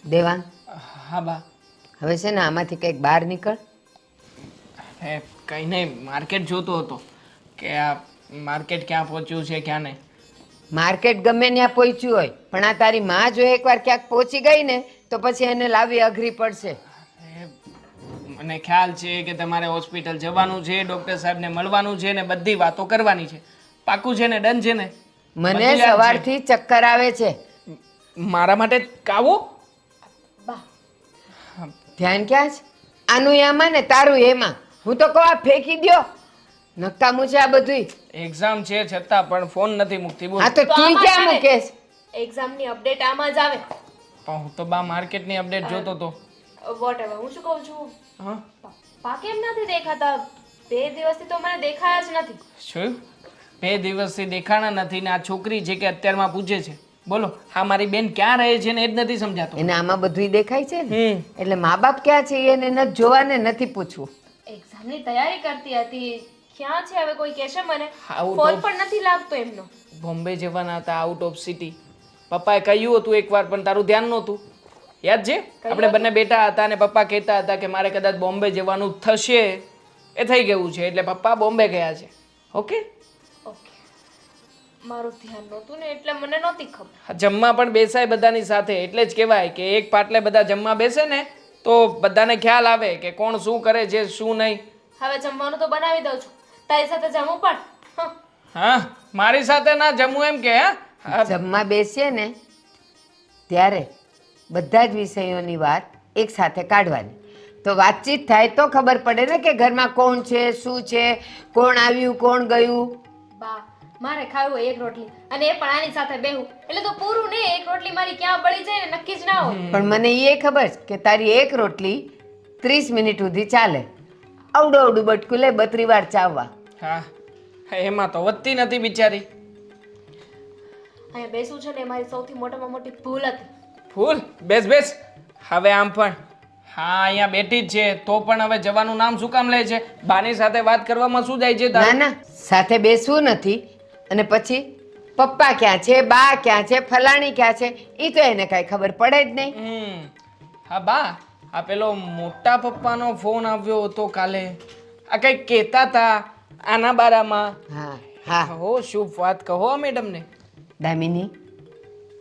દેવાંગ, હા બા. હવે છે ને આમાંથી કંઈક બહાર નીકળ. કંઈ નહીં, માર્કેટ જોતો હતો કે આ માર્કેટ ક્યાં પહોંચ્યું છે ક્યાં નહીં. માર્કેટ ગમે ત્યાં પહોંચ્યું હોય, પણ આ તારી માં જો એકવાર ક્યાંક પહોંચી ગઈ ને તો પછી એને લાવવી અઘરી પડશે. મને ખ્યાલ છે કે તમારે હોસ્પિટલ જવાનું છે, ડૉક્ટર સાહેબને મળવાનું છે ને બધી વાતો કરવાની છે. પાક્કું છે ને? ડન છે ને? મને સવારથી ચક્કર આવે છે. મારા માટે કાવો? ધ્યાન ક્યાં છે? આનું એમાં ને તારું એમાં. હું તો કહું આ ફેંકી દ્યો. નકામું છે આ બધું. એક્ઝામ છે છતાં પણ ફોન નથી મૂકતી. બોલ. હા તો તું ક્યાં મૂકેશ? એક્ઝામની અપડેટ આમાં જ આવે. હું તો બા માર્કેટની અપડેટ જોતો હતો. વોટએવર. હું શું કહું છું, હા પપ્પા કેમ નથી દેખાતા? 2 દિવસથી તો મને દેખાયા જ નથી. શું? 2 દિવસથી દેખાણા નથી ને આ છોકરી છે કે અત્યારમાં પૂછે છે? બોલો, હા મારી બેન ક્યાં રહે છે ને એ જ નથી સમજાતું. એને આમાં બધું દેખાય છે ને, એટલે મા બાપ ક્યાં છે એને નથી જોવા ને નથી પૂછવું. એક્ઝામની તૈયારી કરતી હતી. ક્યાં છે હવે? કોઈ કહેશે મને? Out ફોન of- પણ નથી લાગતો એમનો. બોમ્બે જવાના હતા, આઉટ ઓફ સિટી. પપ્પાએ કહ્યું હતું એકવાર પણ તારું ધ્યાન નહોતું. યાદ છે? આપણે બંને બેઠા હતા અને પપ્પા કહેતા હતા કે મારે કદાચ બોમ્બે જવાનું થશે. એ થઈ ગયું છે એટલે પપ્પા બોમ્બે ગયા છે. ઓકે? ઓકે. મારું ધ્યાન નહોતું ને એટલે મને નહોતી ખબર. જમવા પણ બેસાય બધાની સાથે, એટલે જ કહેવાય કે એક પાટલે બધા જમવા બેસે ને તો બધાને ખ્યાલ આવે કે કોણ શું કરે છે શું નહીં. હવે જમવાનું તો બનાવી દઉં છું. તારી સાથે જમું પણ. હા, મારી સાથે ના જમવું એમ કે? હા, જમવા બેસીએ ને ત્યારે બધા જ વિષયોની વાત એક સાથે કાઢવાની, તો વાતચીત થાય તો ખબર પડે ને કે ઘરમાં કોણ છે, શું છે, કોણ આવ્યું, કોણ ગયું. બા, મારે ખાવું હોય એક રોટલી અને એ પણ આની સાથે બેહું એટલે તો પૂરું ને. એક રોટલી મારી ક્યાં બળી જાય ને નક્કી જ ના હોય. પણ મને એ ખબર છે કે તારી એક રોટલી 30 મિનિટ સુધી ચાલે. અવડું અવડું બટકું લે 32 વાર ચાવવા. હા, એમાં તો વધતી નથી બિચારી. અહીંયા બેસવું છે ને એ મારી સૌથી મોટામાં મોટી ભૂલ હતી. ફૂલ બેસ બેસ. હવે આમ પણ હા અહીંયા બેઠી જ છે તો પણ હવે જવાનું નામ શું કામ લે છે? બાની સાથે વાત કરવામાં શું જાય છે ના તારું? ના, સાથે બેસવું નથી. અને પછી પપ્પા ક્યાં છે, બા ક્યાં છે, ફલાણી ક્યાં છે, એ તો એને કાંઈ ખબર પડે જ નહીં. હા બા, આ પેલો મોટા પપ્પાનો ફોન આવ્યો હતો કાલે. આ કંઈક કહેતા હતા આના બારામાં. હા હા, હો શુભ વાત કહો મેડમને. દામિની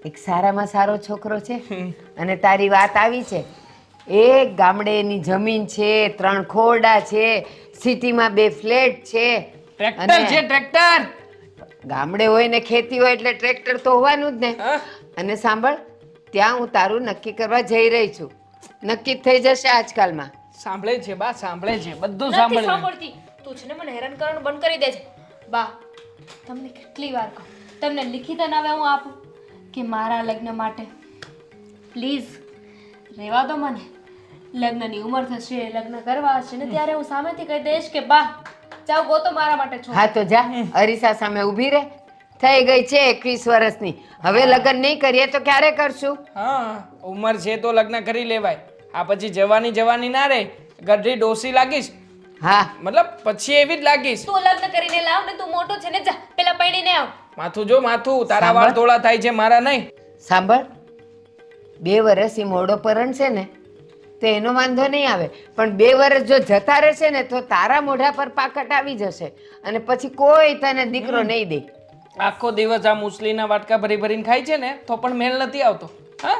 એક સારામાં સારો છોકરો છે અને તારી વાત આવી છે. એક ગામડેની જમીન છે, 3 ખોરડા છે, સિટીમાં 2 ફ્લેટ છે. ટ્રેક્ટર છે ટ્રેક્ટર. ગામડે હોય ને ખેતી હોય એટલે ટ્રેક્ટર તો હોવાનું જ ને. હા? અને સાંભળ, ત્યાં હું તારું નક્કી કરવા જઈ રહી છું. નક્કી જ થઈ જશે આજકાલમાં. સાંભળે છે બા, સાંભળે છે, બધું નથી સાંભળે. સાંભળતી. તું છે ને મને હેરાન કરવાનું બંધ કરી દેજે. બા, તમને કેટલી વાર કહું, તમને લિખિત હવે હું આપું કે મારા લગ્ન માટે પ્લીઝ રહેવા દો મને. લગ્નની ઉંમર થશે, લગ્ન કરવા હશે ને ત્યારે હું સામેથી કહી દઈશ કે બા જાઓ ગોતો મારા માટે છો. હા તો જા, અરીસા સામે ઊભી રહે. થઈ ગઈ છે 21 વર્ષની. હવે લગ્ન નહીં કરીએ તો ક્યારે કરશું? હા, ઉંમર છે તો લગ્ન કરી લેવાય. આ પછી જવાની જવાની ના રે, ગઢી ડોસી લાગીશ. હા, મતલબ પછી એવી જ લાગીશ. તું લગ્ન કરીને લાવ ને. તું મોટો છે ને, જા પેલા પૈણીને આવ. માથું જો માથું, તારા સાંભળ. વાળ તોળા થાય છે મારા નહીં. સાંભળ, 2 વર્ષ ઈ મોડો પરણશે ને તો એનો વાંધો નહીં આવે, પણ 2 વર્ષ જો જતા રહેશે ને તો તારા મોઢા પર પાકટ આવી જશે અને પછી કોઈ તને દીકરો નહીં દે. આખો દિવસ આ મુસલીના વાટકા ભરી ભરીને ખાય છે ને તો પણ મેલ નથી આવતો. હા,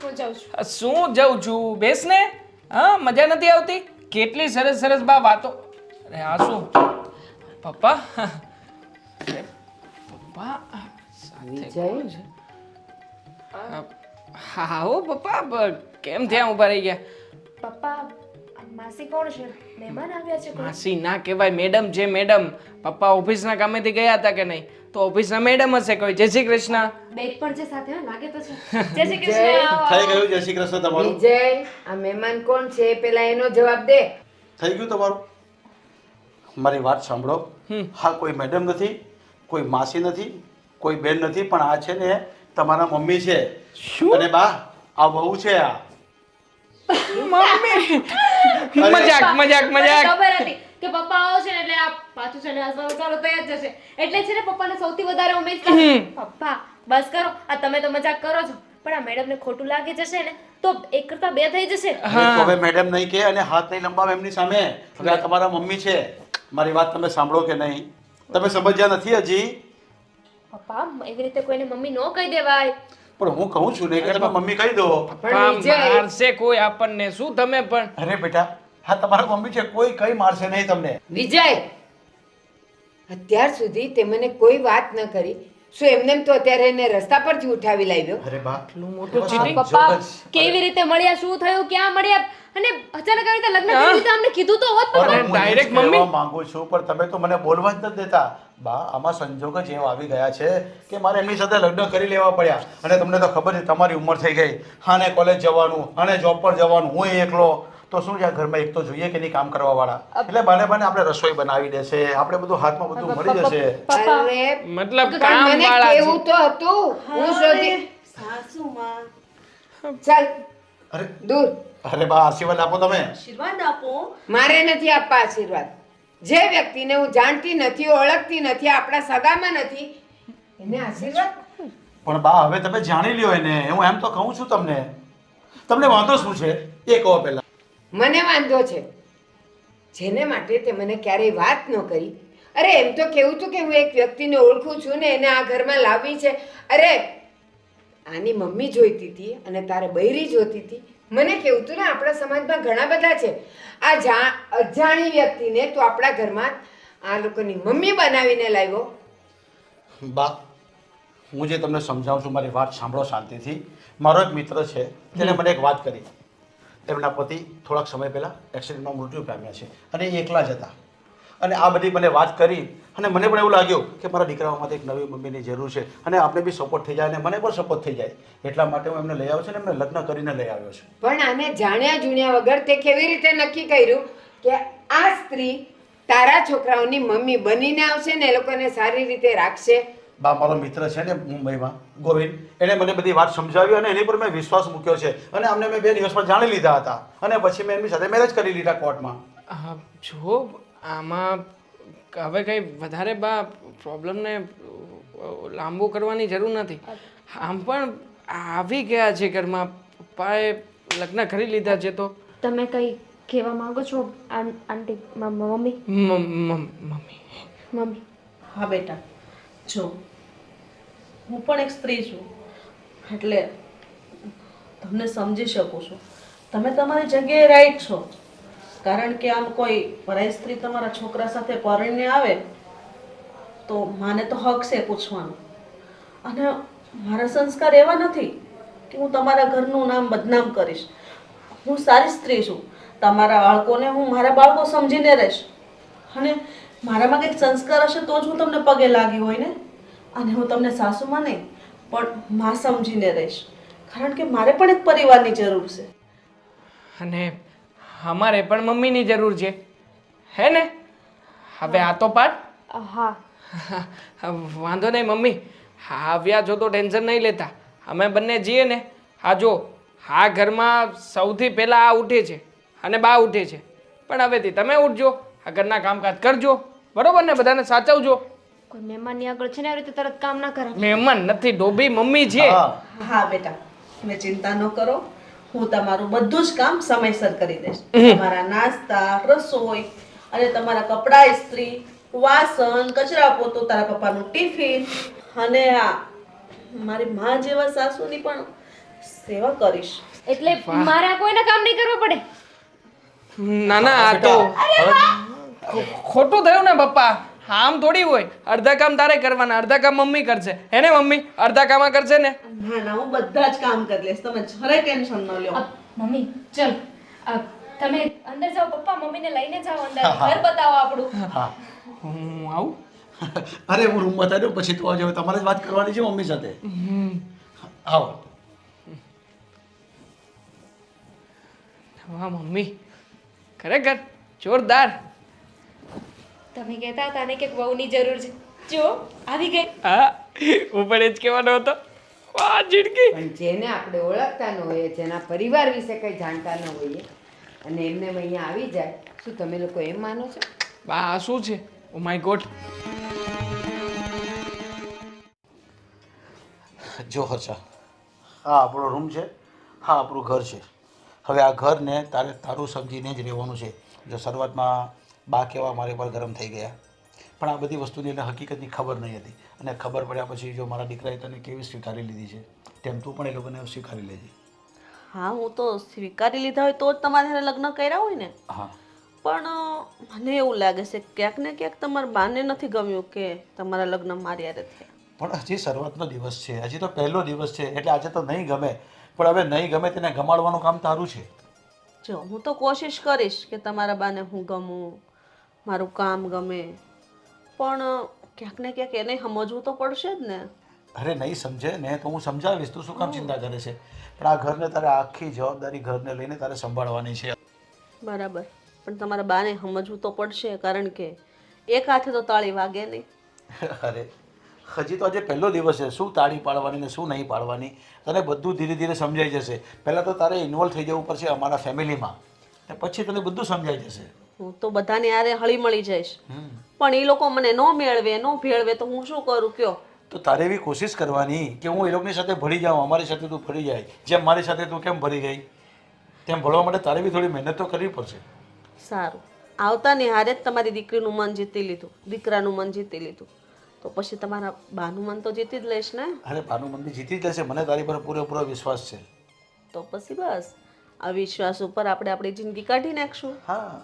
હું જાઉં છું. શું જઉં છું? બેસ ને. હા, મજા નથી આવતી? કેટલી સરસ સરસ બા વાતો. અરે આ શું પપ્પા? અરે, પપ્પા સાથે કોણ છે? હા હો પપ્પા, કેમ ત્યાં ઊભા રહી ગયા? પપ્પા, આ માસી કોણ છે? મહેમાન આવ્યા છે કોઈ? માસી ના કહેવાય, મેડમ છે મેડમ. પપ્પા ઓફિસના કામેથી ગયા હતા કે નહીં? તો ઓફિસના મેડમ હશે કોઈ. જય શ્રી કૃષ્ણ. બેગ પણ છે સાથે, હો, લાગે તો છે. જય શ્રી કૃષ્ણ. આવો, થઈ આવો. ગયું જય શ્રી કૃષ્ણ તમારું? વિજય, આ મહેમાન કોણ છે પેલા એનો જવાબ દે. થઈ ગયું તમારું? મારી વાત સાંભળો. હા, કોઈ મેડમ નથી, કોઈ માસી નથી, કોઈ બેન નથી, પણ આ છે ને તમારા મમ્મી છે. અને બા આ વહુ છે. આ મમ્મી મજાક મજાક મને મજાક. ખબર હતી કે પપ્પા આવશે ને એટલે આ પાછું છે ને હસવાનું ચાલુ થઈ જ જશે. એટલે છે ને પપ્પાને સૌથી વધારે ઉમેદ લાગે. પપ્પા બસ કરો, આ તમે તો મજાક કરો છો. પણ આ મેડમને ખોટું લાગી જશે ને તો એક કરતા બે થઈ જશે. અરે તો હવે મેડમ નહીં કે અને હાથ નહીં લંબાવે એમની સામે. હવે આ તમારા મમ્મી છે. મારી વાત તમે સાંભળો કે નહીં? તમે સમજ્યા નથી હજી? પપ્પા એવી રીતે કોઈને મમ્મી ન કહી દેવાય. પણ હું કહું છું ને કે તમે મમ્મી કહી દો. પપ્પા વિજય, મારશે કોઈ આપણને શું તમે પણ અરે બેટા, હા તમારા મમ્મી છે, કોઈ કઈ મારશે નહીં તમને. વિજય, અત્યાર સુધી તે મને કોઈ વાત ન કરી. શું એમને તો અત્યારે એને રસ્તા પરથી ઉઠાવી લાવ્યો? અરે બા, આટલું મોટું cheating? પપ્પા કેવી રીતે મળ્યા, શું થયું, ક્યાં મળ્યા અને અચાનક આવી રીતે લગ્ન કરી લીધા અમને કીધું તો હોત. પણ અરે હું એ જ direct કહેવા મમ્મી. માંગુ છું પણ તમે તો મને બોલવા જ નથી દેતા. બા, આમાં સંજોગ જ એવા આવી ગયા છે કે મારે એમની સાથે લગ્ન કરી લેવા પડ્યા. અને તમને તો ખબર છે તમારી ઉંમર થઈ ગઈ, હાને કોલેજ જવાનું, હાને જોબ પર જવાનું, હું એકલો, તો શું છે આ ઘરમાં એક તો જોઈએ કે નહીં કામ કરવા વાળા. એટલે બાને બાને આપણે રસોઈ બનાવી દેશે, આપણે બધું હાથમાં બધું મળી જશે. પપ્પા અરે મતલબ પણ કામ મને વાળા કેવું તો હતું. હું શોધી સાસુમાં ચાલ અરે દૂર. અરે બા, આશીર્વાદ આપો તમે. આશીર્વાદ આપો. મારે નથી આપવા આશીર્વાદ. જે વ્યક્તિને હું જાણતી નથી, ઓળખતી નથી, આપણા સગામાં નથી, એને આશીર્વાદ? પણ બા હવે તમે જાણી લ્યો એને. હું એમ તો કહું છું તમને. તમને વાંધો શું છે એ કહો પહેલા. મને વાંધો છે જેને માટે તે મને ક્યારેય વાત ન કરી. અરે એમ તો કેવું તું કે હું એક વ્યક્તિને ઓળખું છું ને એને આ ઘરમાં લાવી છે. અરે આની મમ્મી જોઈતી હતી અને તારે બૈરી જોતી હતી. મને કેવું તું ને આપણા સમાજમાં ઘણા બધા છે. આ અજાણી વ્યક્તિને તું આપણા ઘરમાં આ લોકોની મમ્મી બનાવીને લાવ્યો. બા, હું જે તમને સમજાવું છું મારી વાત સાંભળો શાંતિથી. મારો એક મિત્ર છે, તેણે મને એક વાત કરી. તેમના પતિ થોડાક સમય પહેલાં એક્સિડન્ટમાં મૃત્યુ પામ્યા છે અને એ એકલા જ હતા. અને આ બધી મને વાત કરી અને મને પણ એવું લાગ્યું કે મારા દીકરાઓ માટે એક નવી મમ્મીની જરૂર છે અને આપણે બી સપોર્ટ થઈ જાય અને મને પણ સપોર્ટ થઈ જાય. એટલા માટે હું એમને લઈ આવ્યો છું અને એમને લગ્ન કરીને લઈ આવ્યો છું. પણ આને જાણ્યા જુણ્યા વગર તે કેવી રીતે નક્કી કર્યું કે આ સ્ત્રી તારા છોકરાઓની મમ્મી બનીને આવશે ને એ લોકોને સારી રીતે રાખશે? બા, મારો મિત્ર છે ને મુંબઈમાં, ગોવિંદ, એણે મને બધી વાત સમજાવી અને એની પર મેં વિશ્વાસ મૂક્યો છે અને અમને મેં 2 દિવસમાં જાણી લીધા હતા અને પછી મેં એમની સાથે મેરેજ કરી લીધા કોર્ટમાં. જો આમાં હવે કંઈ વધારે બા પ્રોબ્લેમને લાંબુ કરવાની જરૂર નથી. આમ પણ આવી ગયા છે ઘરમાં, પપ્પાએ લગ્ન કરી લીધા છે તો તમે કઈ કહેવા માંગો છો આંટી? મમ્મી મમ્મી મમ્મી હા બેટા, જો હું પણ એક સ્ત્રી છું એટલે તમને સમજી શકું છું. તમે તમારી જગ્યાએ રાઈટ છો. કારણ કે આમ કોઈ પરાઈ સ્ત્રી તમારા છોકરા સાથે પરણીને આવે તો માને તો હક છે પૂછવાનું. અને મારા સંસ્કાર એવા નથી કે હું તમારા ઘરનું નામ બદનામ કરીશ. હું સારી સ્ત્રી છું. તમારા બાળકોને હું મારા બાળકો સમજીને રહીશ. અને મારામાં કંઈક સંસ્કાર હશે તો જ હું તમને પગે લાગી હોય ને. અને હું તમને સાસુમાં નહીં પણ માં સમજીને રહીશ. કારણ કે મારે પણ એક પરિવારની જરૂર છે. અને અમારે પણ મમ્મીની જરૂર છે, હે ને? હવે આ તો પાડ. હા વાંધો નહીં મમ્મી, આવ્યા છો તો ટેન્શન નહીં લેતા. અમે બંને જઈએ ને. હા જો, આ ઘરમાં સૌથી પહેલાં આ ઉઠે છે અને બા ઉઠે છે. પણ હવેથી તમે ઉઠજો, આ ઘરના કામકાજ કરજો, બરોબર ને? બધાને સાચવજો. કોઈ મહેમાનની આગળ છે ને આવી રીતે તરત કામ ના કરે. મહેમાન નથી, ડોબી મમ્મી છે. હા, હા બેટા, તમે ચિંતા ન કરો. હું તમારું બધું જ કામ સમયસર કરી દઈશ. તમારા નાસ્તા, રસોઈ અને તમારા કપડાં ઇસ્ત્રી, વાસણ, કચરા પોતું, તારા પપ્પાનું ટિફિન અને આ મારી માં જેવા સાસુની પણ સેવા કરીશ. એટલે મારે આ કોઈના કામ નહીં કરવું પડે. ના ના, આ તો ખોટું થયું ને પપ્પા. આમ થોડી હોય. અડધા કામ તારે કરવાના, અડધા કામ મમ્મી કરશે, હે ને મમ્મી? અડધા કામ કરશે ને? ના ના, હું બધા જ કામ કરી લઈશ. તમે જરાય ટેન્શન ન લો. મમ્મી ચલ તમે અંદર જાઓ. પપ્પા મમ્મીને લઈને જાઓ અંદર. ઘર બતાવો આપણું. હા. હું આવું? અરે હું રૂમમાં થાય પછી તો આવજો. તમારે જ વાત કરવાની છે મમ્મી સાથે. આવો. વાહ મમ્મી, ખરેખર જોરદાર. તમે કહેતા હતા ને કે વહુની જરૂર છે, જો આવી ગઈ. હા, હું પણ એ જ કહેવાનો હતો. વાહ જીડકી. પણ જેને આપણે ઓળખતા ન હોઈએ, જેના પરિવાર વિશે કંઈ જાણતા ન હોઈએ અને એમને અહીંયા આવી જાય, શું તમે લોકો એમ માનો છો? બા આ શું છે? Oh my God. જો હર્ષા, હા આપણો રૂમ છે, હા આપણું ઘર છે. હવે આ ઘરને તારે તારું સમજીને જ રહેવાનું છે. જો શરૂઆતમાં બા કહેવા મારી પર ગરમ થઈ ગયા, પણ આ બધી વસ્તુની એને હકીકતની ખબર નહીં હતી. અને ખબર પડ્યા પછી જો મારા દીકરાએ તને કેવી સ્વીકારી લીધી છે, તેમ તું પણ એ લોકોને સ્વીકારી લેજે. હા હું તો સ્વીકારી લીધા હોય તો જ તમારે હારે લગ્ન કર્યા હોય ને. હા પણ મને એવું લાગે છે ક્યાંક ને ક્યાંક તમારા બાને નથી ગમ્યું કે તમારા લગ્ન મારી હારે થયા. પણ હજી શરૂઆતનો દિવસ છે, હજી તો પહેલો દિવસ છે, એટલે આજે તો નહીં ગમે, પણ હવે નહીં ગમે તેને ગમાડવાનું કામ તારું છે. જો હું તો કોશિશ કરીશ કે તમારા બાને હું ગમું, મારું કામ ગમે, પણ ક્યાંક ને ક્યાંક એને સમજવું તો પડશે જ ને. અરે નહીં સમજે ને તો હું સમજાવીશ, તું શું કામ ચિંતા કરે છે? પણ આ ઘરને તારે આખી જવાબદારી ઘરને લઈને તારે સંભાળવાની છે. બરાબર, પણ તમારા બાને સમજવું તો પડશે, કારણ કે એક હાથે તો તાળી વાગે નહીં. અરે હજી તો આજે પહેલો દિવસ છે, શું તાળી પાડવાની ને શું નહીં પાડવાની તને બધું ધીરે ધીરે સમજાઈ જશે. પહેલાં તો તારે ઇન્વોલ્વ થઈ જવું પડશે અમારા ફેમિલીમાં, ને પછી તને બધું સમજાઈ જશે. હું તો બધાને હારે હળી મળી જઈશ, પણ એ લોકો મને ન મેળવે ન ભેળવે તો હું શું કરું કયો? તો તારે એવી કોશિશ કરવાની કે હું એ લોકોની સાથે ભળી જાઉં, અમારી સાથે તું ભળી જાય. જેમ મારી સાથે તું કેમ ભળી ગઈ, તેમ ભળવા માટે તારે બી થોડી મહેનત તો કરવી પડશે. સારું, આવતાની હારે જ તમારી દીકરીનું મન જીતી લીધું, દીકરાનું મન જીતી લીધું, તો પછી તમારા બાનું મન તો જીતી જ લઈશ ને. અરે બાનું મંદિર જીતી જશે, મને તારી પર પૂરેપૂરો વિશ્વાસ છે. તો પછી બસ આ વિશ્વાસ ઉપર આપણે આપણી જિંદગી કાઢી નાખશું. હા,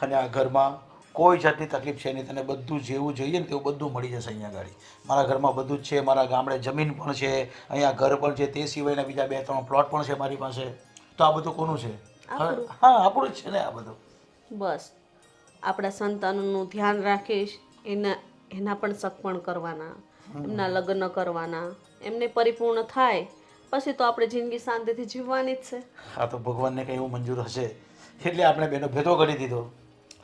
અને આ ઘરમાં કોઈ જાતની તકલીફ છે નહીં, તને બધું જેવું જોઈએ ને તેવું બધું મળી જશે અહીંયા ગાડી. મારા ઘરમાં બધું જ છે, મારા ગામડે જમીન પણ છે, અહીંયા ઘર પણ છે, તે સિવાયના બીજા 2-3 પ્લોટ પણ છે મારી પાસે. તો આ બધું કોનું છે? હા આપણું જ છે ને આ બધું. બસ આપણા સંતાનોનું ધ્યાન રાખીશ, એના પણ સગપણ કરવાના, એમના લગ્ન કરવાના, એમને પરિપૂર્ણ થાય પછી તો આપણે જિંદગી શાંતિથી જીવવાની જ છે. આ તો ભગવાનને કંઈ એવું મંજૂર હશે એટલે આપણે બેનો ભેદો કરી દીધો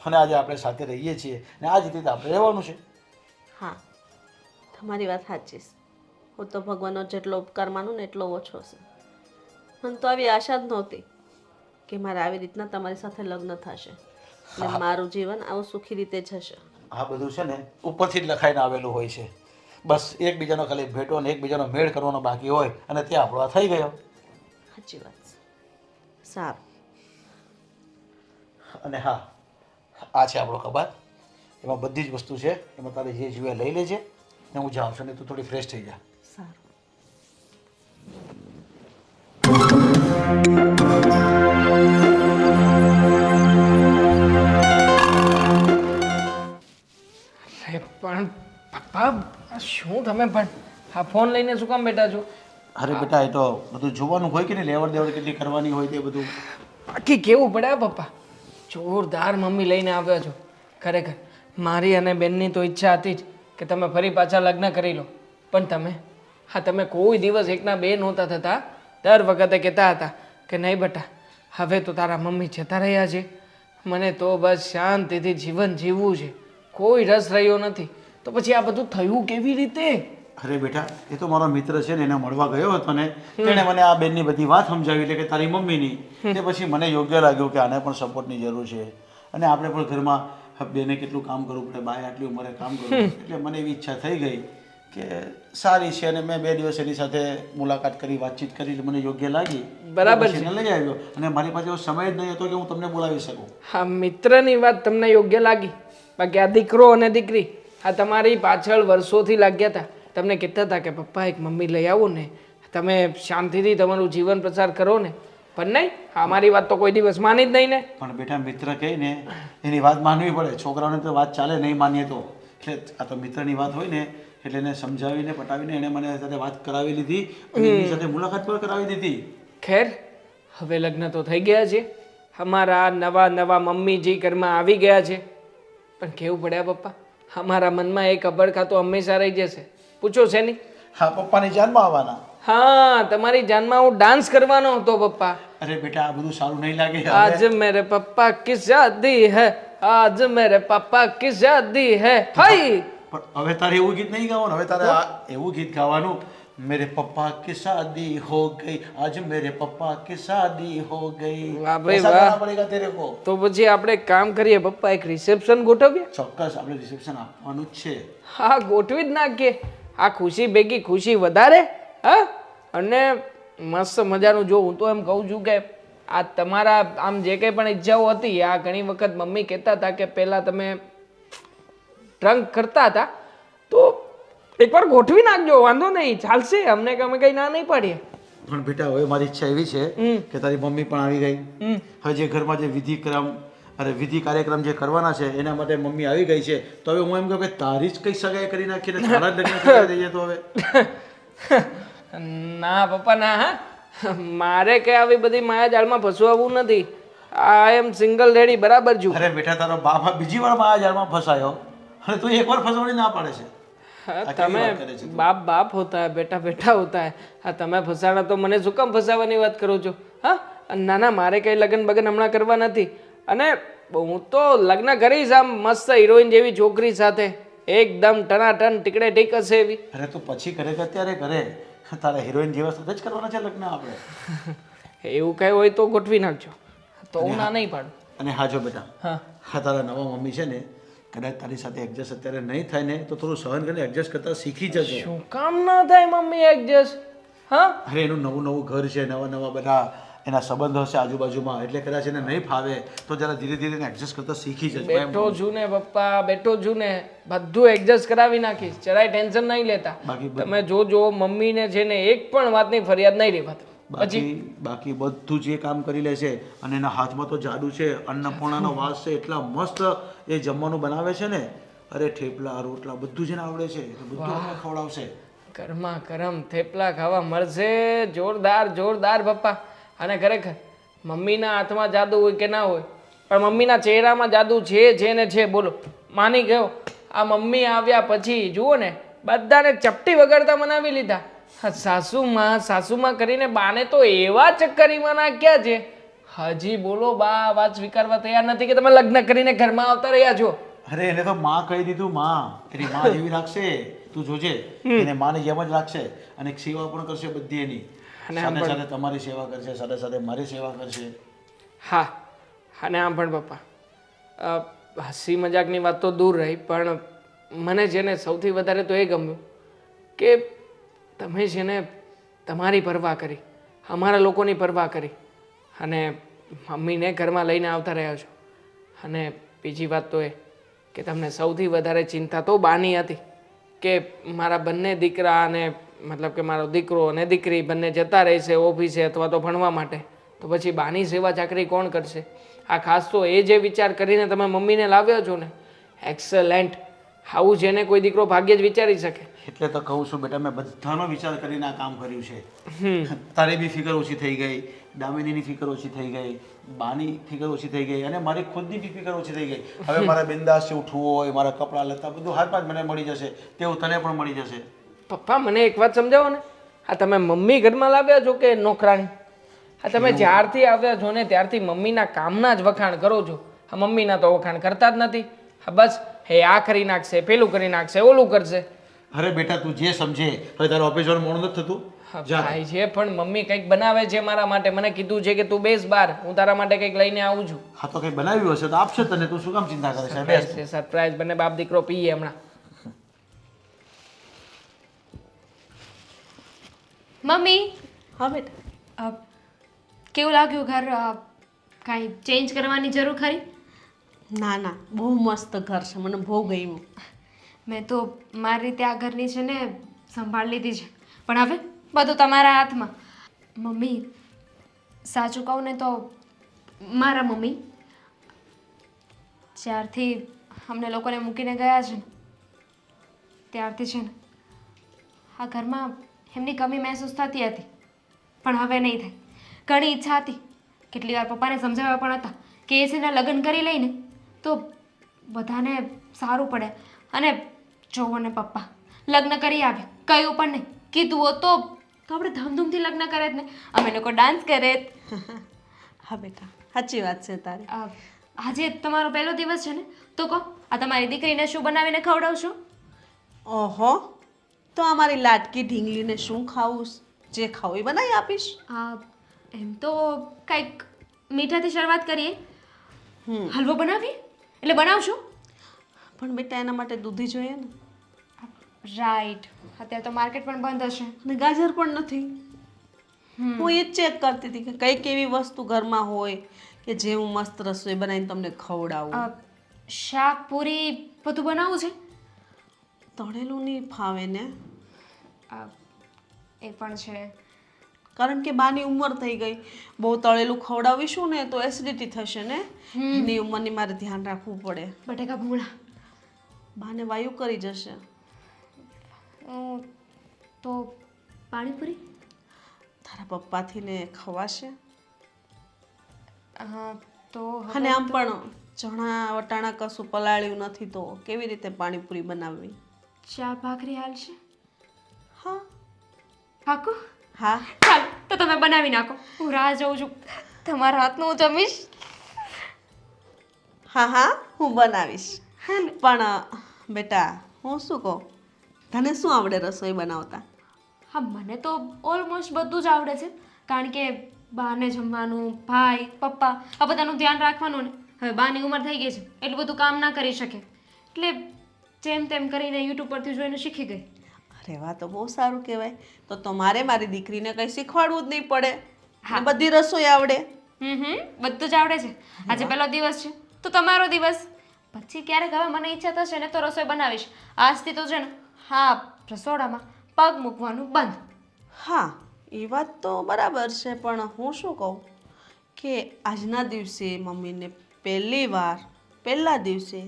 અને આજે આપણે સાથે રહીએ છીએ ને આ જ રીતે આપણે રહેવાનું છે. હા તમારી વાત સાચી છે. હું તો ભગવાનનો જેટલો ઉપકાર માનું ને એટલો ઓછો છે. મને તો આવી આશા જ નહોતી કે મારે આવી રીતના તમારી સાથે લગ્ન થશે અને મારું જીવન આવું સુખી રીતે જશે. આ બધું છે ને ઉપરથી જ લખાઈને આવેલું હોય છે. બસ એકબીજાનો ખાલી ભેટો ને એકબીજાનો મેળ કરવાનો બાકી હોય અને ત્યાં આપણો આ થઈ ગયો. સાચી વાત છે. સારું. અને હા, આ છે આપણો કબાટ, એમાં બધી જ વસ્તુ છે, એમાં તારે જે જોઈએ લઈ લેજે ને હું જાઉં છું ને તું થોડી ફ્રેશ થઈ જા. સારું. અરે પણ પપ્પા શું તમે પણ આ ફોન લઈને શું કામ બેઠા છો? અરે બેટા એ તો બધું જોવાનું હોય કે નહીં, લેવડ દેવડ કેટલી કરવાની હોય તે બધું બાકી કેવું પડે આ પપ્પા, જોરદાર મમ્મી લઈને આવ્યા છો. ખરેખર મારી અને બેનની તો ઈચ્છા હતી જ કે તમે ફરી પાછા લગ્ન કરી લો, પણ તમે કોઈ દિવસ એકના બે નહોતા થતા. દર વખતે કહેતા હતા કે નહીં બેટા હવે તો તારા મમ્મી જતા રહ્યા છે, મને તો બસ શાંતિથી જીવન જીવવું છે, કોઈ રસ રહ્યો નથી. તો પછી આ બધું થયું કેવી રીતે? અરે બેટા એ તો મારો મિત્ર છે ને એને મળવા ગયો હતો ને તેણે મને આ બેનની બધી વાત સમજાવી, એટલે કે તારી મમ્મીની. તે પછી મને યોગ્ય લાગ્યું કે આને પણ સપોર્ટની જરૂર છે અને આપણે પણ ઘરમાં બેને કેટલું કામ કરવું પડે, બાય આટલી ઉંમરે કામ કરવું, એટલે મને એવી ઈચ્છા થઈ ગઈ કે સારી છે અને મેં 2 દિવસ એની સાથે મુલાકાત કરી, વાતચીત કરી, મને યોગ્ય લાગી. બરાબર છે, લઈ આવ્યો અને મારી પાસે એવો સમય જ નહીં હતો કે હું તમને બોલાવી શકું. હા, મિત્રની વાત તમને યોગ્ય લાગી, બાકી આ દીકરો અને દીકરી આ તમારી પાછળ વર્ષોથી લાગ્યા હતા. તમને કહેતા હતા કે પપ્પા એક મમ્મી લઈ આવો ને, તમે શાંતિથી તમારું જીવન પ્રસાર કરો ને, પણ નહીં, અમારી વાત તો કોઈ દિવસ માની જ નહીં ને. પણ બેટા મિત્ર કહે ને એની વાત માનવી પડે, છોકરાઓને તો વાત ચાલે નહીં માનીએ તો. એટલે આ તો મિત્રની વાત હોય ને એટલે એને સમજાવીને પટાવીને એણે મને સાથે વાત કરાવી લીધી અને એની સાથે મુલાકાત પણ કરાવી દીધી. ખેર હવે લગ્ન તો થઈ ગયા છે, અમારા નવા મમ્મીજી ઘરમાં આવી ગયા છે, પણ કેવું પડ્યા પપ્પા, અમારા મનમાં એક અબડકા તો હંમેશા રહી જશે. પૂછો છે નહીં? હા પપ્પાની જાનમાં આવવાના. હા, તમારી જાનમાં હું ડાન્સ કરવાનો હતો પપ્પા. અરે બેટા આ બધું સારું નહીં લાગે. आज मेरे पापा की शादी है, आज मेरे पापा की शादी है. हाय પણ હવે તારે એવું ગીત નહીં ગાવાનું, હવે તારે એવું ગીત ગાવાનું, मेरे पापा की शादी हो गई, आज मेरे पापा की शादी हो गई. વાહ ભાઈ ऐसा વાહ. गाना पड़ेगा तेरे को. તો પછી આપણે એક કામ કરીએ પપ્પા, એક રિસેપ્શન ગોઠવીએ. ચોક્કસ આપણે રિસેપ્શન આપવાનું જ છે. હા, ગોઠવી જ નાખીએ. આ ખુશી ભેગી ખુશી વધારે. હા, અને મસ્ત મજાનું જો હું તો એમ કહું છું કે આ તમારા આમ જે કંઈ પણ ઈચ્છાઓ હતી આ ઘણી વખત મમ્મી કહેતા હતા કે પહેલાં તમે ડ્રંક કરતા હતા તો એકવાર ગોઠવી નાખજો, વાંધો નહીં, ચાલશે, અમને અમે કંઈ ના નહીં પાડીએ. પણ બેટા હવે મારી ઈચ્છા એવી છે કે તારી મમ્મી પણ આવી ગઈ. હવે જે ઘરમાં જે વિધિ કાર્યક્રમ જે કરવાના છે એના માટે મમ્મી આવી ગઈ છે, તો હવે હું એમ કહું કે તારી જ કઈ સગાઈ કરી નાખીને તારા જ લગ્ન કરી દઈએ તો હવે. ના પપ્પા ના, હા, મારે કે આવી બધી માયાજાળમાં ફસવાવું નથી. આઈ એમ સિંગલ રેડી, બરાબર છું. અરે બેટા તારો બાપ બીજી વાર માયાજાળમાં ફસાયો અને તું એકવાર ફસવાની ના પાડે છે. हाँ, તમે બાપ બાપ હોતા है, બેટા બેટા હોતા है. હા, તમે ફસાણા તો મને શું કામ ફસાવાની વાત કરો છો? હા, ના ના, મારે કંઈ લગ્ન બગન હમણાં કરવા નથી. અને હું તો લગ્ન કરીશ આમ મસ્ત હિરોઈન જેવી છોકરી સાથે, એકદમ ટનાટન ટીકડે ટીક હશે એવી. અરે તું પછી કરે કે અત્યારે કરે? તારા હિરોઈન જેવા સાથે જ કરવાના છે લગ્ન આપણે. એવું કંઈ હોય તો ગોઠવી નાખજો, તો હું ના નહીં પાડું. અને હા જો બેટા, હા હા તારા નવા મમ્મી છે ને, કદાચ તારી સાથે એડજસ્ટ અત્યારે નહીં થાય ને તો થોડું સહન કરીને એડજસ્ટ કરતા શીખી જજો. શું કામ ના થાય મમ્મી એડજસ્ટ? હા, અરે એનું નવું નવું ઘર છે, નવા નવા બધા એના સંબંધો હશે આજુબાજુમાં, એટલે કદાચ એને નહીં ફાવે તો જરા ધીરે ધીરે એને એડજસ્ટ કરતા શીખી જજો. બેઠો છું ને પપ્પા, બેઠો છું ને, બધું એડજસ્ટ કરાવી નાખીશ, જરાય ટેન્શન નહીં લેતા. તમે જોજો મમ્મીને છે ને એક પણ વાતની ફરિયાદ નહીં રહેવાતી. બાકી બધું જે કામ કરી લે છે, અને એના હાથમાં તો જાદુ છે, અન્નપૂર્ણાનો વાસ છે, એટલા મસ્ત એ જમવાનું બનાવે છે ને, અરે થેપલા રોટલા બધું જ એને આવડે છે, એટલે બધું આપણે ખવડાવશે. ગરમા ગરમ થેપલા ખાવા મળશે, જોરદાર જોરદાર પપ્પા. અને ખરેખર મમ્મીના હાથમાં જાદુ હોય કે ના હોય, પણ મમ્મીના ચહેરામાં જાદુ છે ને છે. બોલો, માની ગયો. આ મમ્મી આવ્યા પછી જુઓ ને બધાને ચપટી વગાડતા મનાવી લીધા. સાસુમાં કરીને બાને તો એવા ચક્કરીમાં નાખ્યા છે, હજી બોલો બા વાત સ્વીકારવા તૈયાર નથી કે તમે લગ્ન કરીને ઘરમાં આવતા રહ્યા છો. અરે એને તો માં કહી દીધું, માં એની માં જેવી રાખશે, તું જોજે, એને માની જેમ જ રાખશે, અને સેવા પણ કરશે બધી એની, સાથે સાથે તમારી સેવા કરશે, સાથે સાથે મારી સેવા કરશે. હા, અને આમ પણ પપ્પા, હસી મજાકની વાત તો દૂર રહી, પણ મને છે ને સૌથી વધારે તો એ ગમ્યું કે તમે છે ને તમારી પરવા કરી, અમારા લોકોની પરવા કરી, અને મમ્મીને ઘરમાં લઈને આવતા રહ્યા છો. અને બીજી વાત તો એ કે તમને સૌથી વધારે ચિંતા તો બાની હતી કે મારા બંને દીકરા, અને મતલબ કે મારો દીકરો અને દીકરી બંને જતા રહેશે ઓફિસે અથવા તો ભણવા માટે, તો પછી બાની સેવા ચાકરી કોણ કરશે? આ ખાસ તો એ જે વિચાર કરીને તમે મમ્મીને લાવ્યો છો ને, એક્સેલેન્ટ. આવું જેને કોઈ દીકરો ભાગ્યે જ વિચારી શકે. એટલે તો કહું છું બેટા, મેં બધાનો વિચાર કરીને આ કામ કર્યું છે. તારી બી ફિકર ઓછી થઈ ગઈ, દામિનીની ફિકર ઓછી થઈ ગઈ, બાની ફિકર ઓછી થઈ ગઈ, અને મારી ખુદની બી ફિકર ઓછી થઈ ગઈ. હવે મારા બિંદાસ ઉઠવું હોય, મારા કપડાં લતા બધું હાથમાં જ મને મળી જશે, તેવું તને પણ મળી જશે. પપ્પા મને એક વાત સમજાવો ને, આ તમે મમ્મી ઘરમાં લાવ્યા છો કે નોકરાણી? આ તમે જ્યારથી આવ્યા છો ને ત્યારથી મમ્મીના કામના જ વખાણ કરો છો. હા, મમ્મીના તો વખાણ કરતા જ નથી. હા બસ, હે આ કરી નાખશે, પેલું કરી નાખશે, ઓલું કરશે. અરે બેટા તું જે સમજે. હવે તારું ઓફિસ જવાનું મોડું નથી થતું? ભાઈ છે પણ મમ્મી કંઈક બનાવે છે મારા માટે, મને કીધું છે કે તું બેસ બહાર, હું તારા માટે કંઈક લઈને આવું છું. હા તો કંઈ બનાવ્યું હશે તો આપશે તને, તું શું કામ ચિંતા કરે છે? સરપ્રાઈઝ, બંને બાપ દીકરો પીએ હમણાં. મમ્મી, હા બેટા, કેવું લાગ્યું ઘર? કાંઈ ચેન્જ કરવાની જરૂર ખરી? ના ના, બહુ મસ્ત ઘર છે, મને બહુ ગમ્યું. મેં તો મારી રીતે આ ઘરની છે ને સંભાળ લીધી છે, પણ હવે બધું તમારા હાથમાં. મમ્મી, સાચું કહું ને તો મારા મમ્મી જ્યારથી અમને લોકોને મૂકીને ગયા છે ને ત્યારથી છે ને આ ઘરમાં એમની કમી મહેસૂસ થતી હતી, પણ હવે નહીં થાય. ઘણી ઈચ્છા હતી, કેટલી વાર પપ્પાને સમજાવ્યા પણ હતા કે એ છે ને લગ્ન કરી લઈને તો બધાને સારું પડે. અને જોવો ને પપ્પા લગ્ન કરી આવ્યા, કહ્યું પણ નહીં, કીધું હોત તો આપણે ધામધૂમથી લગ્ન કરે જ ને, અમે લોકો ડાન્સ કરે. હા બેટા, સાચી વાત છે તારી. આજે તમારો પહેલો દિવસ છે ને, તો કહો આ તમારી દીકરીને શું બનાવીને ખવડાવશો? ઓહો, તો અમારી લાટકી ઢીંગલીને શું ખાવું, જે ખાવું એ બનાવી આપીશ. એમ તો કંઈક મીઠાથી શરૂઆત કરીએ. હલવો બનાવીએ એટલે બનાવશો? પણ બેટા એના માટે દૂધી જોઈએ ને. રાઈટ, અત્યારે તો માર્કેટ પણ બંધ હશે અને ગાજર પણ નથી. હું એ જ ચેક કરતી હતી કે કઈ કેવી વસ્તુ ઘરમાં હોય કે જે હું મસ્ત રસોઈ બનાવીને તમને ખવડાવું. શાક પૂરી બધું બનાવવું છે? તળેલું નહીં ફાવે ને, એ પણ છે. કારણ કે બાની ઉંમર થઈ ગઈ, બહુ તળેલું ખવડાવીશું ને તો એસિડિટી થશે ને, એની ઉંમરની મારે ધ્યાન રાખવું પડે. બટેકા ભૂંગળા બાને વાયુ કરી જશે. તો પાણીપુરી? તારા પપ્પાથી ને ખવાશે. તો અને આમ પણ ચણા વટાણા કશું પલાળ્યું નથી તો કેવી રીતે પાણીપુરી બનાવવી? ચા ભાખરી હાલશે? હા પાકું? હા ચાલ તો તમે બનાવી નાખો, હું રાહ જોઉં છું તમારા હાથનું હું જમીશ. હા હા હું બનાવીશ. પણ બેટા હું શું કહું, તને શું આવડે રસોઈ બનાવતા? હા, મને તો ઓલમોસ્ટ બધું જ આવડે છે, કારણ કે બાને જમવાનું, ભાઈ પપ્પા આ બધાનું ધ્યાન રાખવાનું ને. હવે બાની ઉંમર થઈ ગઈ છે, એટલું બધું કામ ના કરી શકે, એટલે જેમ તેમ કરીને યુટ્યુબ પરથી જોઈને શીખી ગઈ. અરે વાહ, તો બહુ સારું કહેવાય. તો મારે મારી દીકરીને કંઈ શીખવાડવું જ નહીં પડે. હા, બધી રસોઈ આવડે. બધું જ આવડે છે. આજે પહેલો દિવસ છે તો તમારો દિવસ, પછી ક્યારેક હવે મને ઈચ્છા થશે ને તો રસોઈ બનાવીશ. આજથી તો છે ને હા રસોડામાં પગ મૂકવાનું બંધ. હા એ વાત તો બરાબર છે, પણ હું શું કહું કે આજના દિવસે મમ્મીને પહેલા દિવસે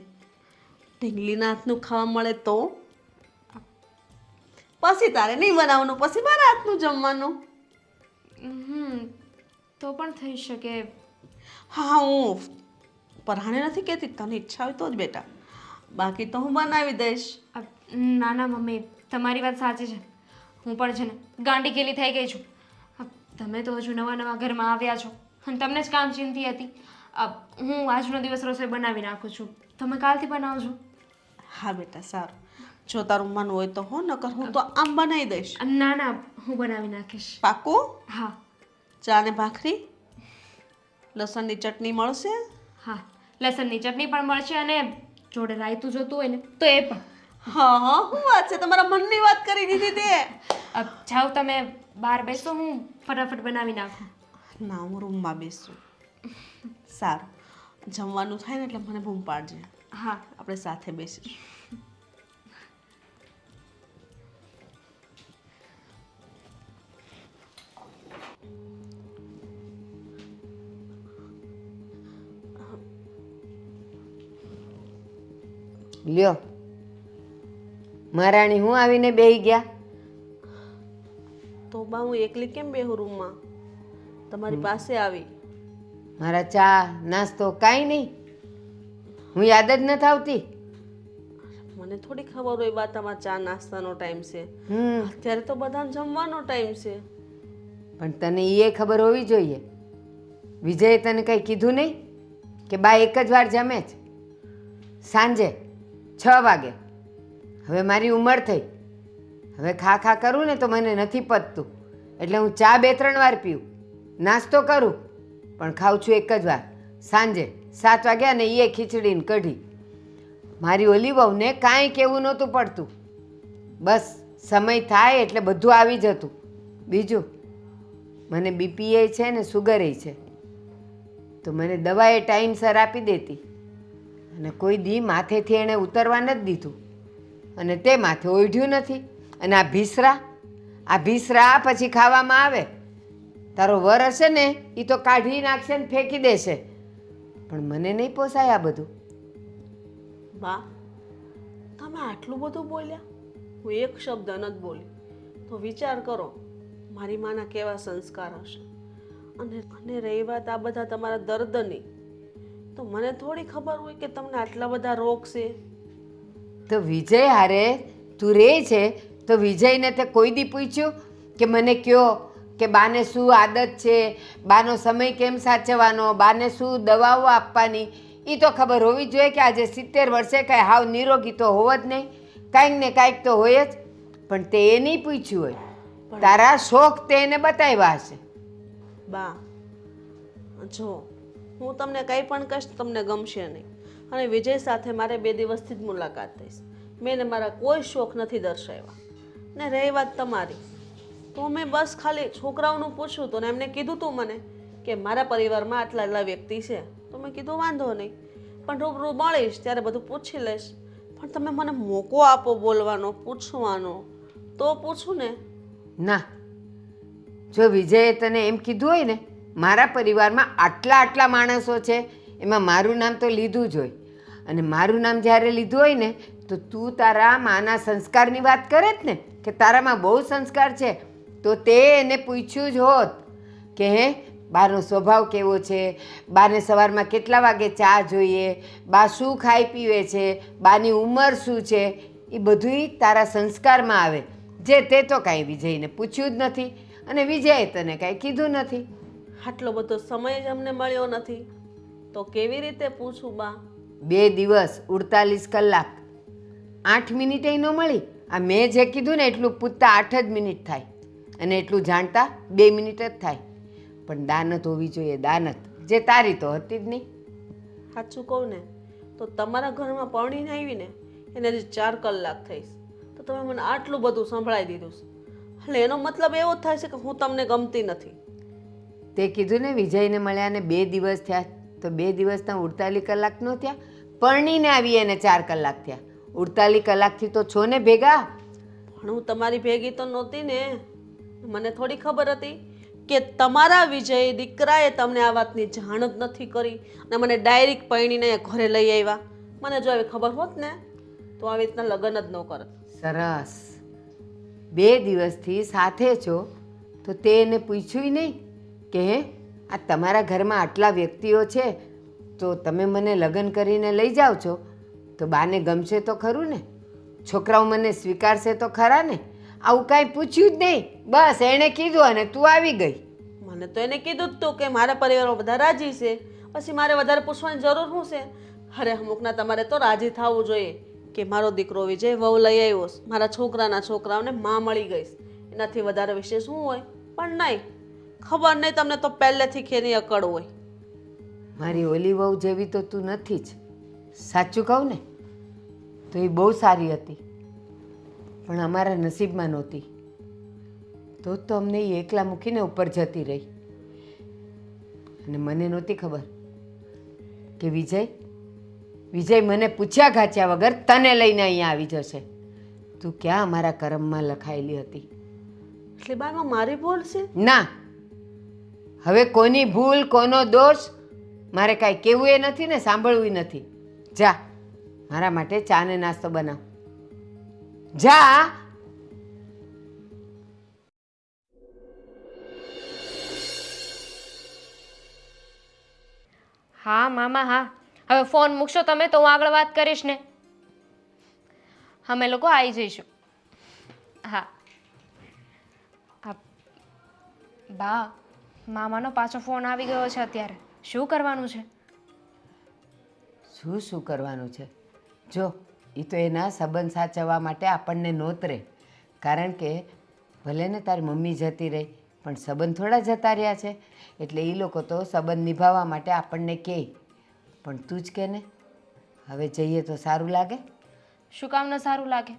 ઢીંગલીના હાથનું ખાવા મળે તો પછી તારે નહીં બનાવવાનું, પછી મારા હાથનું જમવાનું. તો પણ થઈ શકે. હા હું પરહાણે નથી કહેતી, તને ઈચ્છા હોય તો જ બેટા, બાકી તો હું બનાવી દઈશ. ના ના મમ્મી, તમારી વાત સાચી છે. હું પણ છે ને ગાંડી ગેલી થઈ ગઈ છું. તમે તો હજુ નવા ઘરમાં આવ્યા છો અને તમને જ કામ ચિંતી હતી. હું આજનો દિવસ રસોઈ બનાવી નાખું છું, તમે કાલથી બનાવજો. હા બેટા સારું, જો તારું મન હોય તો હો, નકર હું તો આમ બનાવી દઈશ. ના ના, હું બનાવી નાખીશ. પાકું? હા. ચા ને ભાખરી, લસણની ચટણી મળશે? હા, લસણની ચટણી પણ મળશે અને જોડે રાયતું જોતું હોય ને તો એ પણ. હા હા, શું વાત છે, તમારા મનની વાત કરી દીધી તે. જાઓ તમે બહાર બેસો, હું ફટાફટ બનાવી નાખું. ના, હું રૂમમાં બેસું. સારું, જમવાનું થાય ને એટલે મને બૂમ પાડજે. હા, આપણે સાથે બેસીશું. લ્યો મહારાણી, હું આવીને બેહી ગયા. તો બા હું એકલી કેમ બેહું રૂમમાં? તમારી પાસે આવી. મારા ચા નાસ્તો કાંઈ નહીં? હું યાદ જ નથી આવતી? મને થોડી ખબર હોય બા તમારા ચા નાસ્તાનો ટાઈમ છે. અત્યારે તો બધાને જમવાનો ટાઈમ છે. પણ તને એ ખબર હોવી જોઈએ. વિજયે તને કંઈ કીધું નહીં કે બા એક જ વાર જમે જ, સાંજે 6 વાગે? હવે મારી ઉંમર થઈ, હવે ખા કરું ને તો મને નથી પતતું, એટલે હું ચા 2-3 વાર પીઉં, નાસ્તો કરું, પણ ખાઉં છું એક જ વાર સાંજે 7 વાગ્યા ને એ ખીચડીને કઢી. મારી ઓલી વહુને કાંઈ કહેવું નહોતું પડતું, બસ સમય થાય એટલે બધું આવી જતું. બીજું મને બીપીએ છે ને સુગરે છે, તો મને દવાએ ટાઈમસર આપી દેતી, અને કોઈ દી માથેથી એણે ઉતરવા નથી દીધું, અને તે માથે ઓઢ્યું નથી. અને આ ભીસરા પછી ખાવામાં આવે. તારો વર હશે ને એ તો કાઢી નાખશે ને ફેંકી દેશે, પણ મને નહીં પોસાય આ બધું. બા તમે આટલું બધું બોલ્યા, હું એક શબ્દ નથી બોલી. તો વિચાર કરો મારી માના કેવા સંસ્કાર હશે. અને રહી વાત આ બધા તમારા દર્દની, તો મને થોડી ખબર હોય કે તમને આટલા બધા રોગ છે. તો વિજય હારે તું રહે છે તો વિજયને તે કોઈ દી પૂછ્યું કે મને કયો કે બાને શું આદત છે, બાનો સમય કેમ સાચવવાનો, બાને શું દવાઓ આપવાની? એ તો ખબર હોવી જોઈએ કે આજે 70 વર્ષે કાંઈ હાવ નિરોગી તો હોવ જ નહીં, કાંઈક ને કાંઈક તો હોય જ. પણ તે એ નહીં પૂછ્યું હોય, તારા શોખ તે એને બતાવ્યા હશે. બા જો હું તમને કંઈ પણ કહીશ તમને ગમશે નહીં, અને વિજય સાથે મારે 2 દિવસથી જ મુલાકાત થઈશ. મેં મારા કોઈ શોખ નથી દર્શાવ્યા. ને રહી વાત તમારી, તો મેં બસ ખાલી છોકરાઓનું પૂછ્યું હતું ને એમને કીધું તું મને કે મારા પરિવારમાં આટલા આટલા વ્યક્તિ છે. તો મેં કીધું વાંધો નહીં, પણ રૂબરૂ મળીશ ત્યારે બધું પૂછી લઈશ. પણ તમે મને મોકો આપો બોલવાનો, પૂછવાનો, તો પૂછું ને. ના, જો વિજયે તને એમ કીધું હોય ને મારા પરિવારમાં આટલા આટલા માણસો છે, એમાં મારું નામ તો લીધું જ હોય. અને મારું નામ જ્યારે લીધું હોય ને તો તું તારા માના સંસ્કારની વાત કરે જ ને કે તારામાં બહુ સંસ્કાર છે, તો તે એને પૂછ્યું જ હોત કે હે બાનો સ્વભાવ કેવો છે, બાને સવારમાં કેટલા વાગે ચા જોઈએ, બા શું ખાઈ પીવે છે, બાની ઉંમર શું છે, એ બધુંય તારા સંસ્કારમાં આવે. જે તે તો કાંઈ વિજયને પૂછ્યું જ નથી અને વિજયે તને કાંઈ કીધું નથી. આટલો બધો સમય જ અમને મળ્યો નથી તો કેવી રીતે પૂછું બા? 2 દિવસ 48 કલાક 8 મિનિટે ન મળી. આ મેં જે કીધું ને એટલું પૂછતા 8 જ મિનિટ થાય અને એટલું જાણતા 2 મિનિટ જ થાય. પણ દાનત હોવી જોઈએ, દાનત, જે તારી તો હતી જ નહીં. સાચું કહું ને તો તમારા ઘરમાં પરણીને આવીને એને હજી 4 કલાક થઈશ તો તમે મને આટલું બધું સંભળાવી દીધું છે. એટલે એનો મતલબ એવો જ થાય છે કે હું તમને ગમતી નથી. તે કીધું ને વિજયને મળ્યાને 2 દિવસ થયા, તો 2 દિવસના 48 કલાક ન થયા? પરણીને આવી એને 4 કલાક થયા. 48 કલાકથી તો છો ને ભેગા. પણ હું તમારી ભેગી તો નહોતી ને. મને થોડી ખબર હતી કે તમારા વિજય દીકરાએ તમને આ વાતની જાણ જ નથી કરી અને મને ડાયરેક્ટ પરણીને ઘરે લઈ આવ્યા. મને જો આવી ખબર હોત ને તો આવી રીતના લગ્ન જ ન કરત. સરસ. 2 દિવસથી સાથે છો તો તે એને પૂછ્યું નહીં કે હે આ તમારા ઘરમાં આટલા વ્યક્તિઓ છે તો તમે મને લગ્ન કરીને લઈ જાઓ છો તો બાને ગમશે તો ખરું ને, છોકરાઓ મને સ્વીકારશે તો ખરા ને? આવું કાંઈ પૂછ્યું જ નહીં. બસ એણે કીધું અને તું આવી ગઈ. મને તો એને કીધું જ તું કે મારા પરિવારમાં બધા રાજી છે, પછી મારે વધારે પૂછવાની જરૂર શું છે? અરે અમુકના તમારે તો રાજી થવું જોઈએ કે મારો દીકરો વિજય વહુ લઈ આવ્યો, મારા છોકરાના છોકરાઓને માં મળી ગઈશ. એનાથી વધારે વિશે શું હોય? પણ નહીં, ખબર નહીં તમને તો પહેલેથી ખેની અકડ હોય. મારી ઓલી વહુ જેવી તો તું નથી જ. સાચું કહું ને તો એ બહુ સારી હતી પણ અમારા નસીબમાં નહોતી. તો અમને એ એકલા મૂકીને ઉપર જતી રહી. અને મને નહોતી ખબર કે વિજય મને પૂછ્યા ગાચ્યા વગર તને લઈને અહીંયા આવી જશે. તું ક્યાં અમારા કરમમાં લખાયેલી હતી. એટલે બામાં મારી ભૂલ છે? ના, હવે કોની ભૂલ કોનો દોષ મારે કાંઈ કહેવું એ નથી ને સાંભળવું નથી. જા મારા માટે ચા ને નાસ્તો બનાવ. જા. હા મામા હા, હવે ફોન મૂકશો તમે તો હું આગળ વાત કરીશ ને. અમે લોકો આવી જઈશું. હા બા, મામાનો પાછો ફોન આવી ગયો છે અત્યારે. શું કરવાનું છે? શું કરવાનું છે? જો એ તો એના સંબંધ સાચવવા માટે આપણને નોતરે. કારણ કે ભલે ને તારી મમ્મી જતી રહી પણ સંબંધ થોડા જતા રહ્યા છે, એટલે એ લોકો તો સંબંધ નિભાવવા માટે આપણને કહે. પણ તું જ કે ને હવે જઈએ તો સારું લાગે? શું કામ ન સારું લાગે?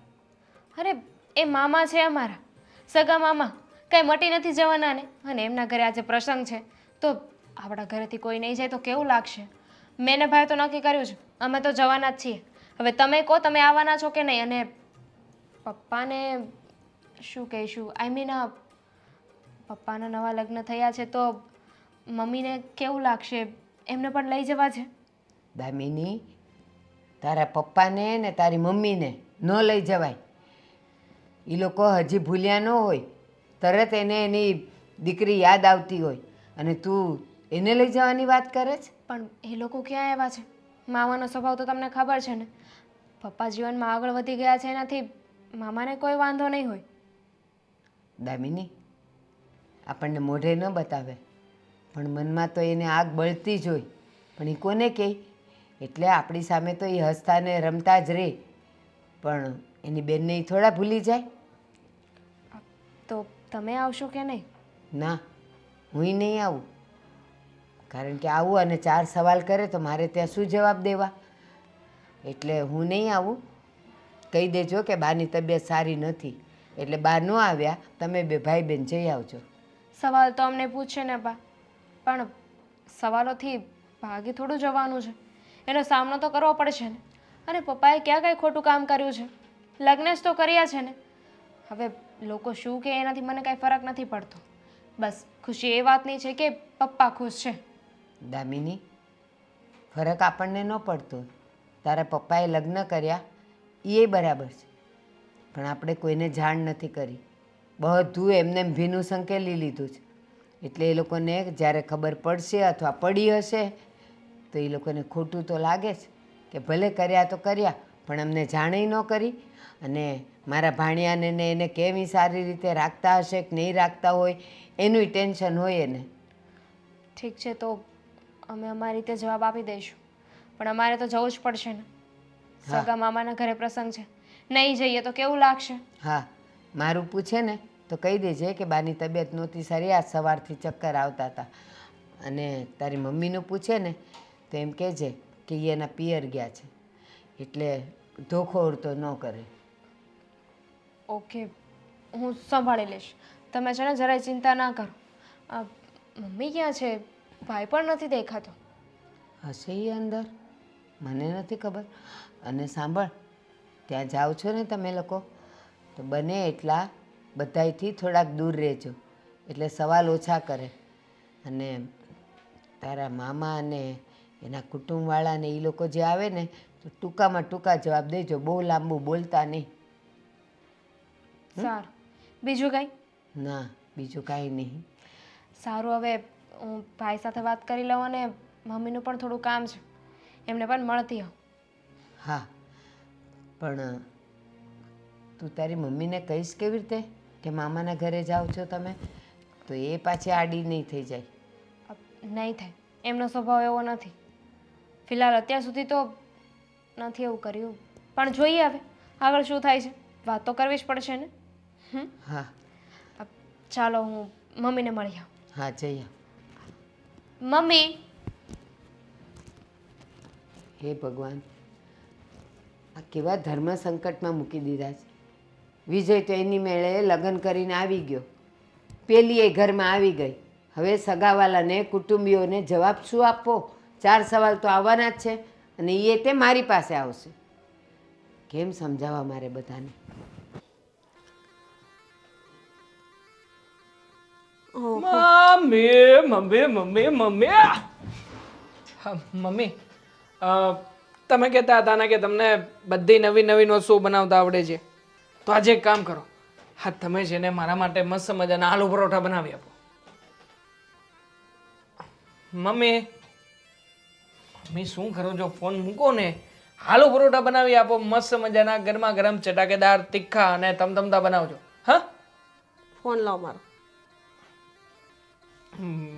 અરે એ મામા છે અમારા, સગા મામા, કાંઈ મટી નથી જવાના ને. અને એમના ઘરે આજે પ્રસંગ છે તો આપણા ઘરેથી કોઈ નહીં જાય તો કેવું લાગશે? મેં ને ભાઈ તો નક્કી કર્યું છે, અમે તો જવાના જ છીએ. હવે તમે કહો તમે આવવાના છો કે નહીં. અને પપ્પાને શું કહીશું, આઈ મીન પપ્પાના નવા લગ્ન થયા છે તો મમ્મીને કેવું લાગશે? એમને પણ લઈ જવા છે. દામિની, તારા પપ્પાને ને તારી મમ્મીને ન લઈ જવાય. એ લોકો હજી ભૂલ્યા ન હોય, તરત એને એની દીકરી યાદ આવતી હોય અને તું એને લઈ જવાની વાત કરે છે. પણ એ લોકો ક્યાં આવ્યા છે? મામાનો સ્વભાવ તો તમને ખબર છે ને. પપ્પા જીવનમાં આગળ વધી ગયા છે એનાથી મામાને કોઈ વાંધો નહીં હોય. દામિની, આપણને મોઢે ન બતાવે પણ મનમાં તો એને આગ બળતી જ હોય. પણ એ કોને કહે? એટલે આપણી સામે તો એ હસતા ને રમતા જ રહે પણ એની બેનને એ થોડા ભૂલી જાય. તો તમે આવશો કે નહીં? ના, હું નહીં આવું. કારણ કે આવું અને 4 સવાલ કરે તો મારે ત્યાં શું જવાબ દેવા? એટલે હું નહીં આવું. કહી દેજો કે બાની તબિયત સારી નથી. એટલે બહાર ન આવ્યા, તમે બે ભાઈ બહેન જઈ આવજો. સવાલ તો અમને પૂછે ને બા, પણ સવાલોથી ભાગી થોડું જવાનું છે, એનો સામનો તો કરવો પડશે ને. અને પપ્પાએ ક્યાં કાંઈ ખોટું કામ કર્યું છે? લગ્ન જ તો કર્યા છે ને. હવે લોકો શું કે એનાથી મને કાંઈ ફરક નથી પડતો. બસ ખુશી એ વાતની છે કે પપ્પા ખુશ છે. દામિની, ફરક આપણને ન પડતો. તારા પપ્પાએ લગ્ન કર્યા એ બરાબર છે, પણ આપણે કોઈને જાણ નથી કરી. બધું એમને એમ ભીનું સંકેલી લીધું છે. એટલે એ લોકોને જ્યારે ખબર પડશે અથવા પડી હશે તો એ લોકોને ખોટું તો લાગે જ કે ભલે કર્યા તો કર્યા, પણ અમને જાણે ન કરી. અને મારા ભાણિયાને ને એને કેવી સારી રીતે રાખતા હશે કે નહીં રાખતા હોય એનું ટેન્શન હોય એને. ઠીક છે, તો અમે અમારી રીતે જવાબ આપી દઈશું, પણ અમારે તો જવું જ પડશે ને. સગા મામાના ઘરે પ્રસંગ છે, નહીં જઈએ તો કેવું લાગશે? હા, મારું પૂછે ને તો કહી દેજે કે બાની તબિયત નહોતી સારી, આજ સવારથી ચક્કર આવતા હતા. અને તારી મમ્મીનું પૂછે ને તો એમ કહેજે કે એ એના પિયર ગયા છે, એટલે ધોખો ઉડતો ન કરે. ઓકે, હું સંભાળી લઈશ. તમે છે ને જરાય ચિંતા ના કરો. મમ્મી ક્યાં છે? ભાઈ પણ નથી દેખાતો. હશે એ અંદર, મને નથી ખબર. અને સાંભળ, ત્યાં જાઓ છો ને તમે લોકો તો બને એટલા બધાયથી થોડાક દૂર રહેજો, એટલે સવાલ ઓછા કરે. અને તારા મામા અને એના કુટુંબવાળાને એ લોકો જે આવે ને તો ટૂંકામાં ટૂંકા જવાબ દેજો, બહુ લાંબુ બોલતા નહીં. સારું, બીજું કાંઈ? ના, બીજું કાંઈ નહીં. સારું, હવે હું ભાઈ સાથે વાત કરી લઉં અને મમ્મીનું પણ થોડું કામ છે, એમને પણ મળતી હોઉં. હા, પણ તું તારી મમ્મીને કહીશ કેવી રીતે કે મામાના ઘરે જાઓ છો તમે? તો એ પાછી આડી નહીં થઈ જાય. નહીં થાય, એમનો સ્વભાવ એવો નથી. ફિલહાલ અત્યાર સુધી તો નથી એવું કર્યું, પણ જોઈએ હવે આગળ શું થાય છે. વાત તો કરવી જ પડશે ને. હા ચાલો, હું મમ્મીને મળી આવું. હા, જઈએ. મમ્મી! હે ભગવાન, આ કેવા ધર્મ સંકટમાં મૂકી દીધા છે. વિજય તો એની મેળે લગ્ન કરીને આવી ગયો, પેલી એ ઘરમાં આવી ગઈ. હવે સગાવાલાને કુટુંબીઓને જવાબ શું આપવો? 4 સવાલ તો આવવાના જ છે, અને એ તે મારી પાસે આવશે. કેમ સમજાવવા મારે બધાને? મમ્મી મમ્મી મમ્મી મમ્મી હા મમ્મી, તમે કહેતા હતા ને કે તમને બધી નવી નવીન વસ્તુઓ બનાવતા આવડે છે, તો આજે એક કામ કરો. હા, તમે છે ને મારા માટે મસ્ત મજાના આલુ પરોઠા બનાવી આપો. મમ્મી મમ્મી શું કરો છો? ફોન મૂકો ને. આલુ પરોઠા બનાવી આપો, મસ્ત મજાના ગરમા ગરમ ચટાકેદાર તીખા અને તમતમતા બનાવજો. હા, ફોન લાવ મારો.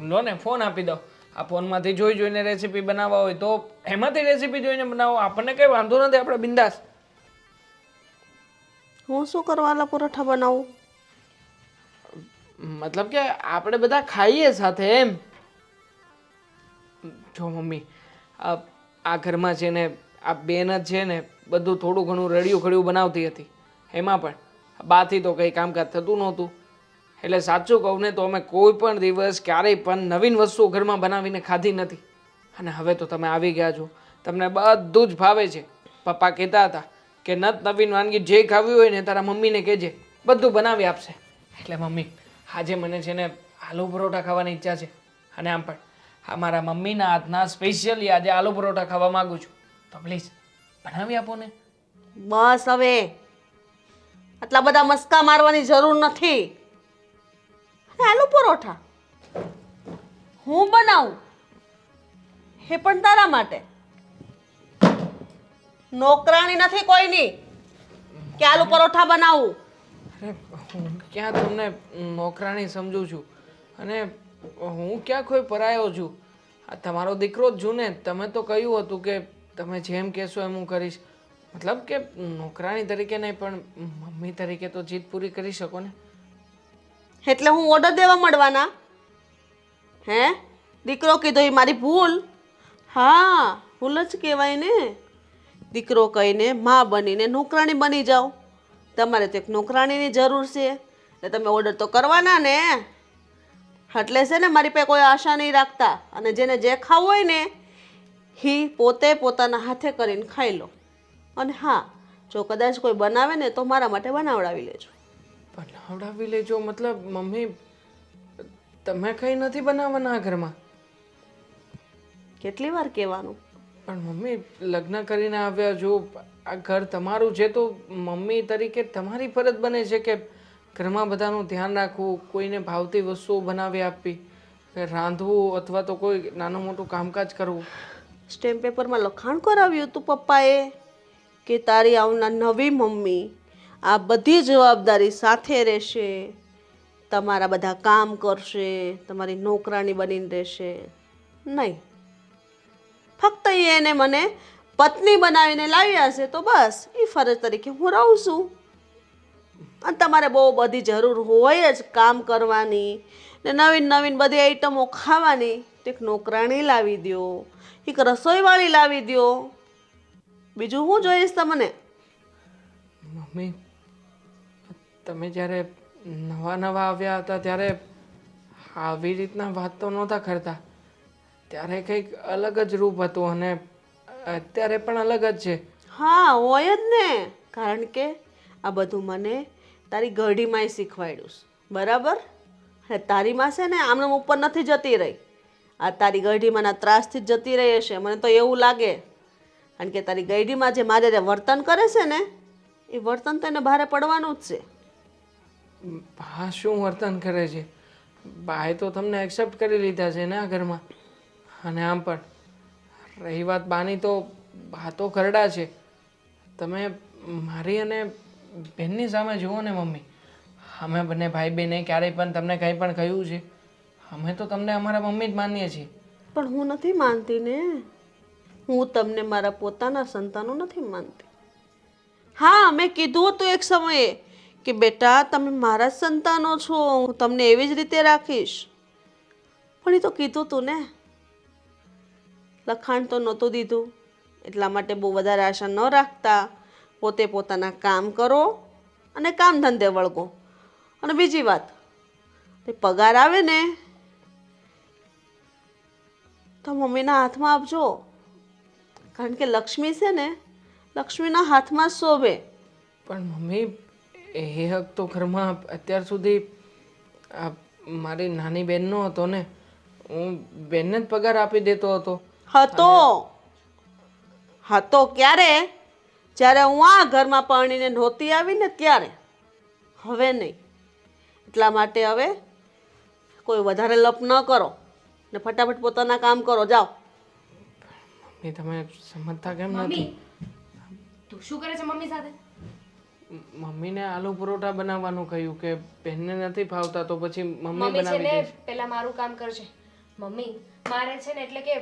લો ને, ફોન આપી દો. આ ફોનમાંથી જોઈ જોઈને રેસીપી બનાવવા હોય તો એમાંથી રેસીપી જોઈને બનાવો, આપણને કંઈ વાંધો નથી, આપણે બિંદાસ. હું શું કરવા આલા પરોઠા બનાવું? મતલબ કે આપણે બધા ખાઈએ સાથે એમ. જો મમ્મી, આ ઘરમાં છે ને આ બેન જ છે ને બધું થોડું ઘણું રળિયું ખળિયું બનાવતી હતી, એમાં પણ બાથી તો કંઈ કામકાજ થતું નહોતું. એટલે સાચું કહું ને તો અમે કોઈ પણ દિવસ ક્યારેય પણ નવીન વસ્તુઓ ઘરમાં બનાવીને ખાધી નથી. અને હવે તો તમે આવી ગયા છો, તમને બધું જ ભાવે છે. પપ્પા કહેતા હતા કે નત નવીન વાનગી જે ખાવી હોય ને તારા મમ્મીને કહેજે, બધું બનાવી આપશે. એટલે મમ્મી, આજે મને છે ને આલુ પરોઠા ખાવાની ઈચ્છા છે. અને આમ પણ હા, મારા મમ્મીના હાથના સ્પેશિયલી આજે આલુ પરોઠા ખાવા માગું છું, તો પ્લીઝ બનાવી આપો ને. બસ હવે, આટલા બધા મસ્કા મારવાની જરૂર નથી. આલુ પરોઠા હું બનાવું, એ પણ તારા માટે. નોકરાણી નથી કોઈની કે આલુ પરોઠા બનાવું. અરે હું ક્યાં તમને નોકરાણી સમજું છું, અને હું ક્યાં કોઈ પરાયો છું? આ તમારો દીકરો જ છું ને. તમે તો કહ્યું હતું કે તમે જેમ કહેશો એમ હું કરીશ. મતલબ કે નોકરાણી તરીકે નહીં, પણ મમ્મી તરીકે તો જીદ પૂરી કરી શકો ને. એટલે હું ઓર્ડર દેવા મળવાના? હે, દીકરો કીધો એ મારી ભૂલ? હા, ભૂલ જ કહેવાય ને. દીકરો કહીને માં બનીને નોકરાણી બની જાઓ. તમારે તો એક નોકરાણીની જરૂર છે એટલે તમે ઓર્ડર તો કરવાના ને. એટલે છે ને મારી પાસે કોઈ આશા નહીં રાખતા, અને જેને જે ખાવું હોય ને એ પોતે પોતાના હાથે કરીને ખાઈ લો. અને હા, જો કદાચ કોઈ બનાવે ને તો મારા માટે બનાવડાવી લેજો. બનાવડાવી લેજો મતલબ મમ્મી તમે કંઈ નથી બનાવવાના આ ઘરમાં? કેટલી વાર કહેવાનું? પણ મમ્મી લગ્ન કરીને આવ્યા, જો આ ઘર તમારું છે તો મમ્મી તરીકે તમારી ફરજ બને છે કે ઘરમાં બધાનું ધ્યાન રાખવું, કોઈને ભાવતી વસ્તુઓ બનાવી આપવી, કે રાંધવું અથવા તો કોઈ નાનું મોટું કામકાજ કરવું. સ્ટેમ્પ પેપરમાં લખાણ કરાવ્યું હતું પપ્પાએ કે તારી આવનાર નવી મમ્મી આ બધી જવાબદારી સાથે રહેશે, તમારા બધા કામ કરશે, તમારી નોકરાણી બનીને રહેશે. નહીં, ફક્ત એને મને પત્ની બનાવીને લાવ્યા છે તો બસ એ ફરજ તરીકે હું રહું છું. અને તમારે બહુ બધી જરૂર હોય જ કામ કરવાની ને નવીન નવીન બધી આઈટમો ખાવાની, તો એક નોકરાણી લાવી દો, એક રસોઈવાળી લાવી દો. બીજું હું જોઈશ તમને? મમ્મી તમે જ્યારે નવા નવા આવ્યા હતા ત્યારે આવી રીતના વાત તો નહોતા કરતા. ત્યારે કંઈક અલગ જ રૂપ હતું અને અત્યારે પણ અલગ જ છે. હા, હોય જ ને, કારણ કે આ બધું મને તારી ગઢીમાંય શીખવાડ્યું છે, બરાબર? અને તારી માં છે ને આમનામ ઉપર નથી જતી રહી, આ તારી ગઢીમાંના ત્રાસથી જ જતી રહી હશે, મને તો એવું લાગે. કારણ કે તારી ગઢીમાં જે મારે વર્તન કરે છે ને એ વર્તન તો એને ભારે પડવાનું જ છે. બા શું વર્તન કરે છે? બાએ તો તમને એક્સેપ્ટ કરી લીધા છે ને આ ઘરમાં. અને આમ પણ રહી વાત બાની, તો બા તો ખરડા છે. તમે મારી અને બેનની સામે જુઓ ને મમ્મી, અમે બંને ભાઈ બહેને ક્યારેય પણ તમને કંઈ પણ કહ્યું છે? અમે તો તમને અમારા મમ્મી જ માનીએ છીએ. પણ હું નથી માનતી ને, હું તમને મારા પોતાના સંતાનો નથી માનતી. હા, મેં કીધું હતું એક સમયે કે બેટા તમે મારા જ સંતાનો છો, હું તમને એવી જ રીતે રાખીશ. પણ એ તો કીધું તું ને, લખાણ તો નહોતું દીધું, એટલા માટે બહુ વધારે આશા ન રાખતા, પોતે પોતાના કામ કરો અને કામ ધંધે વળગો. અને બીજી વાત, તે પગાર આવે ને તો મમ્મીના હાથમાં આપજો, કારણ કે લક્ષ્મી છે ને લક્ષ્મીના હાથમાં જ શોભે. પણ મમ્મી એ હક તો ઘરમાં અત્યાર સુધી આ મારી નાની બહેનનો હતો ને. હું બેનને જ પગાર આપી દેતો હતો. હતો ક્યારે? જ્યારે હું આ ઘરમાં પરણીને નહોતી આવી ને ત્યારે. હવે નહીં. એટલા માટે હવે કોઈ વધારે લપ ન કરો ને ફટાફટ પોતાના કામ કરો, જાઓ. મમ્મી તમે સમજતા કેમ નથી? મમ્મી તું શું કરે છે મમ્મી સાથે? મમ્મીને આલુ પરોઠા બનાવવાનું કહ્યું કે બેનને નથી ભાવતા તો પછી મમ્મી મમ્મી છે બનાવી ને દે. પેલા મારું કામ કરશે. મમ્મી મારે છે ને એટલે કે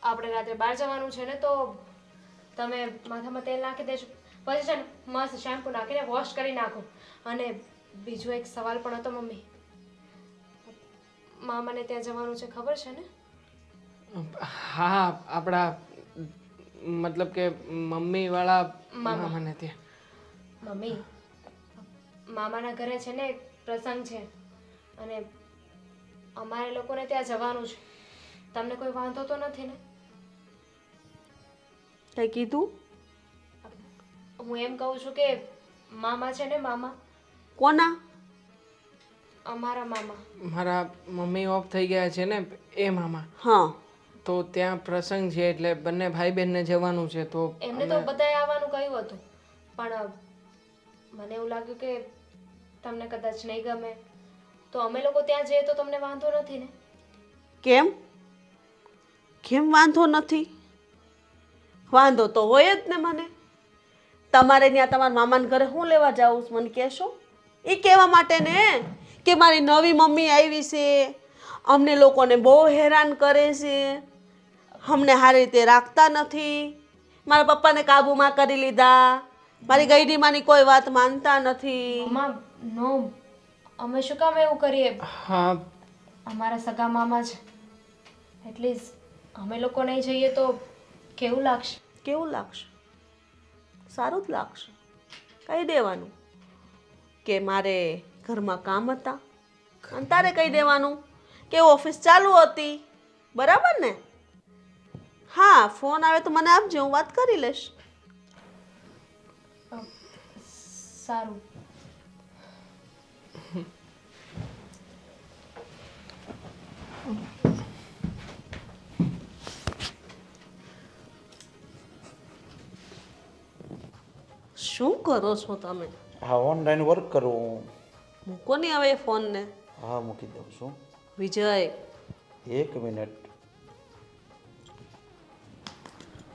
આપણે રાત્રે બહાર જવાનું છે ને, તો તમે માથામાં તેલ નાખી દેજો, પછી છે ને મસ્ત શેમ્પુ નાખીને વોશ કરી નાખો. અને બીજો એક સવાલ પણ હતો મમ્મી, મામાને ત્યાં જવાનું છે ખબર છે ને? હા, આપણા મતલબ કે મમ્મી વાળા મામાને ત્યાં. મમ્મી મામાના ઘરે છે ને એક પ્રસંગ છે અને અમારે લોકોને ત્યાં જવાનું છે. તમને કોઈ વાંધો તો નથી ને? કઈ કીધું? હું એમ કહું છું કે મામા છે ને, મામા કોના? અમારા મામા. મારા મમ્મી ઓફ થઈ ગયા છે ને એ મામા. હા, તો ત્યાં પ્રસંગ છે એટલે બંને ભાઈ બહેનને જવાનું છે. તો એમને તો બધાએ આવવાનું કહ્યું હતું, પણ મને એવું લાગ્યું કે તમને કદાચ નહીં ગમે, તો અમે લોકો ત્યાં જઈએ તો તમને વાંધો નથી ને? કેમ? કેમ વાંધો નથી? વાંધો તો હોય જ ને મને. તમારે ત્યાં તમારા મામાના ઘરે હું લેવા જાઉં છું મને કહેશો? એ કહેવા માટે ને કે મારી નવી મમ્મી આવી છે, અમને લોકોને બહુ હેરાન કરે છે, અમને સારી રીતે રાખતા નથી, મારા પપ્પાને કાબૂમાં કરી લીધા, મારી ગઈડીમાંની કોઈ વાત માનતા નથી. મમ્મા નો, અમે શું કામ એવું કરીએ? હા, અમારા સગા મામા છે, એટલીસ્ટ અમે લોકો નહીં જઈએ તો કેવું લાગશે? કેવું લાગશે? સારું જ લાગશે, કહી દેવાનું. કે મારે ઘરમાં કામ હતા અને તારે કહી દેવાનું કે ઓફિસ ચાલુ હતી, બરાબર ને? હા, ફોન આવે તો મને આપજો, હું વાત કરી લઈશ. સારું. શું કરો છો તમે? હા, ઓનલાઈન વર્ક કરું. મૂકો નહીં હવે એ ફોનને. હા, મૂકી દઉં છું. વિજય, 1 મિનિટ.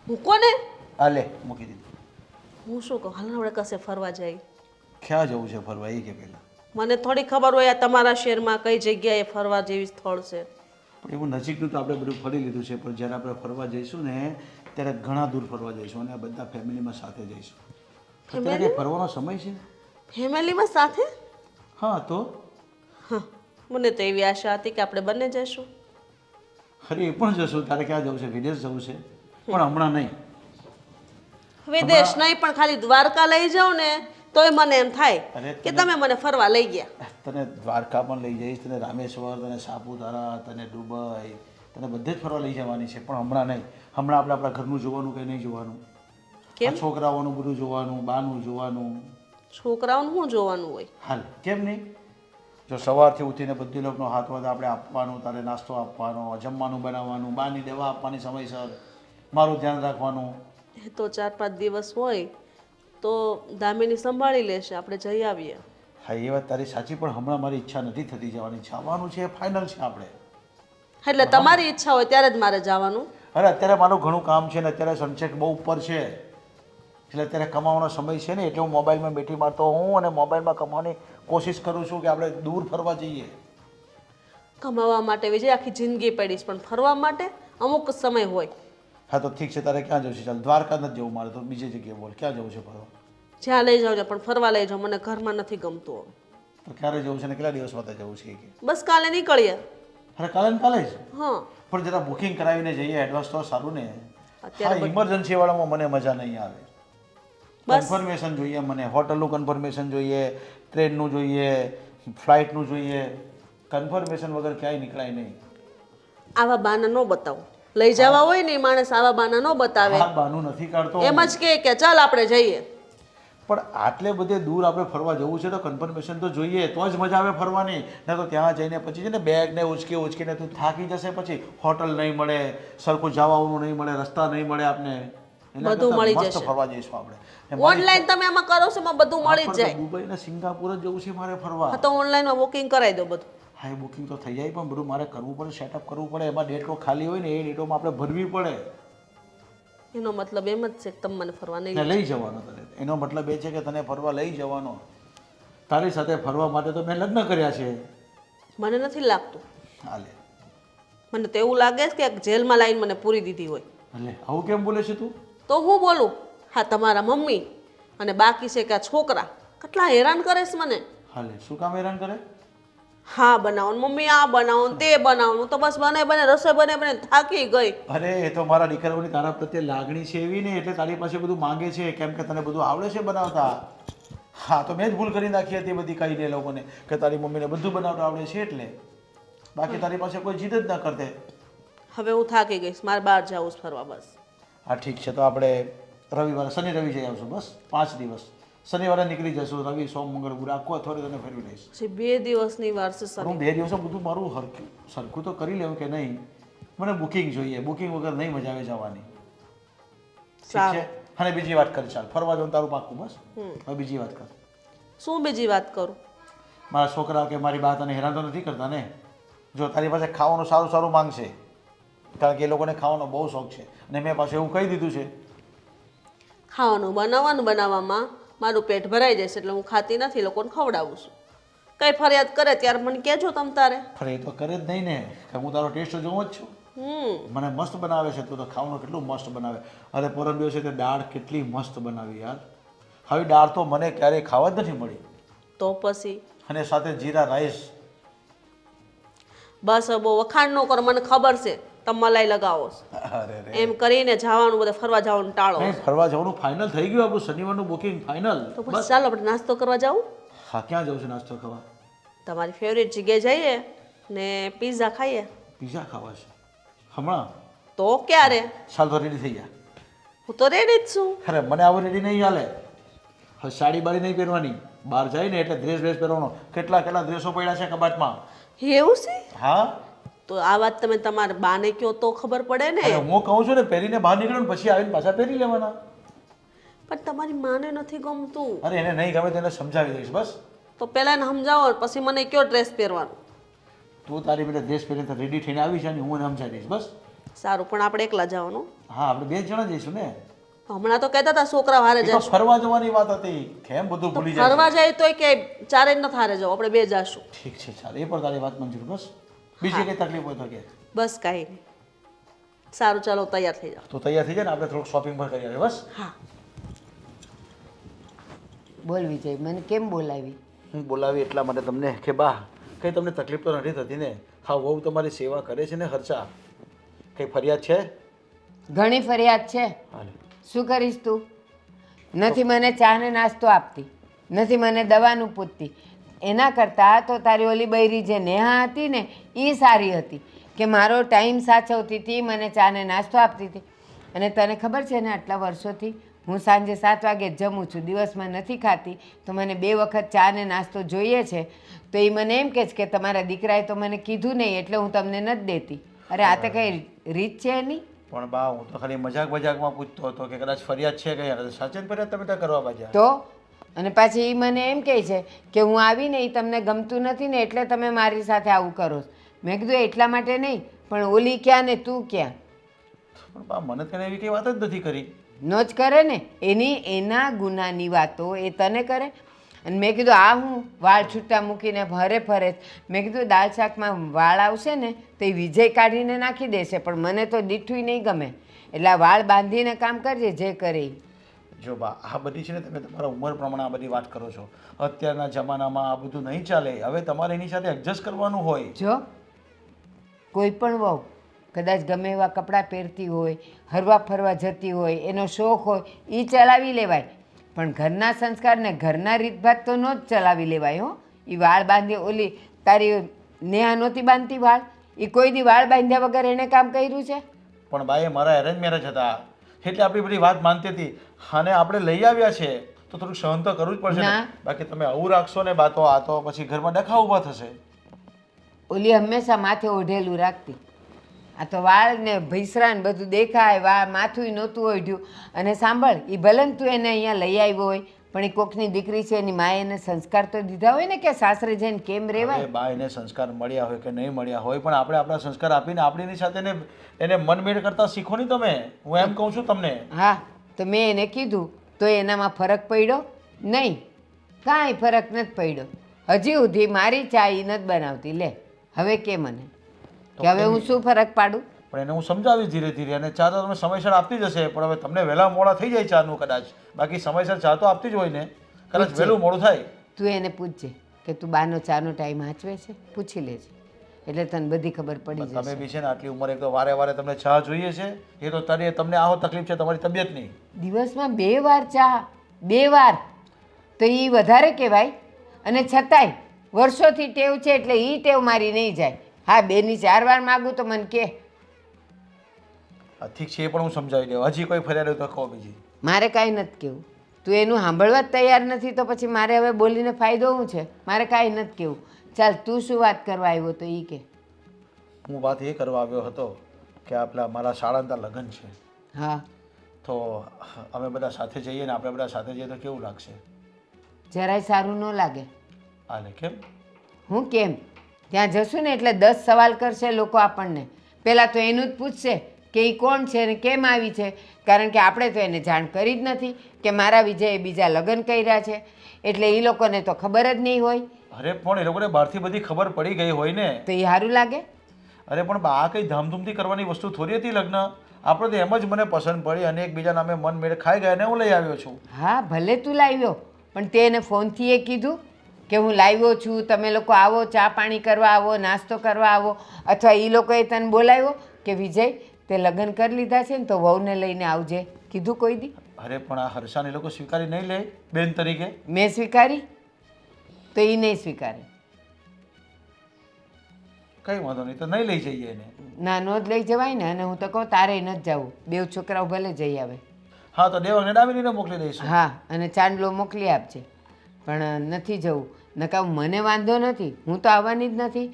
મૂકો ને. હાલે, મૂકી દીધું. હું શું કહું, હાલ આપણે કશે ફરવા જાય. ક્યાં જવું છે ફરવા એ કે પહેલાં? મને થોડી ખબર હોય આ તમારા શહેરમાં કઈ જગ્યાએ ફરવા જેવી સ્થળ છે. પણ એવું નજીકનું તો આપણે બધું ફરી લીધું છે, પણ જ્યારે આપણે ફરવા જઈશું ને ત્યારે ઘણા દૂર ફરવા જઈશું અને બધા ફેમિલીમાં સાથે જઈશું. અત્યારે કંઈ ફરવાનો સમય છે? ફેમિલીમાં સાથે? હા તો હા, મને તો એવી આશા હતી કે આપણે બંને જઈશું. ખરી એ પણ જશું. તારે ક્યાં જવું છે? વિદેશ જવું છે? પણ હમણાં નહીં. વિદેશ નહીં, પણ ખાલી દ્વારકા લઈ જાઓ ને તોય મને એમ થાય અરે કે તમે મને ફરવા લઈ ગયા. તને દ્વારકા પણ લઈ જઈશ, તને રામેશ્વર, તને સાપુતારા, તને દુબઈ, તને બધે જ ફરવા લઈ જવાની છે. પણ હમણાં નહીં. હમણાં આપણે આપણા ઘરનું જોવાનું કે નહીં જોવાનું? કેમ? આ છોકરાઓનું બધું જોવાનું, બાનું જોવાનું. છોકરાઓને શું જોવાનું હોય? હાલ કેમ નહીં? જો સવારથી ઉઠીને બધી લોકોનો હાથ વાદ આપણે આપવાનું, તારે નાસ્તો આપવાનો, જમવાનું બનાવવાનું, બાની દવા આપવાની સમયસર, મારું ધ્યાન રાખવાનું. એ તો 4-5 દિવસ હોય તો દામિની સંભાળી લેશે, આપણે જઈ આવીએ. હા, એ વાત તારી સાચી, પણ હમણાં મારી ઈચ્છા નથી થતી જવાની. જવાનું છે, ફાઇનલ છે આપણે. એટલે તમારી ઈચ્છા હોય ત્યારે જ મારે જવાનું. અરે અત્યારે મારું ઘણું કામ છે ને અત્યારે સનસેટ બહુ ઉપર છે, એટલે અત્યારે કમાવાનો સમય છે ને, એટલે હું મોબાઈલમાં બેઠી મારતો હું અને મોબાઈલમાં કમાવાની કોશિશ કરું છું કે આપણે દૂર ફરવા જઈએ. કમાવા માટે વિજય આખી જિંદગી પડીશ, પણ ફરવા માટે અમુક સમય હોય. હા તો ઠીક છે, તારે ક્યાં જવું છે? ચાલ, દ્વારકા નથી જવું મારે તો, બીજી જગ્યાએ બોલ ક્યાં જવું છે ફરવા? જ્યાં લઈ જાઓ પણ ફરવા લઈ જાઓ, મને ઘરમાં નથી ગમતું. તો ક્યારે જવું છે ને કેટલા દિવસ માટે જવું છે કે? બસ કાલે નીકળીએ. અરે કાલે ને કાલે જ? હા, પણ જરા બુકિંગ કરાવીને જઈએ એડવાન્સ તો સારું ને. અત્યારે હા, ઇમરજન્સી વાળામાં મને મજા નહીં આવે. બસ. કન્ફર્મેશન જોઈએ મને, હોટલનું કન્ફર્મેશન જોઈએ, ટ્રેનનું જોઈએ, ફ્લાઇટનું જોઈએ. કન્ફર્મેશન વગર ક્યાંય નીકળાય નહીં. આવા બાના ન બતાવો. લઈ જવા હોય ને એ માણસ આવા બાના ન બતાવે. હા, બાનું નથી કાઢતો. એમ જ કે ચાલ આપણે જઈએ. પણ આટલે બધે દૂર આપણે ફરવા જવું છે તો કન્ફર્મેશન તો જોઈએ, તો જ મજા આવે ફરવાની. ન તો ત્યાં જઈને પછી છે ને બેગને ઉચકીને તું થાકી જશે, પછી હોટલ નહીં મળે, સરખું જવાનું નહીં મળે, રસ્તા નહીં મળે આપને. એના બધું કરતાં મળી મસ્ત જશે. ફરવા જઈશું આપણે. ઓનલાઈન તમે આમાં કરો છો એમાં બધું મળી જ જાય. દુબઈ ને સિંગાપુર જ જવું છે મારે ફરવા. હા, તો ઓનલાઈનમાં બુકિંગ કરાવી દો બધું. હા, એ બુકિંગ તો થઈ જાય, પણ બધું મારે કરવું પડે, સેટઅપ કરવું પડે. એમાં ડેટો ખાલી હોય ને એ ડેટોમાં આપણે ભરવી પડે. એનો મતલબ એમ જ છે કે તમે મને ફરવા નહીં ને લઈ જવાનો તને. એનો મતલબ એ છે કે તને ફરવા લઈ જવાનો. તારી સાથે ફરવા માટે તો મેં લગ્ન કર્યા છે. મને નથી લાગતું. હાલે, મને તો એવું લાગે છે કે જેલમાં લાઈન મને પૂરી દીધી હોય. હાલે, આવું કેમ બોલે છે તું? તો હું બોલું? હા, તમારા મમ્મી અને બાકી છે કે આ છોકરા કેટલા હેરાન કરે છે મને. હાલે, શું કામ હેરાન કરે? હા બનાવો ને મમ્મી, આ બનાવો ને તે બનાવો, તો બસ બને રસોઈ બને થાકી ગઈ. અરે એ તો મારા દીકરાઓની તારા પ્રત્યે લાગણી છે એવી ને, એટલે તારી પાસે બધું માંગે છે, કેમ કે તને બધું આવડે છે બનાવતા. હા, તો મેં જ ભૂલ કરી નાખી હતી બધી કહીને એ લોકોને કે તારી મમ્મીને બધું બનાવતા આવડે છે, એટલે બાકી તારી પાસે કોઈ જીદ જ ના કરતે. હવે હું થાકી ગઈશ, મારે બહાર જવું છે ફરવા. બસ હા ઠીક છે, તો આપણે રવિવારે શનિ રવિ જઈ આવશું. બસ 5 દિવસ. શનિવારે નીકળી જશું, રવિ સોમ મંગળ બુધ આખો અઠવાડિયું તને ફેરવી લઈશ. પછી 2 દિવસની વાર છે સર. હું 2 દિવસમાં બધું મારું સરખું તો કરી લેવું કે નહીં. મને બુકિંગ જોઈએ, બુકિંગ વગર નહીં મજા આવે જવાની. ઠીક છે? અને બીજી વાત કર, ચાલ ફરવા જવાનું તારું પાક્કું. બસ હવે બીજી વાત કર. શું બીજી વાત કરું? મારા છોકરા કે મારી બા તને હેરાન તો નથી કરતા ને? જો તારી પાસે ખાવાનું સારું સારું માંગશે, કારણ કે એ લોકોને ખાવાનો બહુ શોખ છે, અને મેં પાછું એવું કહી દીધું છે ખાવાનું બનાવવામાં મારું પેટ ભરાઈ જશે, એટલે હું ખાતી નથી, લોકોને ખવડાવું છું. કઈ ફરિયાદ કરે ત્યારે મને કહેજો તમ તારે. ફરે તો કરે જ નહીં ને, કે હું તારો ટેસ્ટ જોઉં જ છું. મને મસ્ત બનાવે છે, તું તો ખાવાનું કેટલું મસ્ત બનાવે. અરે પરમ દિવસે તે દાળ કેટલી મસ્ત બનાવી યાર. હવે દાળ તો મને ક્યારેય ખાવા જ નથી મળી. તો પછી અને સાથે જીરા રાઈસ. બસ હવે બહુ વખાણ ન કરો, મને ખબર છે તમે મલાઈ લગાવો છો. અરે રે, એમ કરીને જવાનું, બધે ફરવા જવાનું ટાળો. નહીં ફરવા જવાનું ફાઇનલ થઈ ગયું આપણું, શનિવારનું બુકિંગ ફાઇનલ. તો પછી ચાલો આપણે નાસ્તો કરવા જાવું. હા, ક્યાં જવું છે નાસ્તો ખાવા? તમારી ફેવરેટ જગ્યાએ જઈએ ને પિઝા ખાઈએ. પીઝા ખાવા છે હમણાં? તો ક્યારે? ચાલ તો રેડી થઈ ગયા. હું તો રેડી જ છું. અરે મને આવું રેડી નહીં હાલે. હવે સાડી બાડી નહીં પહેરવાની. બહાર જાય ને એટલે ડ્રેસ પહેરવાનો. કેટલા કેટલા ડ્રેસો પડ્યા છે કબાટમાં. એવું છે? હા, તો આ વાત તમે તમારા બાને કહો તો ખબર પડે ને. અરે હું કહું છું ને પહેરીને બહાર નીકળો ને પછી આવીને પાછા પહેરી લેવાના. પણ તમારી માને નથી ગમતું. અરે એને નહીં ગમે તેને સમજાવી દઈશ બસ. તો પહેલા એને સમજાવો પછી મને કયો ડ્રેસ પહેરવાનો. તું તારી બેટા ડ્રેસ પહેરીને રેડી થઈને આવી છે ને હું એને સમજાવી દઈશ બસ. સારું, પણ આપણે એકલા જવાનું. હા, આપણે 2 જણા જઈશું ને. હમણાં તો કહેતા હતા છોકરા હારે એ તો જઈશું. ફરવા જવાની વાત હતી. કેમ બધું ભૂલી જાય? ફરવા જાય તોય કે ચારે ન હારે જાઓ, આપણે 2 જાશું. ઠીક છે, ચાલ એ પણ તારી વાત મંજૂર બસ. બીજી કઈ તકલીફ હોય તો કે. બસ કાંઈ નહીં. સારું, ચાલો તૈયાર થઈ જાઓ. તો તૈયાર થઈ જાય ને આપણે થોડુંક શોપિંગ પણ કરી આવીએ બસ. હા. બોલ વિજય, મને કેમ બોલાવી? હું બોલાવી એટલા માટે તમને કે બા કંઈ તમને તકલીફ તો નથી થતી ને? હા, વહુ તમારી સેવા કરે છે ને હર્ષા? કંઈ ફરિયાદ છે? ઘણી ફરિયાદ છે. હાલે. શું કરીશ તું? નથી મને ચા ને નાસ્તો આપતી, નથી મને દવાનું પૂછતી. એના કરતાં તો તારી ઓલી બૈરી જે નેહા હતી ને એ સારી હતી કે મારો ટાઈમ સાચવતી હતી, મને ચા ને નાસ્તો આપતી હતી. અને તને ખબર છે ને આટલા વર્ષોથી હું સાંજે 7 વાગે જમું છું, દિવસમાં નથી ખાતી. તો મને 2 વખત ચા ને નાસ્તો જોઈએ છે. તો એ મને એમ કહે છે કે તમારા દીકરાએ તો મને કીધું નહીં એટલે હું તમને નથી દેતી. અરે આ તો કંઈ રીત છે એની? પણ બા હું તો ખાલી મજાકમાં પૂછતો હતો કે કદાચ ફરિયાદ છે કઈ. સાચે ફરિયાદ તમે ત્યાં કરવા બાજ્યા તો અને પાછી એ મને એમ કહે છે કે હું આવીને એ તમને ગમતું નથી ને એટલે તમે મારી સાથે આવું કરો છો. મેં કીધું એટલા માટે નહીં, પણ ઓલી ક્યાં ને તું ક્યાં? પણ બા મને તેને એવી કઈ વાત જ નથી કરી. નો જ કરે ને, એના ગુનાની વાતો એ તને કરે. અને મેં કીધું આ હું વાળ છૂટા મૂકીને ફરે છે. મેં કીધું દાળ શાકમાં વાળ આવશે ને તો એ વિજય કાઢીને નાખી દેશે, પણ મને તો દીઠું નહીં ગમે. એટલે આ વાળ બાંધીને કામ કરજે જે કરે એ. જો બા આ બધી છે ને તમે તમારા ઉંમર પ્રમાણે આ બધી વાત કરો છો. અત્યારના જમાનામાં આ બધું નહીં ચાલે. હવે તમારે એની સાથે એડજસ્ટ કરવાનું હોય. જો કોઈ પણ વહુ કદાચ ગમે એવા કપડાં પહેરતી હોય, હરવા ફરવા જતી હોય, એનો શોખ હોય, એ ચલાવી લેવાય. પણ ઘરના સંસ્કાર ને ઘરના રીતભાત તો ન જ ચલાવી લેવાય. હો, એ વાળ બાંધી ઓલી તારી નેહા નહોતી બાંધતી વાળ, એ કોઈ દી વાળ બાંધ્યા વગર એને કામ કર્યું છે? પણ બાએ મારા એરેન્જ મેરેજ હતા એટલે આપણી બધી વાત માનતી હતી. અને આપણે લઈ આવ્યા છે તો થોડુંક સહન તો કરવું જ પડશે ને. ના. બાકી તમે આવું રાખશો ને બા તો આ તો પછી ઘરમાં ડખા ઊભા થશે. ઓલી હંમેશા માથે ઓઢેલું રાખતી. આ તો વાળ ને ભૈસરા ને બધું દેખાય, વાળ માથું નહોતું ઓઢ્યું. અને સાંભળ, એ ભલે ને તું એને અહીંયા લઈ આવ્યો હોય પણ એ કોકની દીકરી છે, એની માએ એને સંસ્કાર તો દીધા હોય ને કે સાસરે જઈને કેમ રહેવાય. બા એને સંસ્કાર મળ્યા હોય કે નહીં મળ્યા હોય પણ આપણે આપણા સંસ્કાર આપીને આપણીની સાથે એને મનમેળ કરતા શીખો નહીં તમે. હું એમ કહું છું તમને. હા, તો મેં એને કીધું તો એનામાં ફરક પડ્યો નહીં? કાંઈ ફરક નથી પડ્યો. હજી સુધી મારી ચા એ નથી બનાવતી. લે હવે કે મને કે હવે હું શું ફરક પાડું? પણ એને હું સમજાવીશ ધીરે ધીરે. અને ચા તો તમે સમયસર આપતી જ હશે પણ હવે તમને વહેલા મોડા થઈ જાય ચાનું કદાચ. બાકી સમયસર ચા તો આપતી જ હોય ને. કદાચ વહેલું મોડું થાય. તું એને પૂછજે કે તું બાનો ચાનો ટાઈમ હાચવે છે, પૂછી લેજે એટલે તને બધી ખબર પડી તમે જશે. બી છે ને આટલી ઉંમરે તો વારે વારે તમને ચા જોઈએ છે એ તો તમને આવો તકલીફ છે તમારી તબિયતની. દિવસમાં 2 વાર ચા, 2 વાર તો એ વધારે કહેવાય. અને છતાંય વર્ષોથી ટેવ છે એટલે એ ટેવ મારી નહીં જાય. હા, 2 ની 4 વાર માગું તો મને કે. ઠીક છે એ પણ હું સમજાવી દઉં. હજી કોઈ ફરિયાદ હોય તો કહો બીજી. મારે કાંઈ નથી કહેવું. તું એનું સાંભળવા જ તૈયાર નથી તો પછી મારે હવે બોલીને ફાયદો શું છે? મારે કાંઈ નથી કહેવું. ચાલ તું શું વાત કરવા આવ્યો તો એ કે. હું વાત એ કરવા આવ્યો હતો કે આપણા મારા શાળાના લગ્ન છે હા, તો અમે બધા સાથે જઈએ ને આપણે બધા સાથે જઈએ તો કેવું લાગશે? જરાય સારું ન લાગે. હાલે કેમ? હું કેમ? ત્યાં જશું ને એટલે 10 સવાલ કરશે લોકો આપણને. પહેલાં તો એનું જ પૂછશે કે એ કોણ છે ને કેમ આવી છે, કારણ કે આપણે તો એને જાણ કરી જ નથી કે મારા વિજયે બીજા લગ્ન કર્યા છે. એટલે એ લોકોને તો ખબર જ નહીં હોય. અરે પણ એ લોકોને બહારથી બધી ખબર પડી ગઈ હોય ને. તો એ સારું લાગે? અરે પણ આ કંઈ ધામધૂમથી કરવાની વસ્તુ થોડી હતી લગ્ન. આપણે તો એમ જ મને પસંદ પડી અને એકબીજાના અમે મન મેળ ખાઈ ગયા ને હું લઈ આવ્યો છું. હા, ભલે તું લાવ્યો પણ તે એને ફોનથી એ કીધું કે હું લાવ્યો છું, તમે લોકો આવો, ચા પાણી કરવા આવો, નાસ્તો કરવા આવો? અથવા એ લોકોએ તને બોલાવ્યો કે વિજય તે લગ્ન કરી લીધા છે ને તો વહુને લઈને આવજે? કીધું કોઈ દી? અરે પણ આ હર્ષાને લોકો સ્વીકારી નહીં લે બેન તરીકે? મેં સ્વીકારી? તો એ નહીં સ્વીકારે. કંઈ વાંધો નહીં, તો નહીં લઈ જઈએ એને. ના, નો જ લઈ જવાય ને. અને હું તો કહું તારે નથી જવું, બેવ છોકરાઓ ભલે જઈ આવે. હા, તો દેવાંગને દામિનીને મોકલી દઈશું. હા, અને ચાંદલો મોકલી આપજે. પણ નથી જવું. નકા મને વાંધો નથી, હું તો આવવાની જ નથી.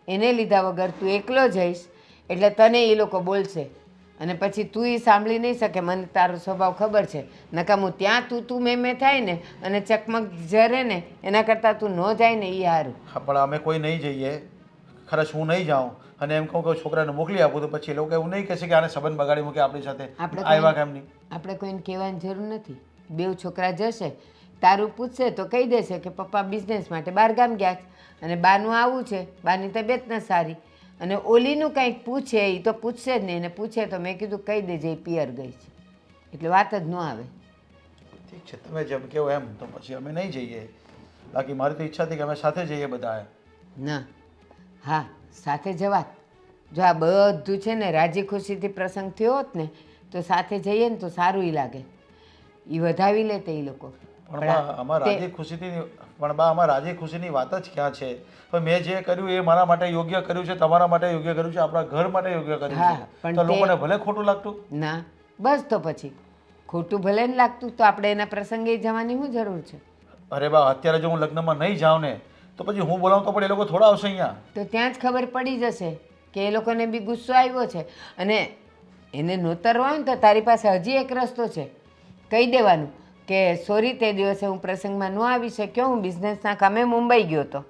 એને લીધા વગર તું એકલો જઈશ એટલે તને એ લોકો બોલશે અને પછી તું એ સાંભળી નહીં શકે. મને તારો સ્વભાવ ખબર છે. નકા હું ત્યાં તું મેં થાય ને અને ચકમક જરે ને એના કરતાં તું ન જાય ને એ સારું. હા, પણ અમે કોઈ નહીં જઈએ. ખરેખર હું નહીં જાઉં અને એમ કહું કે છોકરાને મોકલી આપું તો પછી એ લોકો એવું નહીં કહેશે કે આને સંબંધ બગાડી મૂકે આપણી સાથે. આવ્યા કેમ નહીં? આપણે કોઈને કહેવાની જરૂર નથી. બેવ છોકરા જશે, તારું પૂછશે તો કહી દેશે કે પપ્પા બિઝનેસ માટે બહાર ગામ ગયા છે અને બાનું આવું છે, બાની તબિયત ન સારી. અને ઓલીનું કંઈક પૂછે એ તો પૂછશે જ નહીં. એને પૂછે તો મેં કીધું કહી દેજે એ પિયર ગઈ છે, એટલે વાત જ ન આવે. ઠીક છે, તમે જેમ કહો એમ. તો પછી અમે નહીં જઈએ. બાકી મારી તો ઈચ્છા હતી કે અમે સાથે જઈએ બધા. ના, હા, સાથે જવાત. જો આ બધું છે ને રાજી ખુશીથી પ્રસંગ થયો હોત ને તો સાથે જઈએ ને તો સારું ય લાગે. એ વધાવી લે તે એ લોકો. પણ બા, આમાં રાજી ખુશીની વાત જ ક્યાં છે? પણ મેં જે કર્યું એ મારા માટે યોગ્ય કર્યું છે, તમારા માટે યોગ્ય કર્યું છે, આપણા ઘર માટે યોગ્ય કર્યું હા, છે. પણ તો લોકોને ભલે ખોટું લાગતું. ના, બસ તો પછી ખોટું ભલે ને લાગતું તો આપણે એના પ્રસંગે જવાની શું જરૂર છે? અરે બા, અત્યારે જો હું લગ્નમાં નહીં જાઉં ને તો પછી હું બોલાવું તો પણ એ લોકો થોડા આવશે અહીંયા. તો ત્યાં જ ખબર પડી જશે કે એ લોકોને બી ગુસ્સો આવ્યો છે. અને એને નોતરવા હોય ને તો તારી પાસે હજી એક રસ્તો છે. કહી દેવાનું કે સોરી, તે દિવસે હું પ્રસંગમાં ન આવી શક્યો, હું બિઝનેસના કામે મુંબઈ ગયો હતો.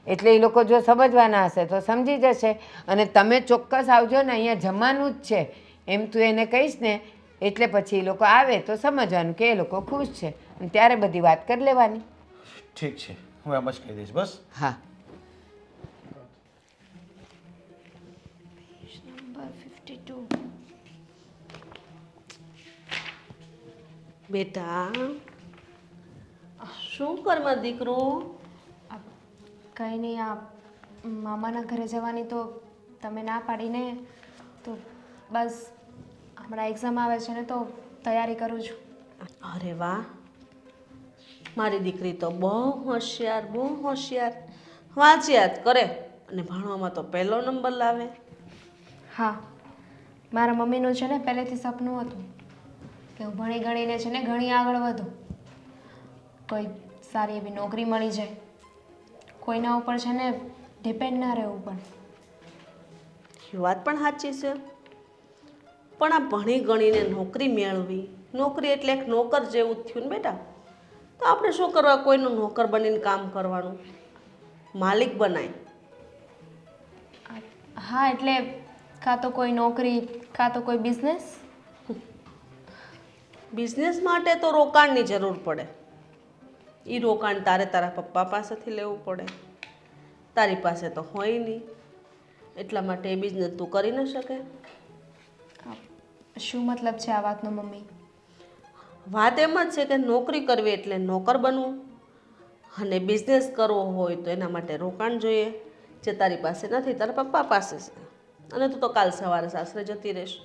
એટલે એ લોકો જો સમજવાના હશે તો સમજી જશે. અને તમે ચોક્કસ આવજો ને, અહીંયા જમવાનું જ છે એમ તું એને કહીશ ને એટલે પછી એ લોકો આવે તો સમજવાનું કે એ લોકો ખુશ છે અને ત્યારે બધી વાત કરી લેવાની. ઠીક છે, હું એમ જ કહી દઈશ બસ. હા. બેટા, શું કરવા દીકરો? કંઈ નહીં, આ મામાના ઘરે જવાની તો તમે ના પાડીને, તો બસ હમણાં એક્ઝામ આવે છે ને તો તૈયારી કરું છું. અરે વાહ, મારી દીકરી તો બહુ હોશિયાર, બહુ હોશિયાર. વાંચ્યા જ કરે અને ભણવામાં તો પહેલો નંબર લાવે. હા, મારા મમ્મીનું છે ને પહેલેથી સપનું હતું કે હું ભણી ગણીને છે ને ઘણી આગળ વધું, કોઈ સારી એવી નોકરી મળી જાય, કોઈના ઉપર છે ને ડિપેન્ડ ના રહેવું. પણ એ વાત પણ સાચી છે. પણ આ ભણી ગણીને નોકરી મેળવી, નોકરી એટલે એક નોકર જેવું જ થયું ને બેટા. તો આપણે શું કરવા કોઈનું નોકર બનીને કામ કરવાનું? માલિક બનાય. હા, એટલે કાં તો કોઈ નોકરી કાં તો કોઈ બિઝનેસ. બિઝનેસ માટે તો રોકાણની જરૂર પડે. એ રોકાણ તારે તારા પપ્પા પાસેથી લેવું પડે. તારી પાસે તો હોય નહીં, એટલા માટે એ બિઝનેસ તું કરી ન શકે. શું મતલબ છે આ વાતનો મમ્મી? વાત એમ જ છે કે નોકરી કરવી એટલે નોકર બનવું, અને બિઝનેસ કરવો હોય તો એના માટે રોકાણ જોઈએ, જે તારી પાસે નથી, તારા પપ્પા પાસે છે. અને તું તો કાલ સવારે સાસરે જતી રહીશ,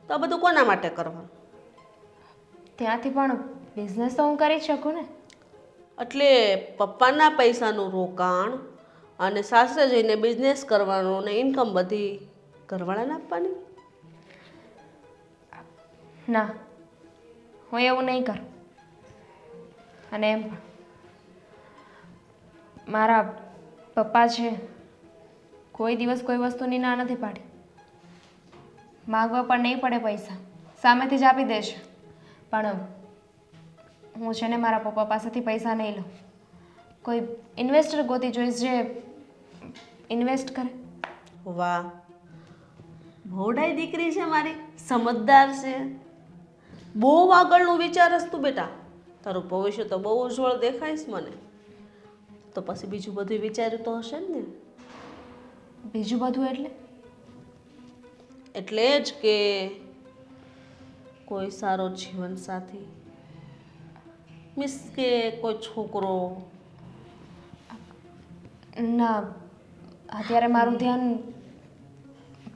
તો આ બધું કોના માટે કરવાનું? ત્યાંથી પણ બિઝનેસ તો હું કરી શકું ને. એટલે પપ્પાના પૈસાનું રોકાણ અને સાસરે જઈને બિઝનેસ કરવાનો અને ઇન્કમ બધી ઘરવાળાને આપવાની. ના, હું એવું નહીં કરું. અને એમ પણ મારા પપ્પા છે, કોઈ દિવસ કોઈ વસ્તુની ના નથી પાડી. માગવા પણ નહીં પડે પૈસા, સામેથી જ આપી દેશે. પણ હું છે ને મારા પપ્પા પાસેથી પૈસા નહીં લઉં. કોઈ ઇન્વેસ્ટર ગોતી જોઈશ જે ઇન્વેસ્ટ કરે. વાહ, ભોડાઈ દીકરી છે મારી, સમજદાર છે, બહુ આગળનું વિચારસ તું બેટા. તારું ભવિષ્ય તો બહુ ઉજ્જવળ દેખાઈશ મને. તો પછી બીજું બધું વિચાર્યું તો હશે ને? બીજું બધું એટલે? એટલે જ કે કોઈ સારો જીવન સાથી, મીન્સ કે કોઈ છોકરો. ના, અત્યારે મારું ધ્યાન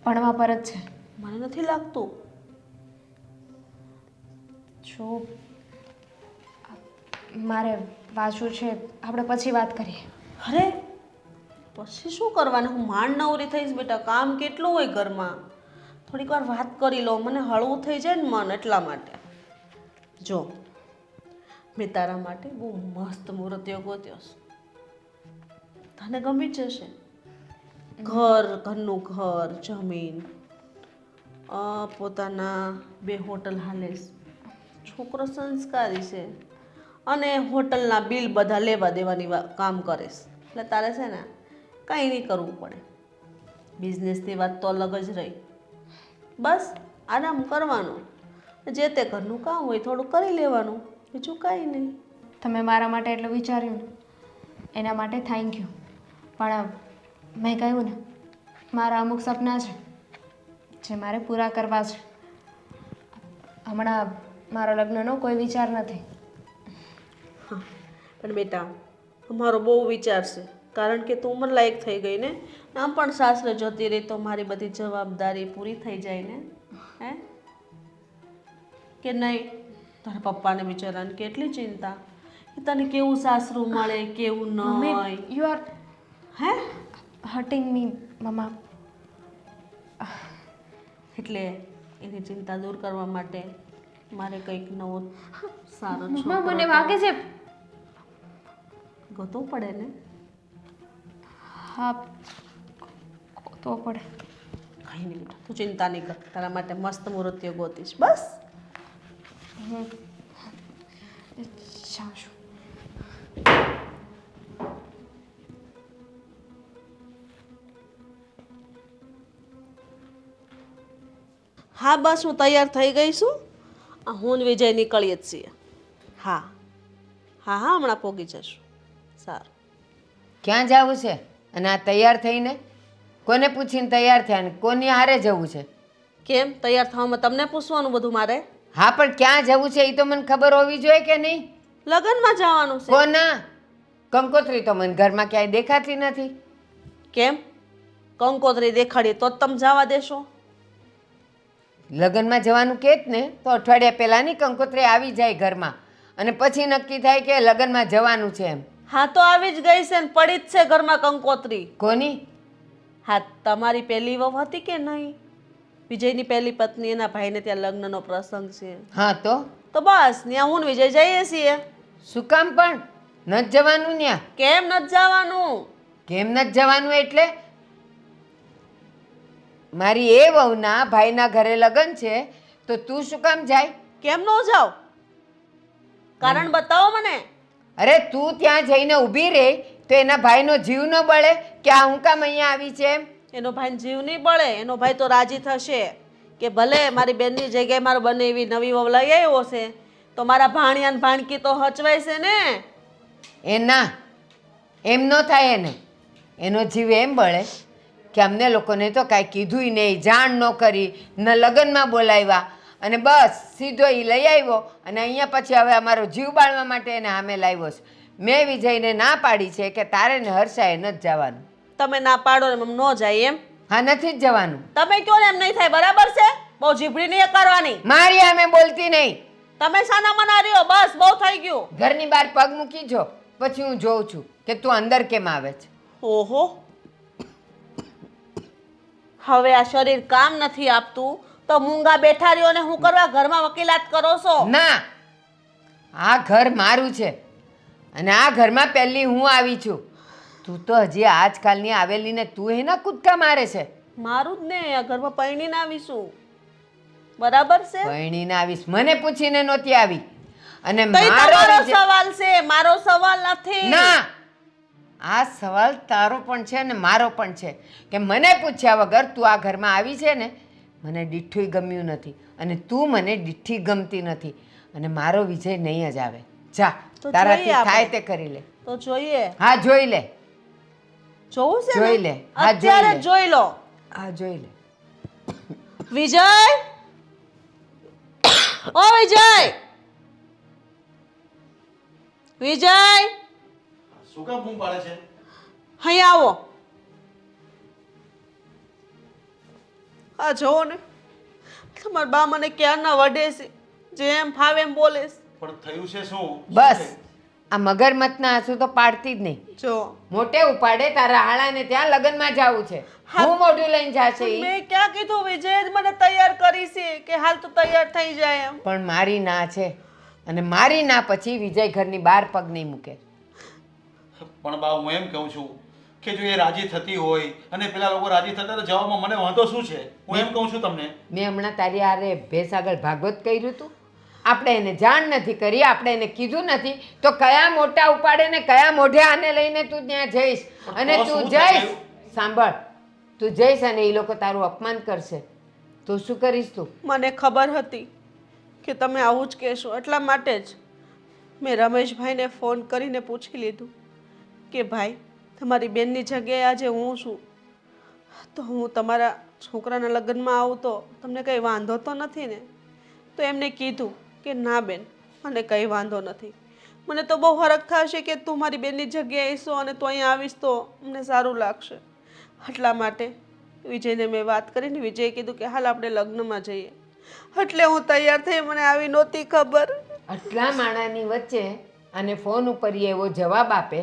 ભણવા પર જ છે. મને નથી લાગતું. જો મારે વાંચવું છે, આપણે પછી વાત કરીએ. અરે પછી શું કરવાનું? હું માંડ નવરી થઈશ બેટા, કામ કેટલું હોય ઘરમાં. થોડીક વાર વાત કરી લો, મને હળવું થઈ જાય ને મન, એટલા માટે. જો મેં તારા માટે બહુ મસ્ત મૂર્તિઓ ગોત્યો છે, તને ગમી જશે. ઘરનું ઘર, જમીન, પોતાના 2 હોટલ હાલે છે, છોકરો સંસ્કારી છે અને હોટલના બિલ બધા લેવા દેવાની કામ કરે છે. એટલે તારે છે ને કંઈ નહીં કરવું પડે. બિઝનેસની વાત તો અલગ જ રહી. બસ આરામ કરવાનો, જે તે ઘરનું કામ હોય થોડું કરી લેવાનું, બીજું કાંઈ નહીં. તમે મારા માટે એટલું વિચાર્યું ને એના માટે થેન્ક યુ. પણ મેં કહ્યું ને, મારા અમુક સપના છે જે મારે પૂરા કરવા છે. હમણાં મારા લગ્નનો કોઈ વિચાર નથી. પણ બેટા અમારો બહુ વિચાર છે, કારણ કે તું ઉંમર લાયક થઈ ગઈ ને. આમ પણ સાસરે જતી રહી તો મારી બધી જવાબદારી પૂરી થઈ જાય ને. હે કે નહીં? તારા પપ્પાને બિચારાને કેટલી ચિંતા કે તને કેવું સાસરું મળે, કેવું નહીં. યુ આર હે હર્ટિંગ મી મમ્મા. એટલે એની ચિંતા દૂર કરવા માટે મારે કંઈક નવો સારો મમ્મા મને વાગે છે. ગોતવો પડે ને. હા તો પડે. કંઈ નહીં બેટા, તું ચિંતા નહીં કર, તારા માટે મસ્ત મૂર્તિઓ ગોતીશ. બસ જાઉં છું. હા બસ હું તૈયાર થઈ ગઈ છું. હું ને વિજય નીકળીએ જ છીએ. હા હા હા હમણાં પહોંચી જશું. સારું. ક્યાં જવું છે? અને આ તૈયાર થઈને કોને પૂછીને તૈયાર થયા ને કોની હારે જવું છે? કેમ તૈયાર થવામાં તમને પૂછવાનું બધું મારે? હા પણ ક્યાં જવું છે એ તો મને ખબર હોવી જોઈએ કે નહીં? લગ્નમાં જવાનું છે. કોના? કંકોત્રી તો મને ઘરમાં ક્યાંય દેખાતી નથી. કેમ કંકોત્રી દેખાડીએ તો જ તમે જવા દેશો? લગ્નમાં જવાનું કે જ ને, તો અઠવાડિયા પહેલાંની કંકોત્રી આવી જાય ઘરમાં અને પછી નક્કી થાય કે લગ્નમાં જવાનું છે એમ. હા તો આવી જ ગઈ છે ને પડી જ છે ઘરમાં કંકોત્રી. કોની? હા તમારી પહેલી વહુ હતી કે નહીં? વિજયની પહેલી પત્ની, એના ભાઈને ત્યાં લગ્નનો પ્રસંગ છે. હા તો બસ ત્યાં હું ને વિજય જઈએ છીએ. શું કામ પણ નથી જવાનું ત્યાં? કેમ નથી જવાનું? કેમ નથી જવાનું એટલે મારી એ વહુના ભાઈના ઘરે લગ્ન છે તો તું શું કામ જાય? કેમ ન જાવ? કારણ બતાવો મને. અરે તું ત્યાં જઈને ઊભી રહે તો એના ભાઈનો જીવ ન બળે કે આ હું કામ અહીંયા આવી છે એમ? એનો ભાઈ જીવ નહીં બળે. એનો ભાઈ તો રાજી થશે કે ભલે મારી બેનની જગ્યાએ મારો બને એવી નવી વહુ લઈ આવ્યો છે તો મારા ભાણિયા ને ભાણકી તો હચવાય છે ને. એ ના, એમ ન થાય. એને એનો જીવ એમ બળે કે અમને લોકોને તો કાંઈ કીધુંય નહીં, જાણ ન કરી, ન લગ્નમાં બોલાવ્યા અને બસ સીધો એ લઈ આવ્યો અને અહીંયા પછી હવે અમારો જીવ બાળવા માટે એને સામે લાવ્યો છે. મેં વિજયને ના પાડી છે કે તારે ને હર્ષાએ નથી જવાનું. તમે ના પાડો ને એમ ન જાય એમ? હા નથી જ જવાનું. તમે કહો ને એમ નહીં થાય, બરાબર છે? બહુ જીભડી નહીં કરવાની. મારી સામે બોલતી નહીં. તમે સાના મના રહ્યો, બસ બહુ થઈ ગયું. ઘરની બહાર પગ મૂકી જો પછી હું જોઉં છું કે તું અંદર કેમ આવે છે. ઓહો હવે આ શરીર કામ નથી આપતું તો મૂંગા બેઠા રહ્યો ને હું કરવા ઘરમાં વકીલાત કરો છો? ના, આ ઘર મારું છે અને આ ઘરમાં પહેલી હું આવી છું. તું તો હજી આજકાલની આવેલી ને તું એના કૂદકા મારે છે. મારું જ ને, આ ઘરમાં પૈણીને આવીશું. બરાબર છે? પૈણીને આવીશ મને પૂછીને નહોતી આવી અને તો ઈ મારો તમારો વિજય- સવાલ છે, મારો સવાલ નથી. ના, આ સવાલ તારો પણ છે અને મારો પણ છે કે મને પૂછ્યા વગર તું આ ઘરમાં આવી છે ને. મને દીઠું ગમ્યું નથી અને તું મને દીઠી ગમતી નથી અને મારો વિજય નહીં જ આવે. જા તો તારાથી જોઈએ આપણે. થાય તે કરી લે. તો જોઈએ. હા જોઈ લે. જોવું છે ને? જોઈ લે. હા, અત્યારે જોઈ લે. જોઈ લો. હા જોઈ લે. વિજય, ઓ વિજય, વિજય, શું કામ બૂમ પાડે છે? અહીંયા આવો. આ જોવો ને, તમારા બા મને ક્યારના વઢે છે, જેમ ફાવે એમ બોલે છે. પણ થયું છે શું? બસ આ મગરમથના આંસુ તો પાડતી જ નહીં. જો મોટે ઉપાડે તારા હાળાને ત્યાં લગ્નમાં જાવું છે. હું મોઢું લઈને જાશે ઈ. મેં ક્યાં કીધું વિજય જ મને તૈયાર કરી છે કે હાલ તું તૈયાર થઈ જાય એમ. પણ મારી ના છે અને મારી ના પછી વિજય ઘરની બહાર પગ નહીં મૂકે. પણ બા હું એમ કહું છું કે જો એ રાજી થતી હોય અને પેલા લોકો રાજી થતા તો જવામાં મને વાંધો શું છે? હું એમ કહું છું તમને. મેં હમણાં તારી હારે ભેસ આગળ ભાગવત કર્યું હતું. આપણે એને જાણ નથી કરી, આપણે એને કીધું નથી, તો કયા મોટા ઉપાડે ને કયા મોઢે આને લઈને તું ત્યાં જઈશ અને તો તું શું જઈશ. થયું? સાંભળ, તું જઈશ અને એ લોકો તારું અપમાન કરશે તો શું કરીશ તું? મને ખબર હતી કે તમે આવું જ કહેશો, એટલા માટે જ મેં રમેશભાઈને ફોન કરીને પૂછી લીધું કે ભાઈ તમારી બેનની જગ્યાએ આજે હું છું તો હું તમારા છોકરાના લગ્નમાં આવું તો તમને કંઈ વાંધો તો નથી ને? તો એમને કીધું કે ના બેન, મને કંઈ વાંધો નથી. મને તો બહુ હરખ થશે કે તું મારી બેનની જગ્યાએ છો અને તું અહીંયા આવીશ તો મને સારું લાગશે. એટલા માટે વિજયને મેં વાત કરીને વિજયે કીધું કે હાલ આપણે લગ્નમાં જઈએ. એટલે હું તૈયાર થઈ, મને આવી નહોતી ખબર. આટલા માણાની વચ્ચે અને ફોન ઉપર ઈ એવો જવાબ આપે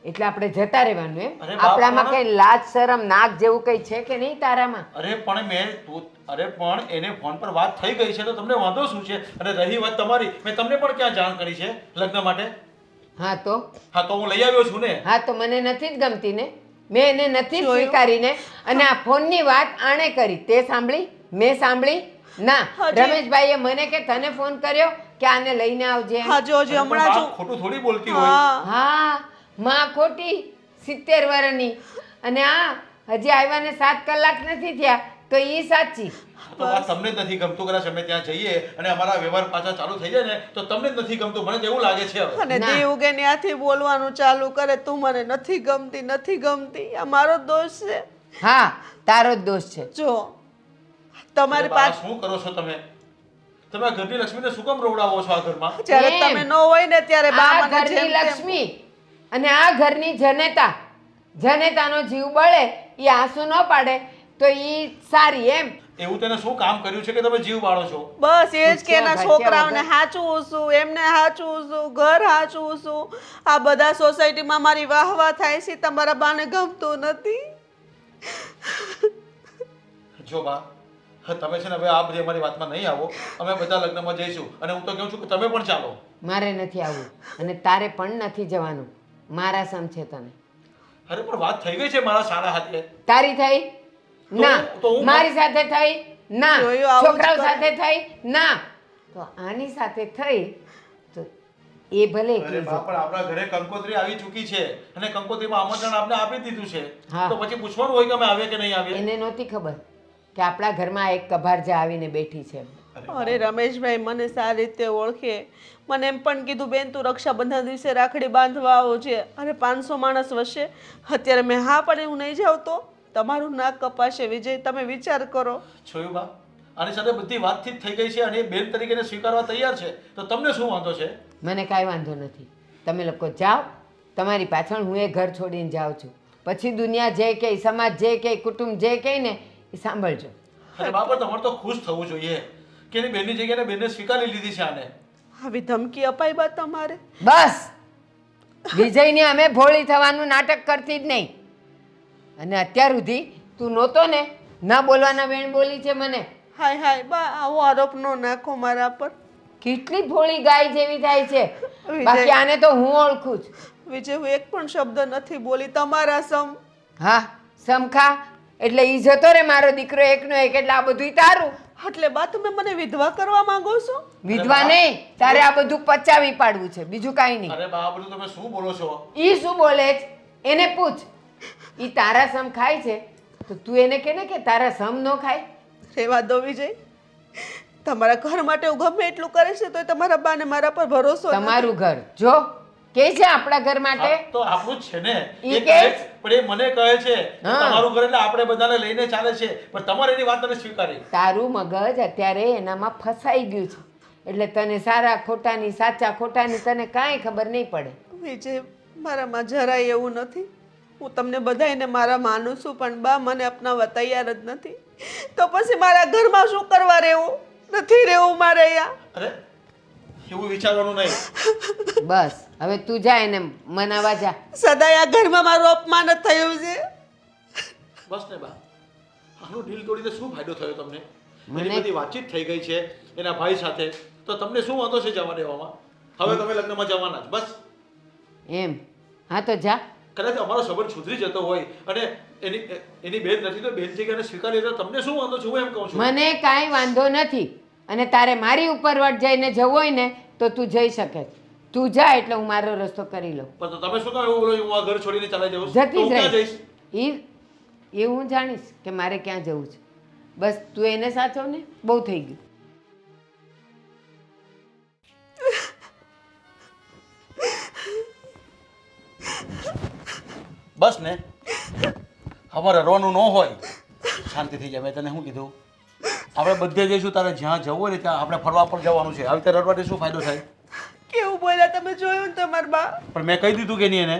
એટલે આપણે જતા રહેવાનું એમ? અરે બાપ આપણામાં રે. કઈ લાજ શરમ નાક જેવું કઈ છે કે નહીં તારામાં? અરે પણ એને ફોન પર વાત થઈ ગઈ છે તો તમને વાંધો શું છે? અને રહી વાત તમારી, મેં તમને પણ ક્યાં જાણ કરી છે લગ્ન માટે? હા તો હા તો હું લઈ આવ્યો છું ને. હા તો મને નથી જ ગમતી ને, મેં એને નથી જ સ્વીકારીને. અને આ ફોનની વાત આણે કરી, તે સાંભળી? મેં સાંભળી ના. હજી- રમેશભાઈએ મને કે તને ફોન કર્યો કે આને લઈને આવજે એમ? હા જો હજી અરે પણ હમણાં બા જો ખોટું થોડી બોલતી હોય. હા હા, માં ખોટી 70 વર્ષની અને આ હજી આવ્યાને 7 કલાક નથી થયા તો ઈ સાચી. તો બા તમને જ નથી ગમતું, કદાચ અમે ત્યાં જઈએ અને અમારા વ્યવહાર પાછા ચાલુ થઈ જાય ને તો તમને જ નથી ગમતું. મને તો એવું લાગે છે હવે. અને ના. દેવ કે ત્યાંથી બોલવાનું ચાલુ કરે તું મને નથી ગમતી નથી ગમતી. આ મારો દોષ છે. હા, તારો જ દોષ છે. જો અરે તમારી બા, પાસે શું કરો છો તમે? તમે આ ઘરની લક્ષ્મીને શું કામ રોવડાવો છો આ ઘરમાં? જ્યારે એમ. તમે ન હોય ને ત્યારે બા આ મને ઘરની જેમ તેમ- લક્ષ્મી અને આ ઘરની જનેતા, જનેતાનો જીવ બળે એ આંસુ ન પાડે તો ઈ સારી એમ? એવું તેને શું કામ કર્યું છે કે તમે જીવ બાળો છો? બસ એ જ કે એના પૂછ્યા છોકરાઓને વગર. હાચવું છું, એમને હાચવું છું, ઘર હાચવું છું. આ બધા સોસાયટીમાં મારી વાહવા થાય છે, તમારા બાને ગમતું નથી. જો બા, તમે છે ને હવે આ બધી અમારી વાતમાં નહીં આવો. અમે બધા લગ્નમાં જઈશું અને હું તો કહું છું કે તમે પણ ચાલો. મારે નથી આવવું અને તારે પણ નથી જવાનું. મારા સમ છે તને. અરે પણ વાત થઈ ગઈ છે મારા સારા હાથે. તારી થઈ? ના. તો હું- મારી સાથે થઈ? ના. જોયું આવું જ છોકરાઓ કરે. સાથે થઈ? ના. તો આની સાથે થઈ તો એ ભલે અરે એકલી બા, જાય. પણ આપણા ઘરે કંકોત્રી આવી ચૂકી છે અને કંકોત્રીમાં આમંત્રણ આપને આપી દીધું છે. હા. તો પછી પૂછવાનું હોય કે અમે આવીએ કે નહીં આવીએ? એને નહોતી ખબર કે આપણા ઘરમાં એક કભારજા આવીને બેઠી છે. અરે રમેશભાઈ મને સારી રીતે ઓળખે. મને એમ પણ કીધું બેન તું રક્ષાબંધન દિવસે રાખડી બાંધવા આવો છે. અરે 500 માણસ વચ્ચે અત્યારે મેં હા પણ હું નહીં જાઉં તો તમારું નાક કપાશે. વિજય તમે વિચાર કરો. જોયું બા, આની સાથે બધી વાતચીત થઈ ગઈ છે અને એ બેન તરીકે સ્વીકારવા તૈયાર છે તો તમને શું વાંધો છે? મને કાંઈ વાંધો નથી. તમે લોકો જાઓ, તમારી પાછળ હું એ ઘર છોડીને જાઉં છું. પછી દુનિયા જે કહે, સમાજ જે કહે, કુટુંબ જે કહે ને એ સાંભળજો. અરે બાપા, તમારે તો ખુશ થવું જોઈએ કે એની બેનની જગ્યાએ બેનને સ્વીકારી લીધી છે આને. આવી ધમકી અપાઈ બા તમારે? બસ વિજયની અમે ભોળી થવાનું નાટક કરતી જ નહીં. અને અત્યાર સુધી તું નહોતો ને, ના બોલવાના વેણ બોલી છે મને. હાય હાય બા આવો આરોપ ન નાખો મારા પર. કેટલી ભોળી ગાય જેવી થાય છે. વિજય. બાકી આને તો હું ઓળખું છું. વિજય હું એક પણ શબ્દ નથી બોલી તમારા સમ. હા, સમખા એટલે ઈ જતો રે મારો દીકરો એકનો એક એટલે આ બધું તારું. એટલે બા તમે મને વિધવા કરવા માંગો છો? વિધવા નહીં, તારે આ બધું પચાવી પાડવું છે, બીજું કાંઈ નહીં. અરે બા, આ બધું તમે શું બોલો છો? ઈ શું બોલે છે એને પૂછ. ઈ તારા સમ ખાય છે તો તું એને કે ને કે તારા સમ ન ખાય. રેવા દો વિજય. તમારા ઘર માટે હું ગમે એટલું કરે છે તો તમારા બાને મારા પર ભરોસો નથી. તમારું ઘર જો કે છે આપણા ઘર માટે. આ તો આપણું જ છે ને. ઈ એ કે? કહે છે, પણ એ મને કહે છે કે હા. તમારું ઘર એટલે આપણે બધાને લઈને ચાલે છે, પણ તમારે એની વાત નથી સ્વીકારી. તારું મગજ અત્યારે એનામાં ફસાઈ ગયું છે એટલે તને સારા ખોટાની, સાચા ખોટાની તને કાંઈ ખબર નહીં પડે. વિજય મારામાં જરાય એવું નથી. હું તમને બધાયને મારા માનું છું પણ બા મને અપનાવવા તૈયાર જ નથી. તો પછી મારા ઘરમાં શું કરવા રહેવું? નથી રહેવું મારે અહીંયા. અરે એવું વિચારવાનું નહીં. બસ હવે તું જા એને મનાવા જા. સદાય આ ઘરમાં મારું અપમાન જ થયું છે. બસ ને બા, આનું ડીલ તોડીને શું ફાયદો થયો તમને? મને- એની બધી વાતચીત થઈ ગઈ છે એના ભાઈ સાથે, તો તમને શું વાંધો છે જવા દેવામાં? હવે તમે લગ્નમાં જવાના જ બસ. એમ? હા તો જા. કદાચ અમારો સંબંધ સુધરી જતો હોય અને એની બેન નથી તો બેન જગ્યાને સ્વીકારી લે તો તમને શું વાંધો છે? હું એમ કહું છું. મને કાંઈ વાંધો નથી અને તારે મારી ઉપર વટ જઈને જવું હોય ને તો તું જઈ શકે. તું જા એટલે હું મારો રસ્તો કરી લઉં. પણ તો તમે શું કામ એવું બોલો છો? હું આ ઘર છોડીને ચાલી જાઉં છું? જતી તો હું જ ક્યાં જઈશ? રહીશ. એ હું જાણીશ કે મારે ક્યાં જવું છે. બસ તું એને સાચવ ને, બહુ થઈ ગયું. બસ ને, અમારે રોવાનું ન હોય. શાંતિ થઈ જાય. મેં તને શું કીધું? આપણે બધે જઈશું, તારે જ્યાં જવું હોય ને ત્યાં આપણે ફરવા પણ જવાનું છે. આવી રીતે રડવાથી શું ફાયદો થાય? કેવું બોલ્યા તમે, જોયું ને તમારા બા? પણ મેં કહી દીધું કે નહીં એને,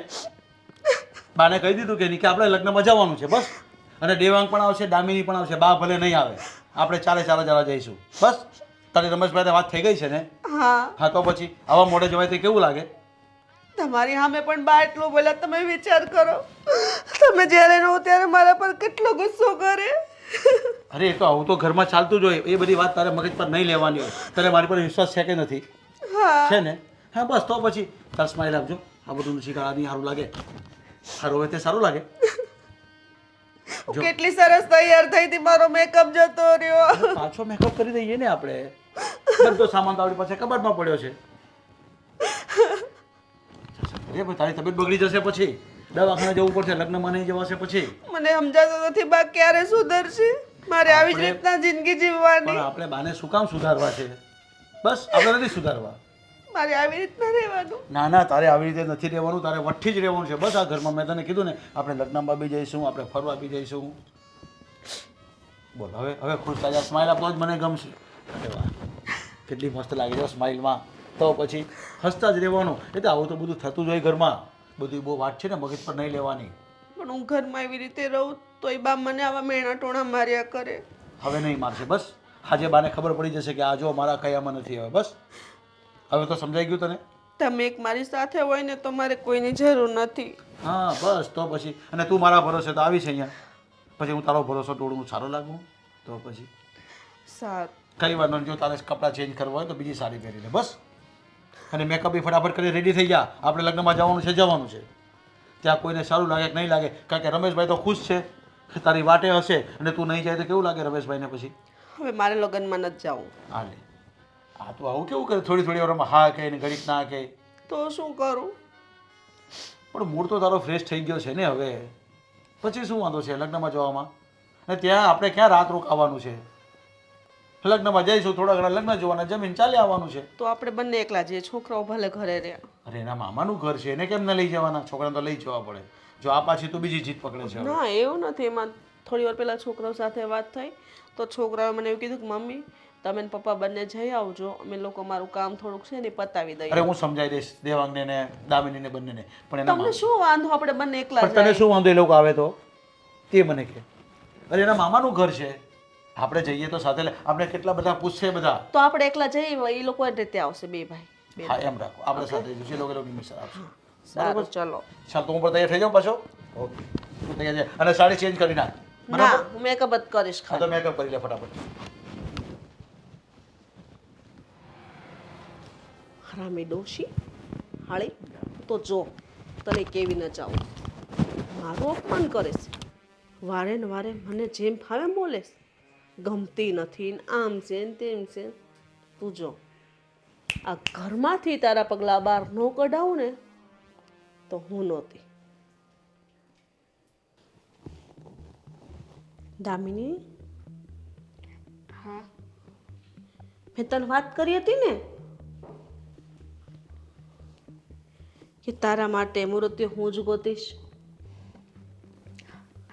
બાને કહી દીધું કે નહીં કે આપણે લગ્નમાં જવાનું છે બસ. અને દેવાંગ પણ આવશે, દામિની પણ આવશે. બા ભલે નહીં આવે, આપણે ચારે જણા જઈશું બસ. તારી રમેશભાઈને વાત થઈ ગઈ છે ને? હા, હા તો પછી આવા મોડે જવાય તો કેવું લાગે? તમારી સામે પણ બા એટલું બોલ્યા. તમે વિચાર કરો, તમે જ્યારે રહો ત્યારે મારા પર કેટલો ગુસ્સો કરે. અરે એ તો આવું તો ઘરમાં ચાલતું જ હોય. એ બધી વાત તારે મગજ પર નહીં લેવાની હોય. તારે મારી પર વિશ્વાસ છે કે નથી? હા, છે ને? હા બસ તો પછી તાર સ્માઈલ આપજો. આ બધું શીખવાડી સારું લાગે. સારું હોય તે સારું લાગે. હું કેટલી સરસ તૈયાર થઈ હતી, મારો મેકઅપ જતો રહ્યો. પાછો મેકઅપ કરી દઈએ ને આપણે. બધો સામાન તો આપણી પાસે કબાટમાં પડ્યો છે. અરે ભાઈ તારી તબિયત બગડી જશે પછી દવાખાને જવું પડશે. લગ્નમાં નહીં જવાશે પછી. મને સમજાતું નથી બા ક્યારે સુધરશે. મારે આવી જ રીતના જિંદગી જીવવાની. પણ આપણે બાને શું કામ સુધારવા છે? બસ આપણે નથી સુધારવા. મારે આવી રીતના રહેવાનું. ના ના, તારે આવી રીતે નથી રહેવાનું. તારે વઠ્ઠી જ રહેવાનું છે બસ આ ઘરમાં. મેં તને કીધું ને, આપણે લગ્નમાં બી જઈશું, આપણે ફરવા બી જઈશું. બોલ હવે ખુશ થઈ જા. સ્માઈલ આપો જ મને ગમશે. અરે વાહ, કેટલી મસ્ત લાગે છે સ્માઈલમાં. તો પછી હસતા જ રહેવાનું. એટલે આવું તો બધું થતું જ હોય ઘરમાં. બધી બહુ વાત છે ને, મગજ પર નહીં લેવાની. પણ હું ઘરમાં એવી રીતે રહું તોય બા મને આવા મેણા ટોણા માર્યા કરે. હવે નહીં મારશે બસ. આજે બાને ખબર પડી જશે કે આ જો મારા કયામાં નથી. હવે બસ, હવે તો સમજાઈ ગયું તને? તમે એક મારી સાથે હોય ને તો મારે કોઈની જરૂર નથી. હા બસ તો પછી. અને તું મારા ભરોસે તો આવી છે અહીંયા, પછી હું તારો ભરોસો તોડું સારો લાગું? તો પછી સારું, કઈ વાર જો તારે કપડાં ચેન્જ કરવા હોય તો બીજી સાડી પહેરી લે બસ. અને મેકઅપ બી ફટાફટ કરી રેડી થઈ જા. આપણે લગ્નમાં જવાનું છે. ત્યાં કોઈને સારું લાગે કે નહીં લાગે, કારણ કે રમેશભાઈ તો ખુશ છે કે તારી વાટે હશે. અને તું નહીં જાય તો કેવું લાગે રમેશભાઈને પછી? હવે મારે લગ્નમાં નથી જવું. હા લે, આ તો આવું કેવું કરે? થોડી વારમાં હા કહે ને ઘડીક ના કહે. તો શું કરું? પણ મૂડ તો તારો ફ્રેશ થઈ ગયો છે ને હવે. પછી શું વાંધો છે લગ્નમાં જવામાં? અને ત્યાં આપણે ક્યાં રાત રોકાવાનું છે? લગ્નમાં જઈશું, થોડા ઘણા લગ્ન જોવાના, જમીન ચાલી આવવાનું છે. તો આપણે બંને એકલા જઈએ, છોકરાઓ ભલે ઘરે રહ્યા. અરે એના મામાનું ઘર છે, એને કેમ ન લઈ જવાના? છોકરાને તો લઈ જવા પડે. જો આ પાછી તો બીજી જીત પકડે છે હવે. ના એવું નથી. એમાં થોડી વાર પહેલા છોકરાઓ સાથે વાત થઈ તો છોકરાઓએ મને એવું કીધું કે મમ્મી તમે ને પપ્પા બંને જઈ આવજો, અમે લોકો મારું કામ થોડુંક છે ને પતાવી દઈએ. અરે હું સમજાઈ દઈશ દેવાંગને ને દામિનીને બંનેને. પણ એના તમને શું વાંધો, આપણે બંને એકલા પણ તને જઈએ. શું વાંધો એ લોકો આવે તો? તે મને કહે. અરે એના મામાનું ઘર છે, આપણે જઈએ તો સાથે આપણે કેટલા બધા પૂછશે બધા. તો આપણે એકલા જઈએ, એ લોકો એ રીતે આવશે બે ભાઈ. હા એમ રાખો, આપણે સાથે જઈશું. એ લોકો મિક્સર આવશે. સારું ચલો. ચાલ તો હું પણ તૈયાર થઈ જાઉં પાછો. ઓકે તું તૈયાર છે? અને સાડી ચેન્જ કરી નાખ. ના હું મેકઅપ જ કરીશ હા તો ખાલી. મેકઅપ કરી લે ફટાફટ. હરામી ડોશી હાળી તો જો તને કેવી ન જાઉં. મારું અપમાન કરે છે, વારે ને વારે મને જેમ ફાવે બોલે છે. ગમતી નથી ને આમ છે ને તેમ છે. તું જો આ ઘરમાંથી તારા પગલાં બહાર ન કઢાવું ને તો હું નહોતી. દામિની, હા મેં તને વાત કરી હતી ને કે તારા માટે મૂર્તિ હું જ ગોતીશ.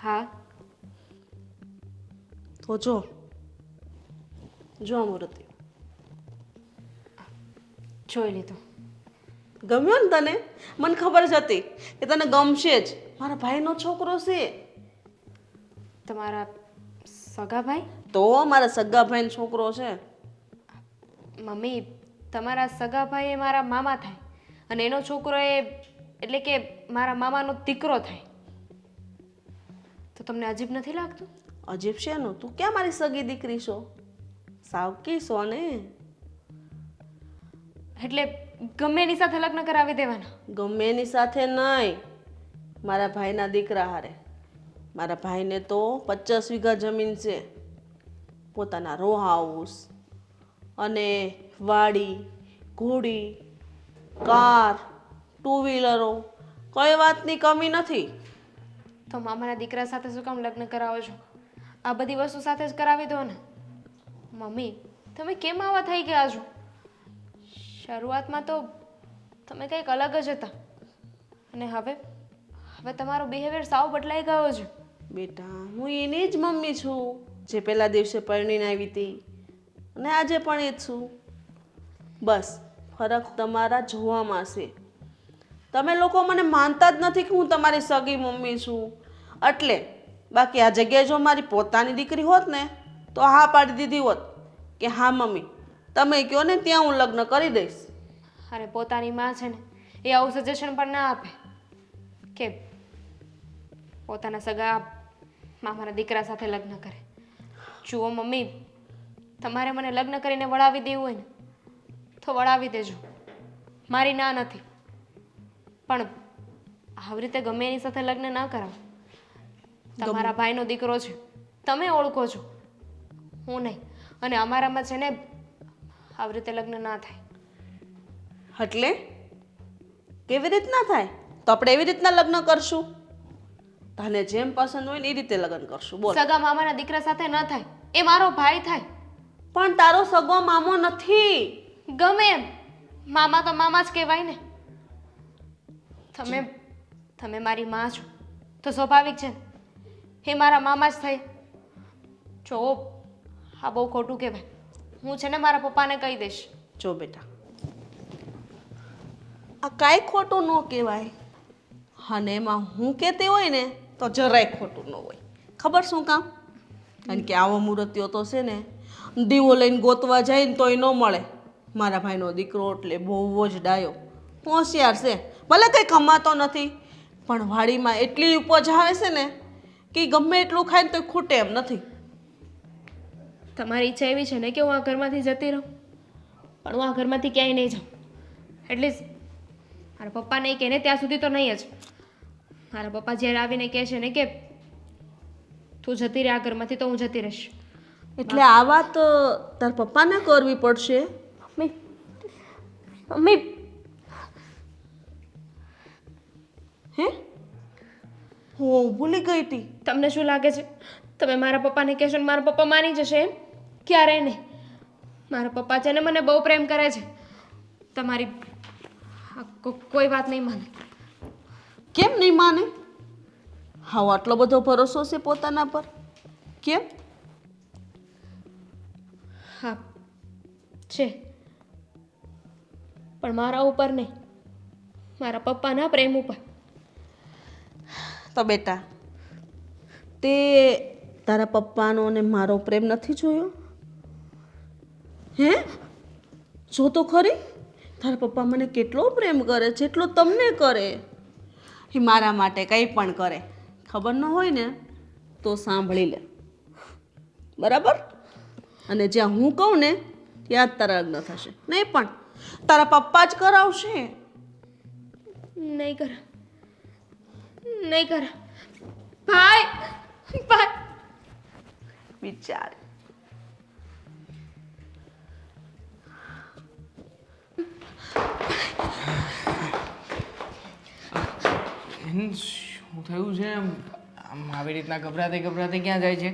હા તો જો મૂર્તિ જોઈ લીધું. ગમ્યો ને તને? મને ખબર જ હતી કે તને ગમશે જ. મારા ભાઈનો છોકરો છે. તમારા સગા ભાઈ? તો મારા સગા ભાઈનો છોકરો છે. મમ્મી તમારા સગા ભાઈ એ મારા મામા થાય અને એનો છોકરો એ એટલે કે મારા મામાનો દીકરો થાય તો તમને અજીબ નથી લાગતું? અજીબ છે નું? તું ક્યાં મારી સગી દીકરી છો? સાવકી છો ને? એટલે ગમે એની સાથે લગ્ન કરાવી દેવાના? ગમે એની સાથે નહીં, મારા ભાઈના દીકરા હારે. મારા ભાઈને તો 50 વીઘા જમીન છે, પોતાના રો હાઉસ અને વાડી, ઘોડી, કાર, 2 વ્હીલરો, કોઈ વાતની કમી નથી. તો મામાના દીકરા સાથે શું કામ લગ્ન કરાવો છો? આ બધી વસ્તુ સાથે જ કરાવી દો ને. મમ્મી, તમે કેમ આવા થઈ ગયા છો? શરૂઆતમાં તો તમે કંઈક અલગ જ હતા અને હવે તમારો બિહેવિયર સાવ બદલાઈ ગયો છે. બેટા, હું એની જ મમ્મી છું જે પહેલા દિવસે પરણીને આવી હતી અને આજે પણ એ જ છું. બસ ફરક તમારા જોવામાં છે. તમે લોકો મને માનતા જ નથી કે હું તમારી સગી મમ્મી છું એટલે. બાકી આ જગ્યાએ જો મારી પોતાની દીકરી હોત ને તો હા પાડી દીધી હોત કે હા મમ્મી તમે કહો ને ત્યાં હું લગ્ન કરી દઈશ. અરે પોતાની માં છે ને એ આવું સજેશન પણ ના આપે કે પોતાના સગા મામાના દીકરા સાથે લગ્ન કરે. જુઓ મમ્મી, તમારે મને લગ્ન કરીને વળાવી દેવું હોય ને તો વળાવી દેજો, મારી ના નથી. પણ આવી રીતે ગમે એની સાથે લગ્ન ના કરાવો. તમારા ભાઈનો દીકરો છે, તમે ઓળખો છો, હું નહીં. અને અમારામાં છે ને આવી રીતે લગ્ન ના થાય. એટલે કેવી રીતના થાય? તો આપણે એવી રીતના લગ્ન કરશું. તને જેમ પસંદ હોય ને એ રીતે લગ્ન કરશું. બોલ. સગા મામાના દીકરા સાથે ન થાય, એ મારો ભાઈ થાય. પણ તારો સગો મામો નથી. ગમે એમ, મામા તો મામા જ કહેવાય ને. તમે મારી માં છો તો સ્વાભાવિક છે એ મારા મામા જ થાય. જો આ બહુ ખોટું કહેવાય. હું છે ને મારા પપ્પાને કહી દઈશ. જો બેટા, આ કાંઈ ખોટું ન કહેવાય અને એમાં હું કહેતી હોય ને તો જરાય ખોટું ન હોય. ખબર શું કામ? કારણ કે આવો મૂર્તિઓ તો છે ને દીવો લઈને ગોતવા જાય ને તોય ન મળે. મારા ભાઈનો દીકરો એટલે બહુ જ ડાયો, હોશિયાર છે. ભલે કંઈ કમાતો નથી પણ વાડીમાં એટલી ઉપજ આવે છે ને કે ગમે એટલું ખાય ને તો ખૂટે એમ નથી. તમારી ઈચ્છા એવી છે ને કે હું આ ઘરમાંથી જતી રહું, પણ હું આ ઘરમાંથી ક્યાંય નહીં જાઉં. એટલીસ્ટ મારા પપ્પાને કહે ને ત્યાં સુધી તો નહીં જ. મારા પપ્પા જ્યારે આવીને કહે છે ને કે તું જતી રહે આ ઘરમાંથી, તો હું જતી રહીશ. એટલે આ વાત તાર પપ્પાને કરવી પડશે. મમ્મી, મમ્મી, હે? હું ભૂલી ગઈ હતી. તમને શું લાગે છે તમે મારા પપ્પાને કહેશો ને મારા પપ્પા માની જશે એમ? ક્યારેય નહીં. મારા પપ્પા છે ને મને બહુ પ્રેમ કરે છે. તમારી કોઈ વાત નહીં માને. કેમ નહીં માને? હા, આટલો બધો ભરોસો છે પોતાના પર? કેમ? હા છે, પણ મારા ઉપર નહીં, મારા પપ્પાના પ્રેમ ઉપર. તો બેટા, તે તારા પપ્પાનો અને મારો પ્રેમ નથી જોયો? હે? જો તો ખરી, તારા પપ્પા મને કેટલો પ્રેમ કરે, જેટલો તમને કરે. એ મારા માટે કંઈ પણ કરે. ખબર ન હોય ને તો સાંભળી લે, બરાબર? અને જ્યાં હું કહું ને ત્યાં જ તારા લગ્ન થશે. નહીં પણ તારા પપ્પા જ કરાવશે. નહીં કરા, નહીં કરા. ભાઈ, ભાઈ, વિચાર. શું થયું છે? આમ આવી રીતના ગભરાતે ગભરાતે ક્યાં જાય છે?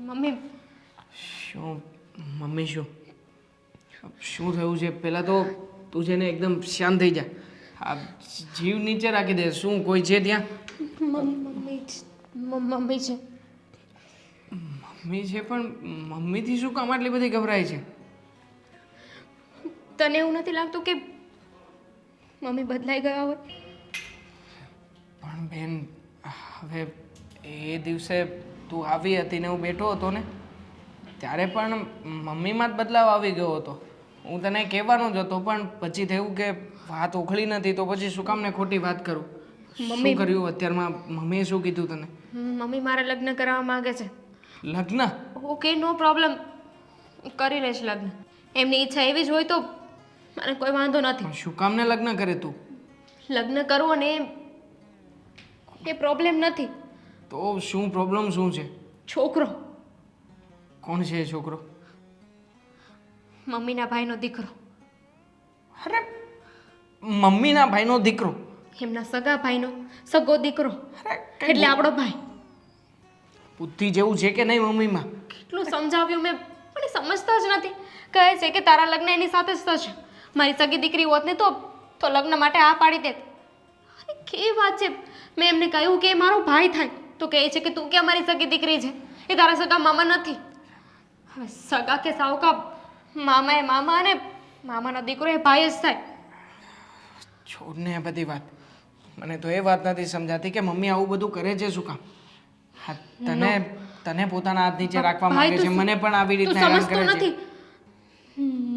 મમ્મી. શું મમ્મી? શું થયું છે? પહેલાં તો તું છે ને એકદમ શાંત થઈ જા. આ જીવ નીચે રાખી દે. શું કોઈ છે ત્યાં? મમ્મી છે. મમ્મી છે? પણ મમ્મીથી શું કામ આટલી બધી ગભરાય છે? તને એવું નથી લાગતું કે મમ્મી બદલાઈ ગયા હોય? પણ બેન, હવે એ દિવસે તું આવી હતી ને હું બેઠો હતો ને, ત્યારે પણ મમ્મીમાં જ બદલાવ આવી ગયો હતો. હું તને કહેવાનો જ હતો પણ પછી થયું કે વાત ઉખળી નથી તો પછી શું કામ ને ખોટી વાત કરું. શું કર્યું અત્યારમાં? મમ્મીએ શું કીધું તને? મમ્મી મારા લગ્ન કરાવવા માંગે છે. લગ્ન? ઓકે, નો પ્રોબ્લેમ, કરી લઈશ લગ્ન. એમની ઈચ્છા એવી જ હોય તો મને કોઈ વાંધો નથી. પણ શું કામ ને લગ્ન કરે તું? લગ્ન કરવો ને એ પ્રોબ્લેમ નથી. તો શું પ્રોબ્લેમ શું છે? છોકરો, કોણ છે એ છોકરો? મમ્મીના ભાઈનો દીકરો. અરે મમ્મીના ભાઈનો દીકરો? એમના સગા ભાઈનો સગો દીકરો, એટલે આપણો ભાઈ. બુદ્ધિ જેવું છે કે નહીં મમ્મીમાં? કેટલું સમજાવ્યું મેં, પણ એ સમજતા જ નથી. કહે છે કે તારા લગ્ન એની સાથે જ થશે. મારી સગી દીકરી હોત ને તો લગ્ન માટે આ પાડી દેત. અરે કેવી વાત છે! મેં એમને કહ્યું કે એ મારો ભાઈ થાય તો કહે છે કે તું ક્યાં મારી સગી દીકરી છે, એ તારા સગા મામા નથી. હવે સગા કે સાવકા, મામા એ મામા અને મામાનો દીકરો એ ભાઈ જ થાય. છોડ ને આ બધી વાત. મને તો એ વાત નથી સમજાતી કે મમ્મી આવું બધું કરે છે શું કામ? હા, તને પોતાના હાથ નીચે રાખવા માંગે છે, મને પણ આવી રીતના હેરાન કરે છે. નથી.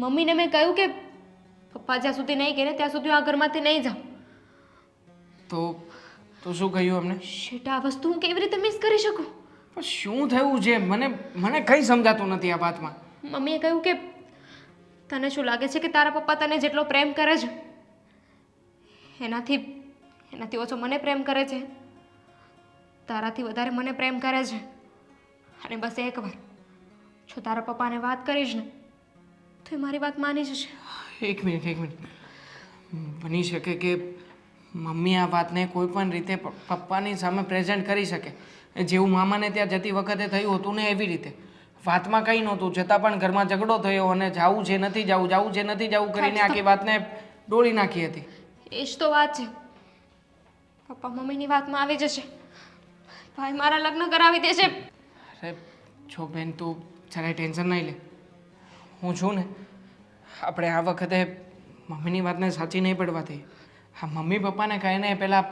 મમ્મીને મેં કહ્યું કે પપ્પા જ્યાં સુધી નહીં કહે ને ત્યાં સુધી હું આ ઘરમાંથી નહીં જાઉં. તો શું કહ્યું અમને? શેટ, આ વસ્તુ હું કેવી રીતે મિસ કરી શકું? પણ શું થયું છે? મને કંઈ સમજાતું નથી આ વાતમાં. મમ્મીએ કહ્યું કે તને શું લાગે છે કે તારા પપ્પા તને જેટલો પ્રેમ કરે છે એનાથી ઓછો મને પ્રેમ કરે છે? તારાથી વધારે મને પ્રેમ કરે છે. અને બસ એકવાર જો તારા પપ્પાને વાત કરીશ ને તો એ મારી વાત માની જશે. એક મિનિટ. બની શકે કે મમ્મી આ વાતને કોઈ પણ રીતે પપ્પાની સામે પ્રેઝન્ટ કરી શકે, જેવું મામાને ત્યાં જતી વખતે થયું હતું ને એવી રીતે. વાતમાં કંઈ નહોતું, છતાં પણ ઘરમાં ઝઘડો થયો અને જાવું છે નથી જાવું કરીને આખી વાતને ડોળી નાખી હતી. એ જ તો વાત છે. પપ્પા મમ્મીની વાતમાં આવી જશે, ભાઈ મારા લગ્ન કરાવી દેશે. અરે જો બેન, તું જરાય ટેન્શન નહીં લે. હું છું ને. આપણે આ વખતે મમ્મીની વાતને સાચી નહીં પડવા દઈએ. હા, મમ્મી પપ્પાને કહીને પહેલાં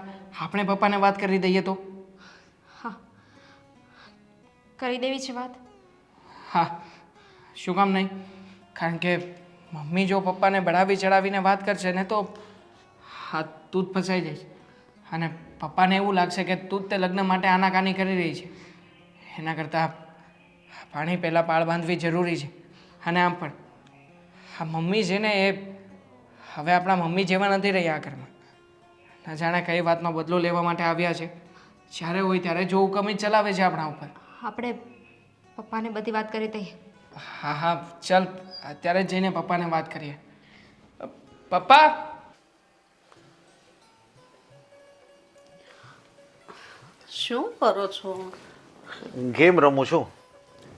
આપણે પપ્પાને વાત કરી દઈએ તો? હા, કરી દેવી છે વાત. હા, શું કામ નહીં? કારણ કે મમ્મી જો પપ્પાને બઢાવી ચડાવીને વાત કરશે ને તો હા, તું જ ફસાઈ જઈશ. અને પપ્પાને એવું લાગશે કે તું જ તે લગ્ન માટે આનાકાની કરી રહી છે. એના કરતાં પાણી પહેલાં પાળ બાંધવી જરૂરી છે. અને આમ પણ હા, મમ્મી છે ને એ હવે આપણા મમ્મી જેવા નથી રહ્યા આ ઘરમાં. ના જાણે કઈ વાતનો બદલો લેવા માટે આવ્યા છે. જ્યારે હોય ત્યારે જો હુકમ જ ચલાવે છે આપણા ઉપર. આપણે પપ્પાને બધી વાત કરી દઈએ. હા, ચાલ અત્યારે જ જઈને પપ્પાને વાત કરીએ. પપ્પા! શું કરો છો? ગેમ રમું છું,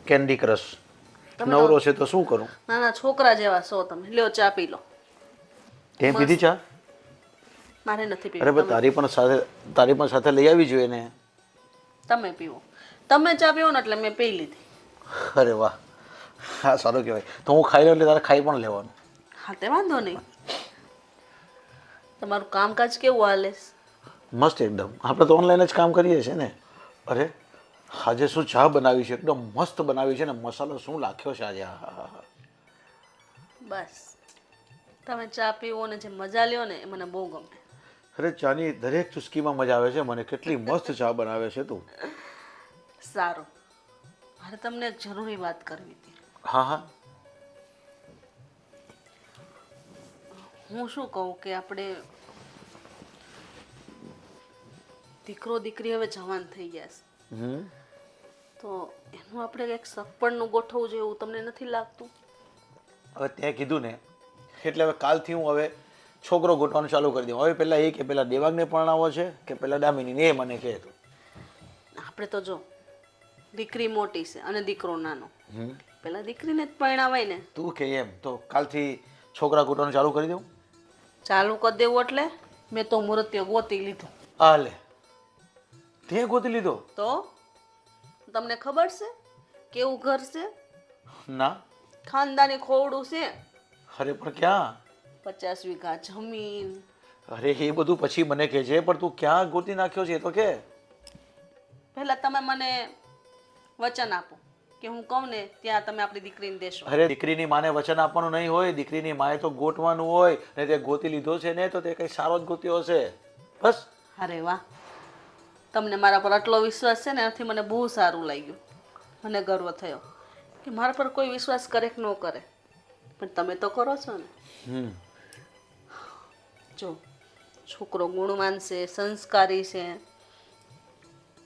કેન્ડી ક્રશ. નવરો છે તો શું કરું? નાના છોકરા જેવા છો તમે. લ્યો ચા પી લો. તે પીધી ચા? મારે નથી પીવી. અરે પણ તારી પણ સાથે લઈ આવી જોઈએ ને. તમે પીવો. તમે ચા પીવો ને એટલે મેં પી લીધી. અરે વાહ, હા સારું કહેવાય. તો હું ખાઈ લઉં એટલે તારે ખાઈ પણ લેવાનું. હા, તે વાંધો નહીં. તમારું કામકાજ કેવું હાલે? મસ્ત એકદમ. આપણે તો ઓનલાઈન જ કામ કરીએ છીએ ને. અરે આજે શું ચા બનાવી છે, એકદમ મસ્ત બનાવી છે ને. મસાલો શું નાખ્યો છે આજે! હા. બસ તમે ચા પીવો ને જે મજા લ્યો ને એ મને બહુ ગમે. અરે ચાની દરેક ચુસ્કીમાં મજા આવે છે મને. કેટલી મસ્ત ચા બનાવે છે તું. સારું, મારે તમને એક જરૂરી વાત કરવી હતી. હા. હું શું કહું કે આપણે દીકરો દીકરી હવે જવાન થઈ ગયા છે, તો એનું આપણે એક સગપણનું ગોઠવવું જોઈએ એવું તમને નથી લાગતું? હવે તે કીધું ને એટલે હવે કાલથી હું હવે છોકરો ગોઠવાનું ચાલુ કરી દઉં. હવે પહેલાં એ કે પહેલાં દેવાંગને પરણાવો છે કે પહેલાં દામિનીને, એ મને કહે. આપણે તો જો દીકરી મોટી છે અને દીકરો નાનો, પેલા દીકરીને જ પરણાવાય ને. તું કે એમ તો કાલથી છોકરા ગોઠવાનું ચાલુ કરી દઉં? ચાલુ કરી દેવું એટલે મેં તો મુહૂર્ત ગોતી લીધું. હાલે, તે ગોતી લીધો? તો તમને ખબર છે કેવું ઘર છે? ના. ખાનદાની ખોવડું છે. અરે પણ ક્યાં? 50 વીઘા જમીન. અરે એ બધું પછી મને કહેજે, પણ તું ક્યાં ગોતી નાખ્યો છે એ તો કે. પહેલા તમે મને વચન આપો કે હું કહું ને ત્યાં તમે આપણી દીકરીને દેશો. અરે દીકરીની માને વચન આપવાનું નહીં હોય, દીકરીની માએ તો ગોતવાનું હોય, ને તે ગોતી લીધો છે ને તો તે કંઈ સારો જ ગોત્યો હશે. બસ. અરે વાહ, તમને મારા પર આટલો વિશ્વાસ છે ને, એનાથી મને બહુ સારું લાગ્યું. મને ગર્વ થયો કે મારા પર કોઈ વિશ્વાસ કરે કે ન કરે, પણ તમે તો કરો છો ને. જો છોકરો ગુણવાન છે, સંસ્કારી છે,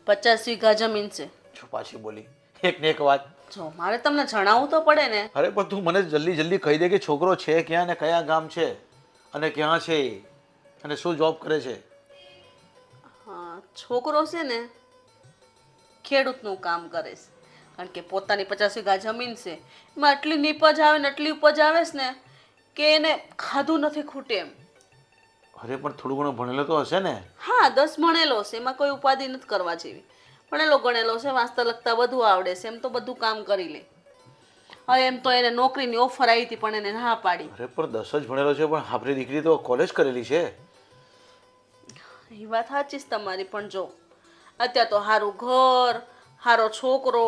50 વીઘા જમીન છે. જો પાછી બોલી એક ને એક વાત. જો મારે તમને જણાવવું તો પડે ને. અરે પણ તું મને જલ્દી જલ્દી કહી દે કે છોકરો છે ક્યાં ને કયા ગામ છે અને ક્યાં છે એ, અને શું જોબ કરે છે. હા, છોકરો છે ને ખેડૂતનું કામ કરે છે, કારણ કે પોતાની 50 વીઘા જમીન છે, એમાં આટલી નીપજ આવે ને આટલી ઉપજ આવે છે ને કે એને ખાધું નથી ખૂટે એમ. અરે પણ થોડું ઘણું ભણેલો તો હશે ને. હા, 10 ભણેલો છે, એમાં કોઈ ઉપાધિ નથી કરવા જેવી. ભણેલો ગણેલો છે, વાંચતા લખતા બધું આવડે છે, એમ તો બધું કામ કરી લે. હવે એમ તો એને નોકરીની ઓફર આવી હતી પણ એને ના પાડી. અરે પણ 10 જ ભણેલો છે, પણ આપણી દીકરી તો કોલેજ કરેલી છે. એ વાત સાચી છે તમારી, પણ જો અત્યારે તો સારું ઘર, સારો છોકરો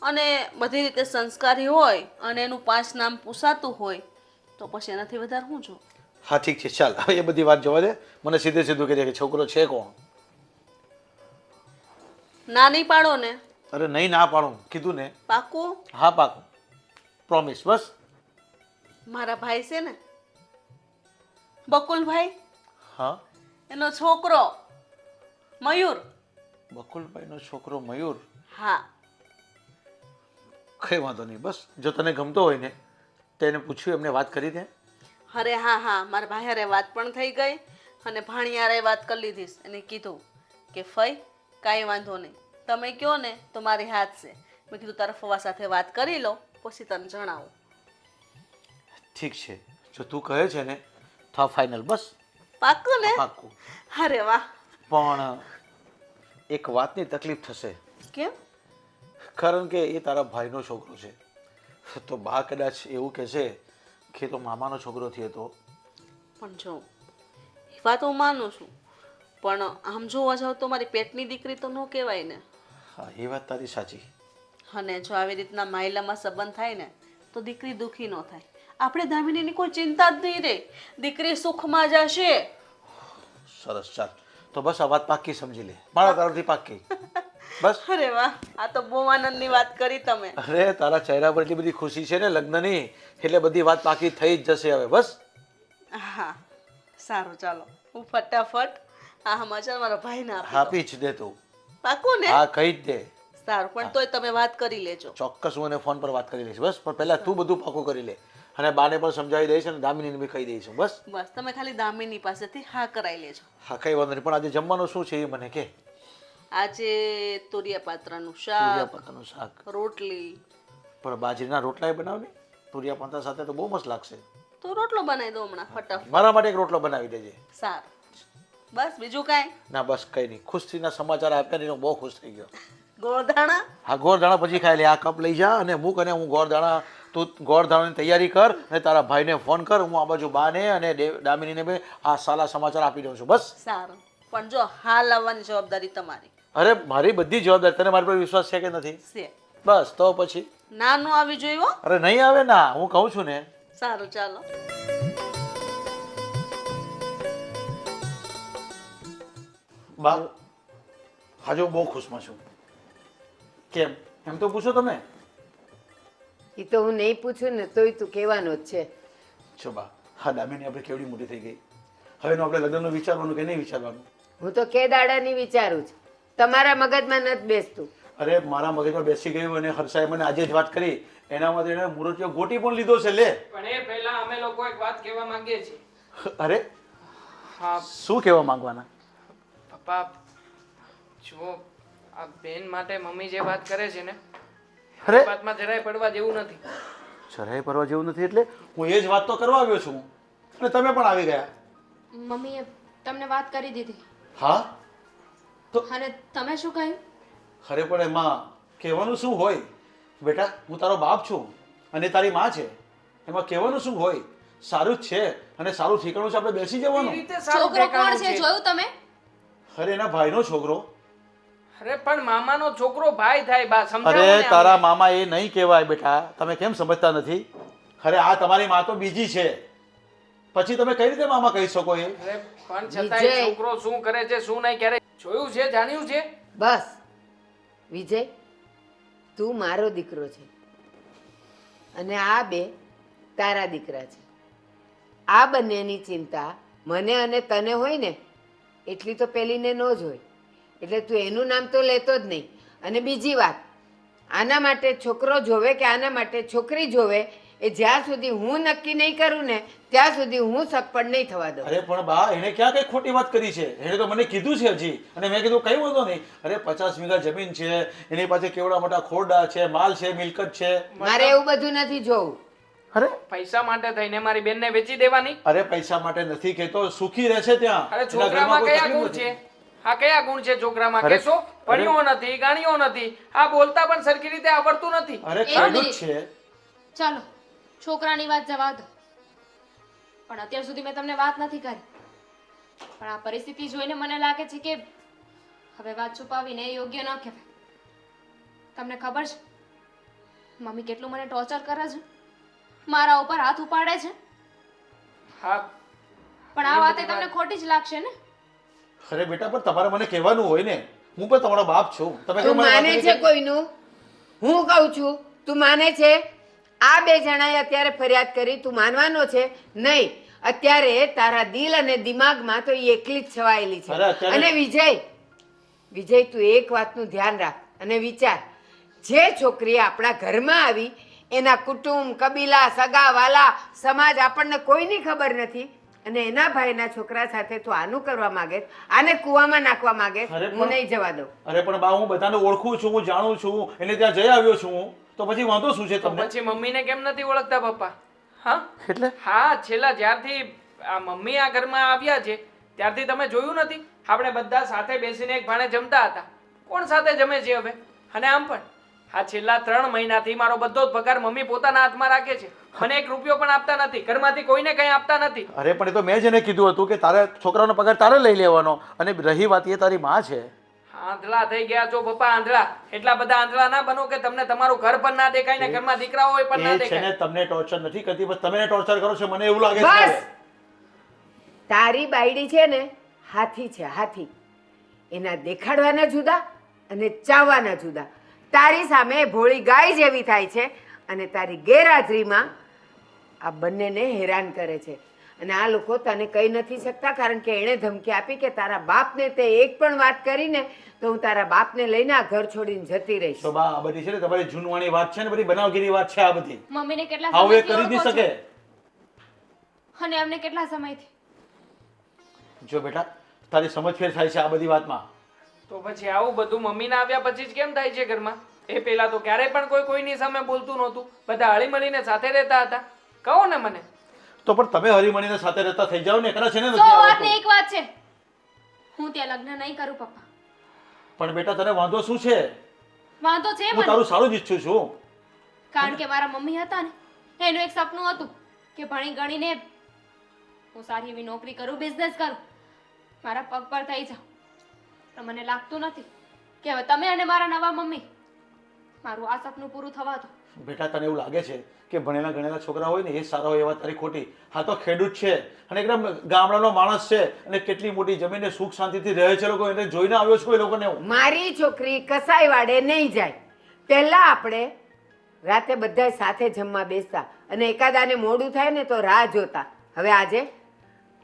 અને બધી રીતે સંસ્કારી હોય અને એનું 5 નામ પૂછાતું હોય તો પછી એનાથી વધારે હું જો. હા ઠીક છે, ચાલ હવે એ બધી વાત જવા દે. મને સીધે સીધું કહી દે કે છોકરો છે કોણ. ના નહીં પાડો ને. અરે નહીં ના પાડું, કીધું ને. પાકું? હા પાકું, પ્રોમિસ. બસ. મારા ભાઈ છે ને બકુલભાઈ, હા, એનો છોકરો મયુર. બકુલભાઈનો છોકરો મયુર. હા. કઈ વાંધો નહીં, બસ જો તને ગમતો હોય ને તેને પૂછ્યું, એમને વાત કરી દે. અરે હા હા, મારા ભાઈ હારે વાત પણ થઈ ગઈ અને ભાણી હારે વાત કરી લીધી. એને કીધું કે ફઈ કાંઈ વાંધો નહીં, તમે કહો ને તો મારી હાથ છે. મેં કીધું તારા ફવા સાથે વાત કરી લો પછી તને જણાવું. ઠીક છે, જો તું કહે છે ને તો ફાઇનલ. બસ પાક્કું ને? પાક્કું. અરે વાહ. પણ એક વાતની તકલીફ થશે. કેમ? કારણ કે એ તારા ભાઈનો છોકરો છે, તો બા કદાચ એવું કહેશે કે તો મામાનો છોકરો થયો તો. પણ જો એ વાત હું માનું છું, પણ આમ જોવા જાવ તો મારી પેટની દીકરી તો ન કહેવાય ને. હા, એ વાત તારી સાચી. અને જો આવી રીતના માયલામાં સંબંધ થાય ને તો દીકરી દુઃખી ન થાય. આપણે દામિનીની કોઈ ચિંતા જ નહીં રહે, દીકરી સુખમાં જશે. સરસ, ચાલ તો બસ આ વાત પાક્કી સમજી લે, મારા તરફથી પાક્કી. બસ. અરે વાહ, આ તો બહુ આનંદની વાત કરી તમે. અરે તારા ચહેરા પર એટલી બધી ખુશી છે ને લગ્નની, એટલે બધી વાત પાકી થઈ જ જશે હવે. બસ. હા સારું, ચાલો હું ફટાફટ આ સમાચાર મારા ભાઈને આપી જ દે તું. પાકું ને? હા, કહી જ દે. સારું, પણ તોય તમે વાત કરી લેજો. ચોક્કસ હું એને ફોન પર વાત કરી લઈશ. બસ, પણ પહેલા તું બધું પાકું કરી લે, અને બાને પણ સમજાવી દઈશ અને દામિનીને બી કહી દઈશું. બસ બસ તમે ખાલી દામિની પાસેથી હા કરાવી લેજો. હા, કઈ વાંધો નહીં. પણ આજે જમવાનું શું છે એ મને કે. આજે તુરિયા પાત્રાનું શાક, તુરિયાપાતાનું શાક, રોટલી. પણ બાજરીના રોટલા એ બનાવ ને, તુરિયાપાતા સાથે તો બહુ મસ્ત લાગશે. તો રોટલો બનાવી દો હમણાં ફટાફટ. મારા માટે એક રોટલો બનાવી દેજે. સારું, બસ બીજું કાંઈ? ના બસ કઈ નહીં, ખુશીના સમાચાર આપ્યા ને હું બહુ ખુશ થઈ ગયો. ગોળધાણા? હા, ગોળદાણા પછી ખાઈ લે. આ કપ લઈ જા અને મૂક, અને હું ગોળદાણા, તું ગોળદાણાની તૈયારી કર અને તારા ભાઈને ફોન કર. હું આ બાજુ બાને અને દામિનીને બે આ સાલા સમાચાર આપી દઉં છું. બસ. સારું, પણ જો હાલ આવવાની જવાબદારી તમારી અરે મારી બધી જવાબદારી. તને મારી પર વિશ્વાસ છે કે નથી? છે. બસ તો પછી. ના નો આવી જોઈએ હો. અરે નહીં આવે ના, હું કહું છું ને. સારું, ચાલો. બા, આજે હું બહુ ખુશમાં છું. કેમ એમ તો પૂછો તમે. એ તો હું નહીં પૂછું ને તોય તું કહેવાનો જ છે. છો બા, હા દામિની આપણે કેવડી મોટી થઈ ગઈ. હવે આપણે લગ્નનું વિચારવાનું કે નહીં વિચારવાનું? હું તો કે દાડાની વિચારું છું, તમારા મગજમાં નથી બેસતું. અરે મારા મગજમાં બેસી ગયું, અને હર્ષાએ મને આજે જ વાત કરી. એના માટે એને મુરતિયો ગોટી પણ લીધો છે. લે, પણ એ પહેલા અમે લોકો એક વાત કહેવા માંગીએ છીએ. અરે હા શું કહેવા માંગવાના? પપ્પા, જુઓ, આ બેન માટે મમ્મી જે વાત કરે છે ને, અરે એ વાતમાં જરાય પડવા જેવું નથી. જરાય પરવા જેવું નથી એટલે હું એ જ વાત તો કરવા આવ્યો છું, અને તમે પણ આવી ગયા. મમ્મીએ તમને વાત કરી દીધી હા તો અને તમે શું કહ્યું? ખરે પણ એમાં કહેવાનું શું હોય બેટા? હું તારો બાપ છું અને તારી માં છે, એમાં કહેવાનું શું હોય? સારું જ છે અને સારું ઠીકાણું છે, આપણે બેસી એ જવાનું. રીતે સારું છોકરો કોણ ઠેકાણું છે જોયું તમે? અરે એના ભાઈનો છોકરો. અરે પણ મામાનો છોકરો ભાઈ થાય બા, સમજાવો ને અરે અમને. તારા મામા એ નહીં કહેવાય બેટા, તમે કેમ સમજતા નથી? અરે આ તમારી માં તો બીજી છે, પછી તમે કઈ રીતે મામા કહી શકો? એ અરે પણ છતાંય વિજય. છોકરો શું કરે છે શું નહીં ક્યારે જોયું છે જાણ્યું છે? બસ વિજય, તું મારો દીકરો છે અને આ બે તારા દીકરા છે. આ બંનેની ચિંતા મને અને તને હોય ને એટલી તો પેલીને ન જ હોય, એટલે તું એનું નામ તો લેતો જ નહીં. અને બીજી વાત, આના માટે છોકરો જોવે કે આના માટે છોકરી જોવે એ જ્યાં સુધી હું નક્કી નહીં કરું ને ત્યાં સુધી હું સગપડ નહીં થવા દઉં. અરે પણ બા, એને ક્યાં કઈ ખોટી વાત કરી છે? એને તો મને કીધું છે હજી, અને મેં કીધું કઈ વાંધો નહીં. અરે 50 વીઘા જમીન છે, એની પાસે કેવડા મોટા ખોરડા છે, માલ છે, મિલકત છે. મારે એવું બધું નથી જોવું. અરે પૈસા માટે થઈને મારી બેનને વેચી દેવાની? અરે પૈસા માટે નથી કહેતો, સુખી રહેશે ત્યાં. અરે એના ઘરમાં છોકરામાં કોઈ કયા તકલીફ ગુણ નથી. છે? આ કયા ગુણ છે છોકરામાં? અરે, કેશો ભણ્યો નથી, ગાણ્યો નથી, આ બોલતા પણ સરખી રીતે આવડતું નથી. અરે ખેડૂત છે. ચાલો છોકરાની વાત જવા દો, પણ અત્યાર સુધી મેં તમને વાત નથી કરી. પણ આ પરિસ્થિતિ જોઈને મને લાગે છે કે હવે વાત છુપાવીને એ યોગ્ય ન કહેવાય. તમને ખબર છે મમ્મી કેટલું મને ટોર્ચર કરે છે, મારા ઉપર હાથ ઉપાડે છે, હા પણ આ વાતે તમને ખોટી જ લાગશે ને. અરે બેટા, પણ તમારે મને કહેવાનું હોય ને, હું પણ તમારો બાપ છું. તમે કેમ તું મને વાત માને નથી છે કરી? કોઈનું? હું કહું છું તું માને છે? આ બે જણાએ અત્યારે ફરિયાદ કરી, તું માનવાનો છે? નહીં. અત્યારે તારા દિલ અને દિમાગમાં તો એ એકલી જ છવાયેલી છે. અરે અત્યારે- અને વિજય તું એક વાતનું ધ્યાન રાખ અને વિચાર, જે છોકરી આપણા ઘરમાં આવી એના કુટુંબ, કબીલા, સગા વાલા, સમાજ આપણને કોઈની ખબર નથી, અને એના ભાઈના છોકરા સાથે તું આનું કરવા માંગે, આને કૂવામાં નાખવા માંગે, અરે હું પણ- નહીં જવા દઉં. અરે પણ બા, હું બધાને ઓળખું છું, હું જાણું છું, એને ત્યાં જઈ આવ્યો છું હું, તો પછી વાંધો શું છે તો તમને? પછી મમ્મીને કેમ નથી ઓળખતા પપ્પા? હા એટલે હા, છેલ્લા જ્યારથી આ મમ્મી આ ઘરમાં આવ્યા છે ત્યારથી તમે જોયું નથી? આપણે બધા સાથે બેસીને એક ભાણે જમતા હતા. કોણ સાથે જમે છે હવે? અને આમ પણ આ છેલ્લા 3 મહિનાથી મારો બધો જ પગાર મમ્મી પોતાના હાથમાં રાખે છે. મને 1 રૂપિયો પણ આપતા નથી, ઘરમાંથી કોઈને કંઈ આપતા નથી. અરે પણ એ તો મેં જ એને કીધું હતું કે તારે છોકરાનો પગાર તારે લઈ લેવાનો, અને રહી વાત એ તારી માં છે. આંધળા થઈ ગયા છો પપ્પા, આંધળા. એટલા બધા આંધળા ના બનો કે તમને તમારું ઘર પણ ના દેખાય ને ઘરમાં દીકરા હોય પણ ના એ છે દેખાય. ને તમને ટોર્ચર નથી કરતી, બસ તમે ટોર્ચર કરો છો, મને એવું લાગે બસ છે. તારી બાયડી છે ને હાથી છે, હાથી. એના દેખાડવાના જુદા અને ચાવવાના જુદા. તારી સામે ભોળી ગાય જેવી થાય છે અને તારી ગેરહાજરીમાં આ બંનેને હેરાન કરે છે. અને આ લોકો તને કહી નથી શકતા કારણ કે એણે ધમકી આપી કે તારા બાપને તે એક પણ વાત કરીને તો હું તારા બાપને લઈને આ ઘર છોડીને જતી રહીશ. તો બા, આ બધી છે ને તમારી જૂનવાણી વાત છે ને, બધી બનાવગીરી વાત છે આ બધી. મમ્મીને કેટલા આવું એ સમયથી કરી જ નહીં ઓળખો છો? શકે. અને એમને કેટલા સમયથી? જો બેટા, તારી સમજ ફેર થાય છે આ બધી વાતમાં. તો પછી આવું બધું મમ્મીના આવ્યા પછી જ કેમ થાય છે ઘરમાં? એ પહેલા તો ક્યારેય પણ કોઈ કોઈની સામે બોલતું નહોતું, બધા હળી મળીને સાથે રહેતા હતા. કહો ને મને. તો પણ તમે હરીમળીને સાથે રહેતા થઈ જાવ ને, કદાચ છે ને સો નથી વાત ને આવડતું. એક વાત છે, હું ત્યાં લગ્ન નહીં કરું પપ્પા. પણ બેટા તને વાંધો શું છે? વાંધો છે હું મને, તારું સારું જ ઈચ્છું છું. કારણ કે મારા મમ્મી હતા ને એનું એક સપનું હતું કે ભણી ગણીને હું સારી એવી નોકરી કરું, બિઝનેસ કરું, મારા પગ પર થઈ જાઉં. પણ મને લાગતું નથી કે હવે તમે અને મારા નવા મમ્મી મારું આ સપનું પૂરું થવા દો. બેટા તને એવું લાગે છે કે ભણેલા ગણેલા છોકરા હોય ને એ સારા હોય, એવા તારી ખોટી. હા તો ખેડૂત છે અને એકદમ ગામડાનો માણસ છે અને કેટલી મોટી જમીને સુખ શાંતિથી રહે છે લોકો, એને જોઈને આવ્યો છું એ લોકોને હું. મારી છોકરી કસાઈ વાડે નહીં જાય. પહેલા આપણે રાતે બધા સાથે જમવા બેસતા અને એકાદાને મોડું થાય ને તો રાહ જોતા. હવે આજે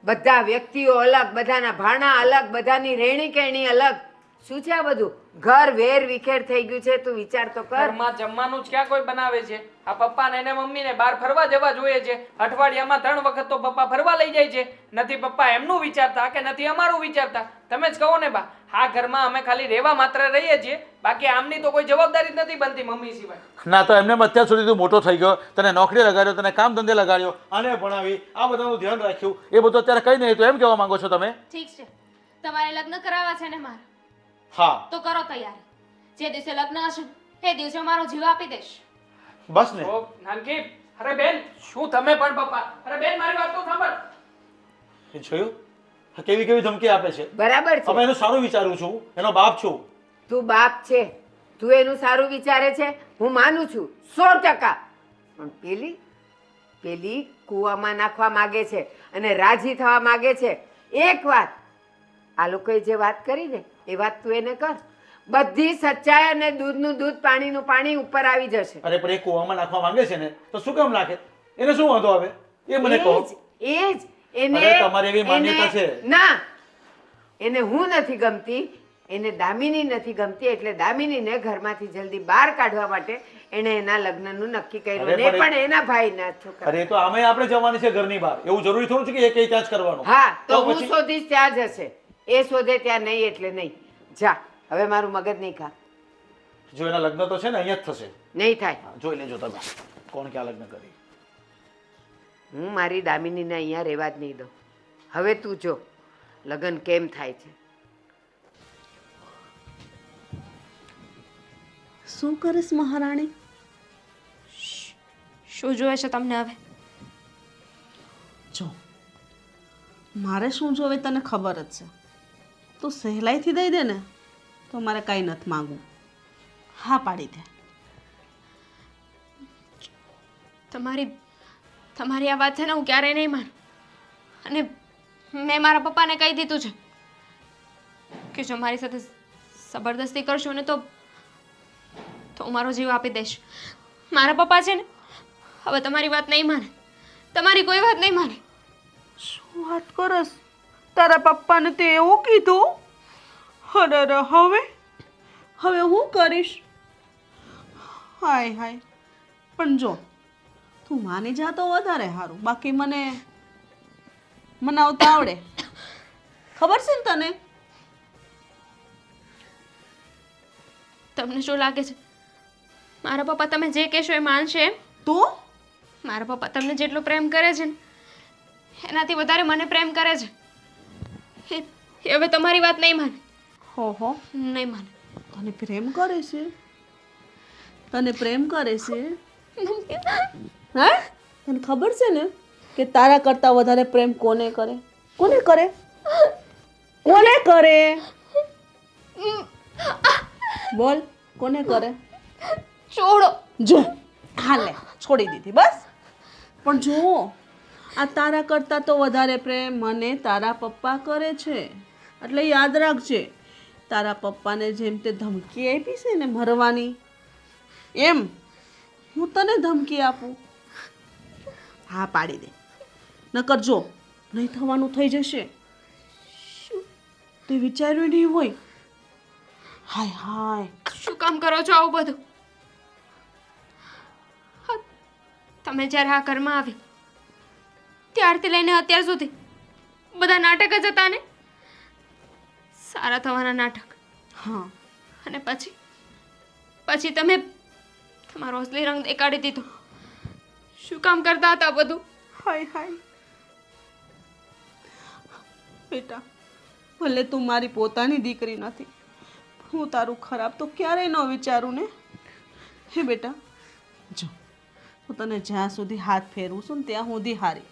બધા વ્યક્તિઓ અલગ, બધાના ભાણા અલગ, બધાની રહેણી કહેણી અલગ. શું છે આ બધું? ઘર વેર વિખેર થઈ ગયું છે. તું વિચાર તો કર. ઘરમાં જમવાનું જ ક્યાં કોઈ બનાવે છે? આ પપ્પા ને એને મમ્મીને બહાર ફરવા જવા જોઈએ છે. અઠવાડિયામાં 3 વખત તો પપ્પા ફરવા લઈ જાય છે. નથી પપ્પા એમનું વિચારતા કે નથી અમારું વિચારતા. તમે જ કહો ને બા, આ ઘરમાં અમે ખાલી રહેવા માત્ર રહીએ છીએ, બાકી આમની તો કોઈ જવાબદારી જ નથી બનતી મમ્મી સિવાય. ના તો એમને અત્યાર સુધી તું મોટો થઈ ગયો, તને નોકરી લગાડ્યો, તને કામ ધંધે લગાડ્યો, આને ભણાવી, આ બધાનું ધ્યાન રાખ્યું, એ બધું અત્યારે કઈ નહીં. તો એમ કહેવા માંગો છો તમે? ઠીક છે, તમારે લગ્ન કરાવવા છે ને મારા, હા તો કરો તૈયારી. જે દિવસે લગ્ન હશે એ દિવસે મારો જીવ આપી દઈશ. બસ ને. ઓ નાનકી, અરે બેન શું તમે પણ પપ્પા? અરે બેન મારી વાત તો સાંભળ. એ જોયું કેવી કેવી ધમકી આપે છે. બરાબર હવે છે. એનું સારું વિચારું છું, એનો બાપ છું. તું બાપ છે, તું એનું સારું વિચારે છે, હું માનું છું 100%. પણ પેલી કૂવામાં નાખવા માગે છે અને રાજી થવા માગે છે. એક વાત, આ લોકોએ જે વાત કરી ને એ વાત તું એને કર, બધી સચ્ચાઈ અને દૂધનું દૂધ પાણીનું પાણી ઉપર આવી જશે. અરે પણ એ કૂવામાં નાખવા માંગે છે ને તો શું કામ નાખે? એને શું વાંધો આવે એ મને કહો. એ જ એને અરે તમારી એવી માન્યતા એને- છે. ના, એને હું નથી ગમતી, એને દામિની નથી ગમતી, એટલે દામિનીને ઘરમાંથી જલ્દી બહાર કાઢવા માટે એણે એના લગ્નનું નક્કી કર્યું. અરે ને પણ પણ એના ભાઈના છોકરા. અરે તો આમે આપણે જવાની છે ઘરની બહાર, એવું જરૂરી થોડું છે કે એ કઈ ત્યાં જ કરવાનું. હા, તો હું પછી શોધીશ ત્યાં જ હશે. એ શોધે ત્યાં નહીં એટલે નહીં. જા, હવે મારું મગજ નહીં ખા. જો એના લગ્ન તો છે ને અહીંયા જ થશે. નહીં થાય. હા, જોઈ લેજો તમે કોણ ક્યાં લગ્ન કરી. હું મારી દામિનીને અહીંયા રહેવા જ નહીં દઉં. હવે તું જો લગ્ન કેમ થાય છે. શું કરીશ મહારાણી? શું જોઈએ છે તમને હવે? જો મારે શું જોવે તને ખબર જ છે. તું સહેલાઈથી દઈ દે ને તો મારે કાંઈ નથી માગવું. હા પાડી દે. તમારી આ વાત છે ને હું ક્યારેય નહીં માનું. અને મેં મારા પપ્પાને કહી દીધું છે કે જો મારી સાથે જબરદસ્તી કરશો ને તો હું મારો જીવ આપી દઈશ. મારા પપ્પા છે ને હવે તમારી વાત નહીં માને, તમારી કોઈ વાત નહીં માને. શું વાત કરસ? તારા પપ્પાને તે એવું કીધું? અરે હવે હું કરીશ? હાય હાય. પણ જો તું માની જા તો વધારે સારું. બાકી મને મનાવતા આવડે, ખબર છે ને તને? તમને શું લાગે છે મારા પપ્પા તમે જે કહેશો એ માનશે એમ? તો મારા પપ્પા તમને જેટલો પ્રેમ કરે છે ને એનાથી વધારે મને પ્રેમ કરે છે. એ હવે તમારી વાત નહીં માને, હો નહીં માને. તને પ્રેમ કરે છે? તને પ્રેમ કરે છે? હે? તને ખબર છે ને કે તારા કરતા વધારે પ્રેમ કોને કરે? કોને કરે? કોને કરે? બોલ, કોને કરે? છોડો. જો હાલે છોડી દીધી બસ. પણ જો આ તારા કરતા તો વધારે પ્રેમ મને તારા પપ્પા કરે છે. એટલે યાદ રાખજે, તારા પપ્પાને જેમ તે ધમકી આપી છે ને મરવાની, એમ હું તને ધમકી આપું. હા પાડી દે, નકર જો નહીં થવાનું થઈ જશે. તે વિચાર્યું નહીં હોય. હાય હાય. શું કામ કરો છો આવું બધું? હા, તમે જ્યારે આ ઘરમાં આવી ત્યારથી લઈને અત્યાર સુધી બધા નાટક જ હતા ને, સારા થવાના નાટક. હા અને પછી તમે તમારો અસલી રંગ દેખાડી દીધો. શું કામ કરતા હતા બધું? હાય હાય. બેટા, ભલે તું મારી પોતાની દીકરી નથી, હું તારું ખરાબ તો ક્યારેય ન વિચારું ને. હે બેટા, જો હું તને જ્યાં સુધી હાથ ફેરવું છું ને ત્યાં સુધી હારી.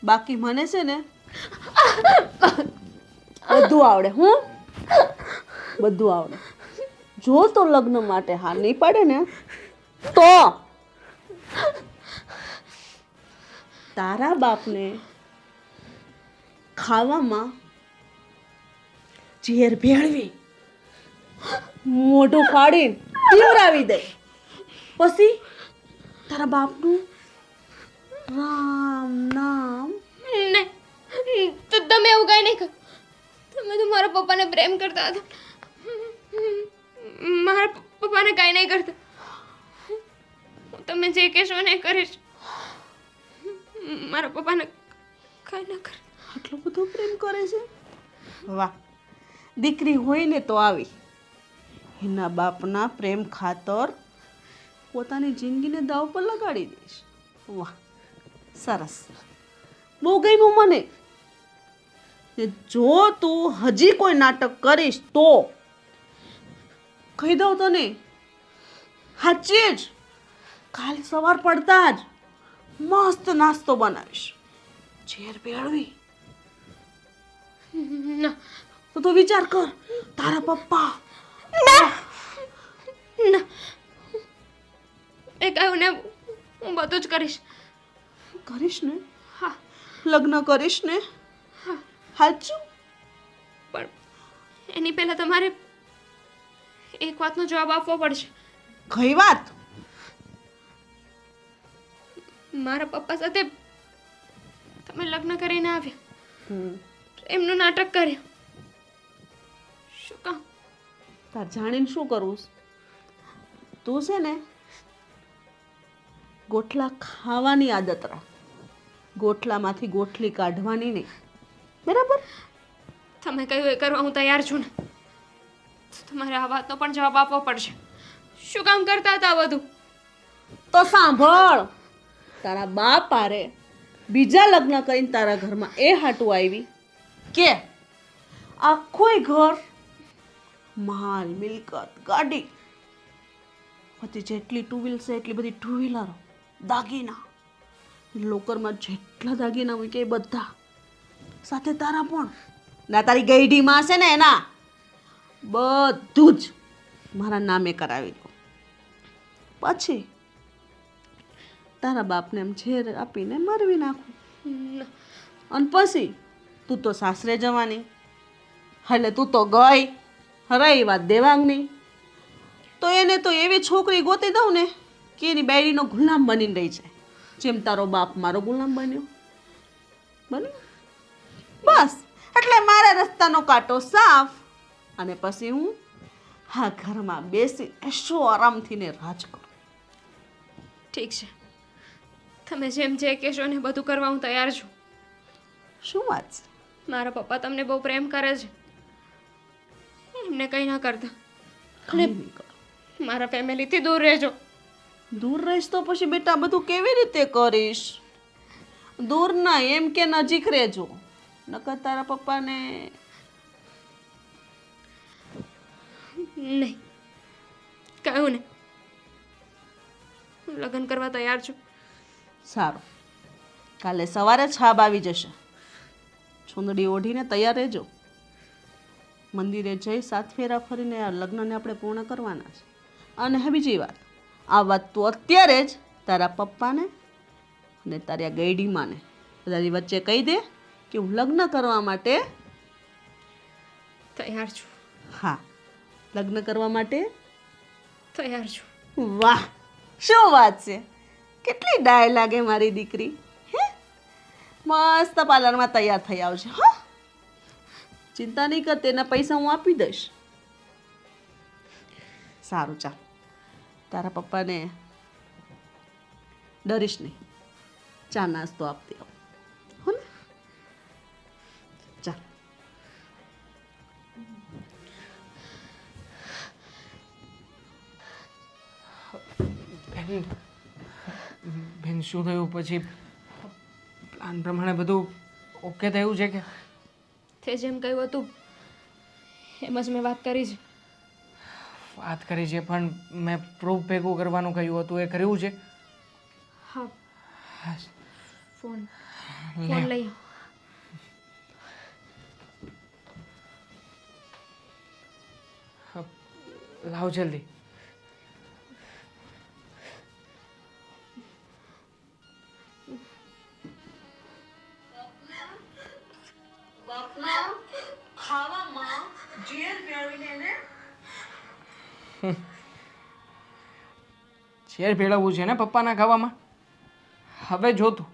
બાકી મને છે ને બધું આવડે. હું બધું આવડે. જો તો લગ્ન માટે હા નહીં પાડે ને તો તારા બાપને ખાવામાં ઝેર ભેળવી મોઢું ફાડીને પીવરાવી દે. પછી તારા બાપનું રામ નામ. નહીં, તો તમે એવું કાંઈ નહીં કરો. તમે તો મારા પપ્પાને પ્રેમ કરતા હતા. મારા પપ્પાને કાંઈ નહીં કરતા. હું તમે જે કહેશો ને એ કરીશ. મારા પપ્પાને કાંઈ ન કરે. આટલો બધો પ્રેમ કરે છે? વાહ, દીકરી હોય ને તો આવી એના બાપના પ્રેમ ખાતર પોતાની જિંદગીને દાવ પર લગાડી દઈશ. વાહ, સરસ, બહુ ગમ્યું મને. જો તું હજી કોઈ નાટક કરીશ તો કહી દઉં તને, સાચી જ કાલે સવાર પડતા જ મસ્ત નાસ્તો બનાવીશ. ઝેર ભેળવી ના, તો તું વિચાર કર, તારા પપ્પા ના એ કહ્યું ને હું બધું જ કરીશ. કરીશ ને? હા લગ્ન કરીશ ને? સાચું? પણ એની પહેલા તમારે એક વાતનો જવાબ આપવો પડશે. કઈ વાત? મારા પપ્પા સાથે તમે લગ્ન કરીને આવ્યા, એમનું નાટક કર્યું. શું કામ? તાર જાણીને શું કરવું છે? તું છે ને ગોઠલા ખાવાની આદત રાખ, ગોઠલામાંથી ગોઠલી કાઢવાની નહીં, બરાબર? તમે કહ્યું એ કરવા હું તૈયાર છું ને. તો તમારે આ વાતનો પણ જવાબ આપવો પડશે. શું કામ કરતા હતા આ બધું? તો સાંભળ, તારા બાપ આરે બીજા લગ્ન કરીને તારા ઘરમાં એ હાટું આવી કે આખુંય ઘર માલ મિલકત ગાડી બધી જેટલી ટુ વ્હીલ છે એટલી બધી ટુ વ્હીલરો દાગીના લોકરમાં જેટલા દાગીના હોય કે એ બધા સાથે તારા પણ ના તારી ગઈઢીમાં છે ને એના બધું જ મારા નામે કરાવી દો. પછી તારા બાપને એમ ઝેર આપીને મારવી નાખું. અને પછી તું તો સાસરે જવાની, એટલે તું તો ગઈ. રહી વાત દેવાંગની, તો એને તો એવી છોકરી ગોતી દઉં ને કે એની બેડીનો ગુલામ બનીને રહી જાય, જેમ તારો બાપ મારો ગુલામ બન્યો. બન્યો બસ. એટલે મારા રસ્તાનો કાંટો સાફ, અને પછી હું હા ઘરમાં બેસી એસો આરામથી ને રાજ કરું. ઠીક છે, તમે જેમ જે કહેશો ને બધું કરવા હું તૈયાર છું. શું વાત છે? મારા પપ્પા તમને બહુ પ્રેમ કરે છે, એમને કંઈ ના કરતા. કંઈ નહીં કરું. મારા ફેમિલીથી દૂર રહેજો. દૂર રહીશ તો પછી બેટા બધું કેવી રીતે કરીશ? દૂર ના, એમ કે નજીક રહેજો, નકર તારા પપ્પાને નહીં કહ્યું ને, હું લગ્ન કરવા તૈયાર છું. સારું, કાલે સવારે છાબ આવી જશે. ચૂંદડી ઓઢીને તૈયાર રહેજો. મંદિરે જઈ 7 ફેરા ફરીને આ લગ્નને આપણે પૂર્ણ કરવાના છે. અને હવે બીજી વાત, આ વાત તું અત્યારે જ તારા પપ્પાને અને તારી આ ગઈડીમાને બધાની વચ્ચે કહી દે કે હું લગ્ન કરવા માટે તૈયાર છું. હા, લગ્ન કરવા માટે તૈયાર છું. વાહ, શું વાત છે! કેટલી ડાય લાગે મારી દીકરી. હે, મસ્ત પાર્લરમાં તૈયાર થઈ આવશે. હા, ચિંતા નહીં કર, તેના પૈસા હું આપી દઈશ. સારું, ચાલ, તારા પપ્પાને ડરીશ નહીં, ચા નાસ્તો આપતી આવું, હો ને? ચાલ. બેન, બેન શું થયું? પછી પ્લાન પ્રમાણે બધું ઓકે થયું છે કે? તે જેમ કહ્યું હતું એમ જ મેં વાત કરી છે. વાત કરી છે, પણ મેં પ્રૂફ ભેગું કરવાનું કહ્યું હતું, એ કર્યું છે? હા, હા. ફોન લે. ફોન લઈ આવો. લાવ જલ્દી. ઝેર ભેળવવું છે ને પપ્પાના ખાવામાં? હવે જોતું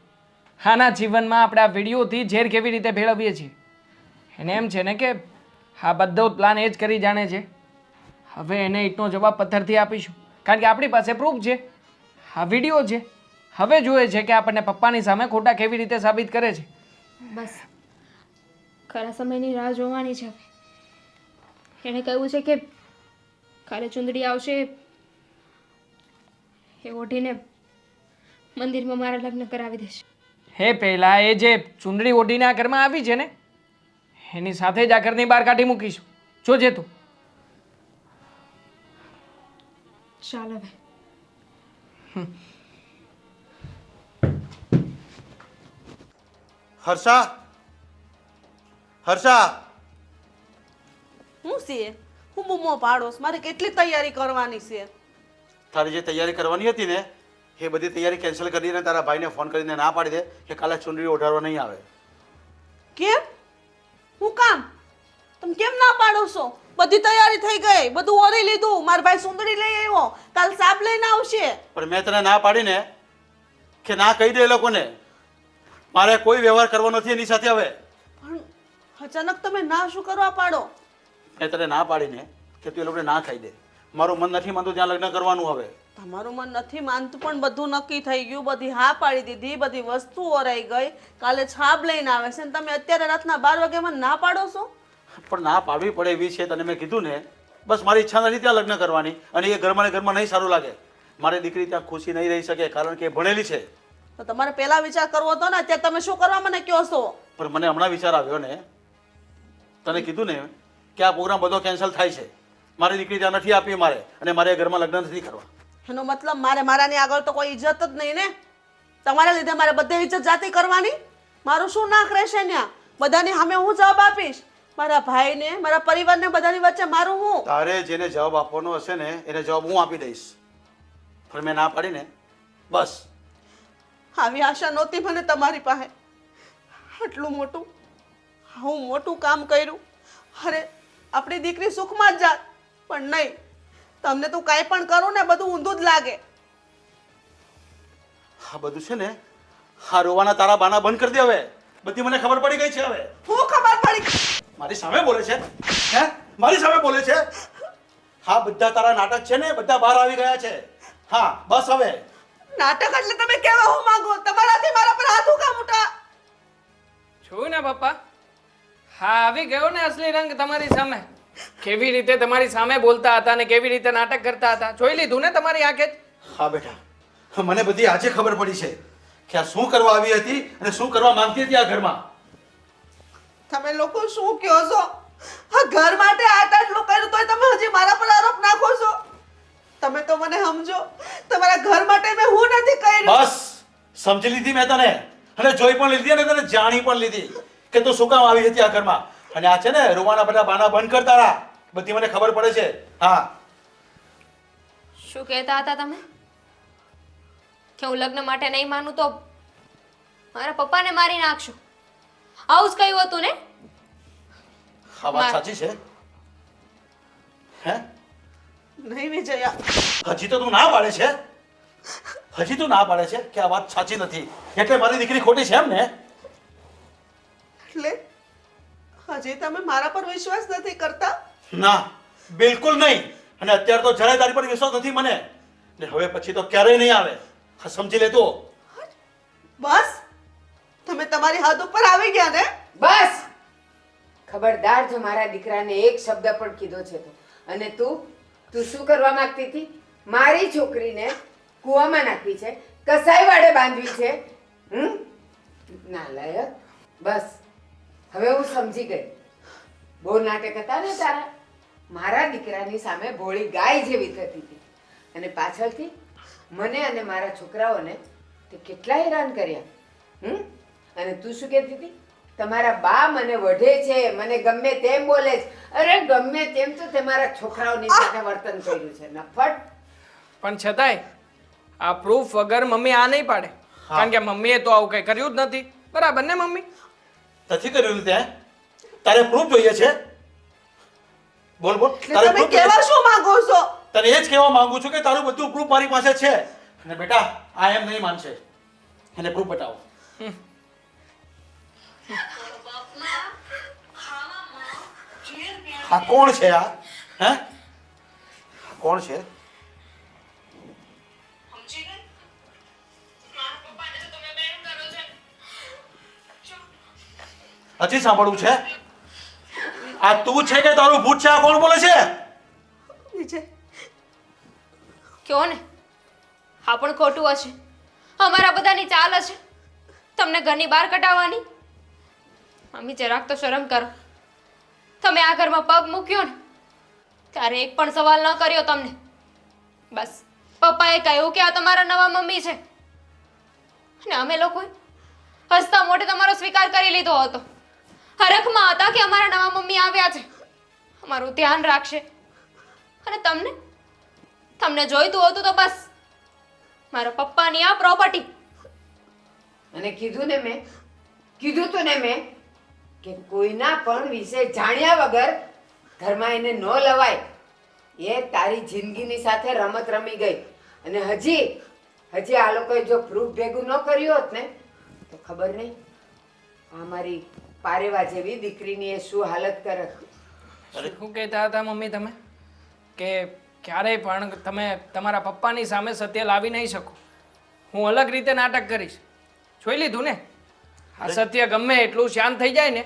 આના જીવનમાં આપણે આ વિડીયોથી ઝેર કેવી રીતે ભેળવીએ છીએ. એને એમ છે ને કે આ બધો પ્લાન એ જ કરી જાણે છે. હવે એને ઈટનો જવાબ પથ્થરથી આપીશું, કારણ કે આપણી પાસે પ્રૂફ છે, આ વિડીયો છે. હવે જોઈએ છે કે આપણને પપ્પાની સામે ખોટા કેવી રીતે સાબિત કરે છે. બસ ખરા સમયની રાહ જોવાની છે. એણે કહ્યું છે કે કાલે ચુંદડી આવશે, એ ઓઢીને મંદિરમાં મારા લગ્ન કરાવી દેશે. હે પહેલા એ જે ચુંદડી ઓઢીને આ ઘરમાં આવી છે ને, એની સાથે જ આ ઘરની બહાર કાઢી મૂકીશું. જોજે તું. ચાલ હવે. હર્ષા, હર્ષા, હું છે? હું બૂમો પાડોશ, મારે કેટલી તૈયારી કરવાની છે. તારી જે તૈયારી કરવાની હતી ને એ બધી તૈયારી કેન્સલ કરીને તારા ભાઈને ફોન કરીને ના પાડી દે કે કાલે ચૂંટણી ઓઢાડવા નહીં આવે. કેમ? હું કામ? તમે કેમ ના પાડો છો? બધી તૈયારી થઈ ગઈ, બધું ઓરી લીધું, મારા ભાઈ સુંદરી લઈ આવ્યો, કાલ સાબ લઈને આવશે. પણ મેં તને ના પાડીને કે ના કહી દે એ લોકોને, મારે કોઈ વ્યવહાર કરવો નથી એની સાથે હવે. પણ અચાનક તમે ના શું કરવા પાડો? મેં તને ના પાડીને કે તું એ લોકોને ના કહી દે. મારું મન નથી માનતું ત્યાં લગ્ન કરવાનું હવે. તમારું મન નથી માનતું પણ બધું નક્કી થઈ ગયું, બધી હા પાડી દીધી, બધી વસ્તુ ઓરાઈ ગઈ, કાલે છાપ લઈને આવે છે ને તમે અત્યારે રાતના 12 વાગે મને ના પાડો છો? પણ ના પાડવી પડે એવી છે તને મેં કીધું ને. બસ મારી ઈચ્છા નથી ત્યાં લગ્ન કરવાની અને એ ઘરમાં ને ઘરમાં નહીં સારું લાગે. મારી દીકરી ત્યાં ખુશી નહીં રહી શકે કારણ કે એ ભણેલી છે. તો તમારે પહેલા વિચાર કરવો હતો ને, અત્યારે તમે શું કરવા મને કહો છો? પણ મને હમણાં વિચાર આવ્યો ને, તને કીધું ને કે આ પ્રોગ્રામ બધો કેન્સલ થાય છે. મારી દીકરી ત્યાં નથી આપી મારે, અને મારે એ ઘરમાં લગ્ન નથી કરવા. એનો મતલબ મારે મારાની આગળ તો કોઈ ઇજ્જત જ નહીં ને? તમારા લીધે મારે બધે ઇજ્જત જાતી કરવાની? મારું શું નાક રહેશે ત્યાં? બધાની સામે હું જવાબ આપીશ? મારા ભાઈને, મારા પરિવારને, બધાની વચ્ચે મારું હું? તારે જેને જવાબ આપવાનો હશે ને એને જવાબ હું આપી દઈશ. પણ મેં ના પાડીને બસ. આવી આશા નહોતી મને તમારી પાસે. આટલું મોટું કામ કર્યું. અરે આપણી દીકરી સુખમાં જ જાત, પણ નહીં, તમને તું કાંઈ પણ કરું ને બધું ઊંધું જ લાગે. આ બધું છે ને, હા રોવાના તારા બાના બંધ કરી દે હવે. બધી મને ખબર પડી ગઈ છે હવે. હું ખબર પડી? મારી સામે બોલે છે હે? મારી સામે બોલે છે? હા, બધા તારા નાટક છે ને બધા બહાર આવી ગયા છે. હા બસ હવે. નાટક એટલે તમે કહેવા હું માંગો? તમારાથી મારા પર હાથ ઉકા મોટા. છું ને પપ્પા, હા આવી ગયો ને અસલી રંગ તમારી સામે. કેવી રીતે તમારી સામે બોલતા હતા ને કેવી રીતે નાટક કરતા હતા જોઈ લીધું ને તમારી આંખે જ. હા બેટા, મને બધી આજે ખબર પડી છે કે આ શું કરવા આવી હતી અને શું કરવા માંગતી હતી આ ઘરમાં. તમે લોકો શું કહો છો? આ ઘર માટે આટલું કર્યું તોય તમે હજી મારા પર આરોપ નાખો છો? તમે તો મને સમજો, તમારા ઘર માટે મેં હું નથી કર્યું. બસ સમજી લીધી મેં તને, અને જોઈ પણ લીધી અને તને જાણી પણ લીધી કે તું શું કામ આવી હતી આ ઘરમાં. અને આ છે ને રોવાના બધા બાના બંધ કરતા રહા, બધી મને ખબર પડે છે. હા, શું કહેતા હતા તમે? કે હું લગ્ન માટે નહીં માનું તો મારા પપ્પાને મારી નાખશો, આવું જ કહ્યું હતું ને? આ વાત સાચી છે હે? નહીં વિજયા, હજી તો તું ના પાડે છે? હજી તું ના પાડે છે કે આ વાત સાચી નથી એટલે મારી દીકરી ખોટી છે એમ ને? એટલે હજી તમે મારા પર વિશ્વાસ નથી કરતા? ના, બિલકુલ નહીં. અને અત્યારે તો જરાય તારી પર વિશ્વાસ નથી મને, ને હવે પછી તો ક્યારેય નહીં આવે. હા, સમજી લે તું. બસ તમે તમારી હદ ઉપર આવી ગયા ને? બસ ખબરદાર જો મારા દીકરાને એક શબ્દ પણ કીધો છે તો. અને તું શું કરવા માંગતી હતી? મારી છોકરીને કૂવામાં નાખવી છે, કસાઈ વાડે બાંધવી છે? નાલાયક. બસ હવે હું સમજી ગઈ. બહુ નાટક હતા ને તારા. મારા દીકરાની સામે ભોળી ગાય જેવી થતી હતી, અને પાછળથી મને અને મારા છોકરાઓને તે કેટલા હેરાન કર્યા. અને તું શું કહેતી હતી? તમારા બા મને વઢે છે, મને ગમે તેમ બોલે છે. અરે ગમે તેમ તો તમારા છોકરાઓની સાથે વર્તન કર્યું છે, નફટ. પણ છતાંય આ પ્રૂફ વગર મમ્મી આ નહીં પાડે, કારણ કે મમ્મીએ તો આવું કઈ કર્યું જ નથી. બરાબર ને મમ્મી? નથી કર્યું ને ત્યાં? તારે પ્રૂફ જોઈએ છે? બોલ બોલ, તારે તમે proof કહેવા જોઈએ છે? શું માંગો છો? તને એ જ કહેવા માંગુ છું કે તારું બધું પ્રૂફ મારી પાસે છે. અને બેટા આ એમ નહીં માનશે, એને પ્રૂફ બતાવો. આ કોણ છે? આ હે કોણ છે? હજી સાંભળવું છે? આ તું છે કે તારું ભૂત છે? આ કોણ બોલે છે? વિજય, કયો ને, આ પણ ખોટું હશે. અમારા બધાની ચાલ હશે તમને ઘરની બહાર કઢાવવાની. મમ્મી જરાક તો શરમ કરો. તમે આ ઘરમાં પગ મૂક્યો ને ત્યારે એક પણ સવાલ ન કર્યો તમને. બસ પપ્પાએ કહ્યું કે આ તમારા નવા મમ્મી છે, અને અમે લોકોએ હસતા મોઢે તમારો સ્વીકાર કરી લીધો હતો. હરખમાં હતા કે અમારા નવા મમ્મી આવ્યા છે, અમારું ધ્યાન રાખશે, અને તમને જોઈતું હતું તો બસ મારા પપ્પાની આ પ્રોપર્ટી. અને કીધું તું ને મેં કે કોઈના પણ વિશે જાણ્યા વગર ઘરમાં એને ન લવાય. એ તારી જિંદગીની સાથે રમત રમી ગઈ. અને હજી આ લોકોએ જો પ્રૂફ ભેગું ન કર્યું હોત ને તો ખબર નહીં આ મારી પારેવા જેવી દીકરીની એ શું હાલત કરત. શું કહેતા હતા મમ્મી તમે કે ક્યારેય પણ તમે તમારા પપ્પાની સામે સત્ય લાવી નહીં શકો? હું અલગ રીતે નાટક કરીશ. જોઈ લીધું ને, આ સત્ય ગમે એટલું શાંત થઈ જાય ને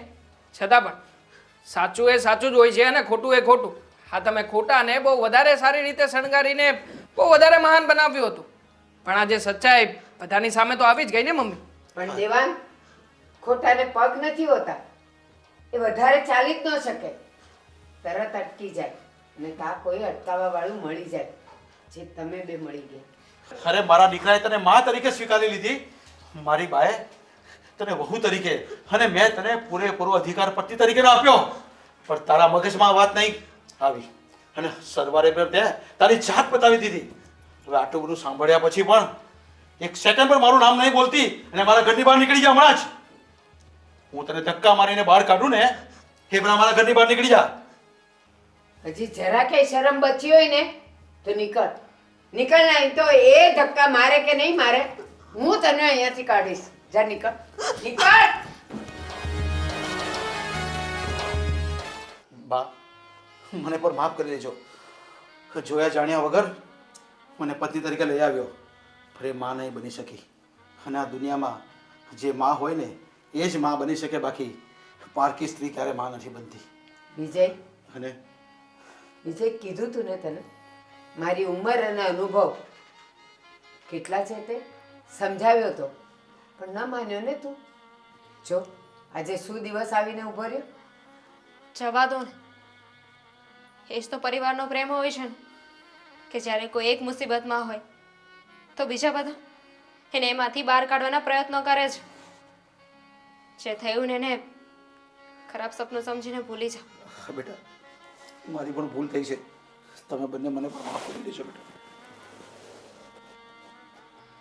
છતાં પણ સાચું એ સાચું જ હોય છે અને ખોટું એ ખોટું. હા, તમે ખોટાને બહુ વધારે સારી રીતે શણગારીને બહુ વધારે મહાન બનાવ્યું હતું, પણ આજે સચ્ચાઈ બધાની સામે તો આવી જ ગઈ ને મમ્મી. પણ દેવાન, ખોટાને પગ નથી હોતા. એ વધારે ચાલી જ ન શકે, તરત અટકી જાય અને કા કોઈ અટકાવવા વાળું મળી જાય, જે તમે બે મળી ગયા. અરે મારા દીકરાએ તને માં તરીકે સ્વીકારી લીધી, મારી બાએ તને વહુ તરીકે, અને મેં તને પૂરેપૂરો અધિકાર પતિ તરીકે આપ્યો, પણ તારા મગજમાં આ વાત નહીં આવી અને સરવારે પર તે તારી જાત બતાવી દીધી. હવે આટલું બધું સાંભળ્યા પછી પણ એક સેકન્ડ પર મારું નામ નહીં બોલતી અને મારા ઘરની બહાર નીકળી જા હમણાં જ. હું તને ધક્કા મારીને બહાર કાઢું ને એ પણ મારા ઘરની બહાર નીકળી જા. હજી જરા કે શરમ બચી હોય ને તો નીકળ નહીં તો એ ધક્કા મારે કે નહીં મારે હું તને અહીંયાથી કાઢીશ. જા નીકળ. બા, મને પર માફ કરી દેજો. જોયા જાણ્યા વગર મને પતિ તરીકે લઈ આવ્યો, પણ એ માં નહીં બની શકી. અને આ દુનિયામાં જે માં હોય ને એ જ માં બની શકે, બાકી પારકી સ્ત્રી ક્યારે માં નથી બનતી. વિજય, અને કીધું તું ને તને મારી ઉંમર અને અનુભવ કેટલા છે તે સમજાવ્યો તો, પણ ન માન્યો ને તું. જો આજે શું દિવસ આવીને ઉભો રહ્યો. જવા દો ને, એ જ તો પરિવારનો પ્રેમ હોય છે ને, કે જ્યારે કોઈ એક મુસીબતમાં હોય તો બીજા બધા એને એમાંથી બહાર કાઢવાના પ્રયત્નો કરે છે. જે થયું ને એને ખરાબ સપનું સમજીને ભૂલી જાઓ. બેટા, મારી પણ ભૂલ થઈ છે. તમે બંને મને પણ માફ કરી દેજો બેટા.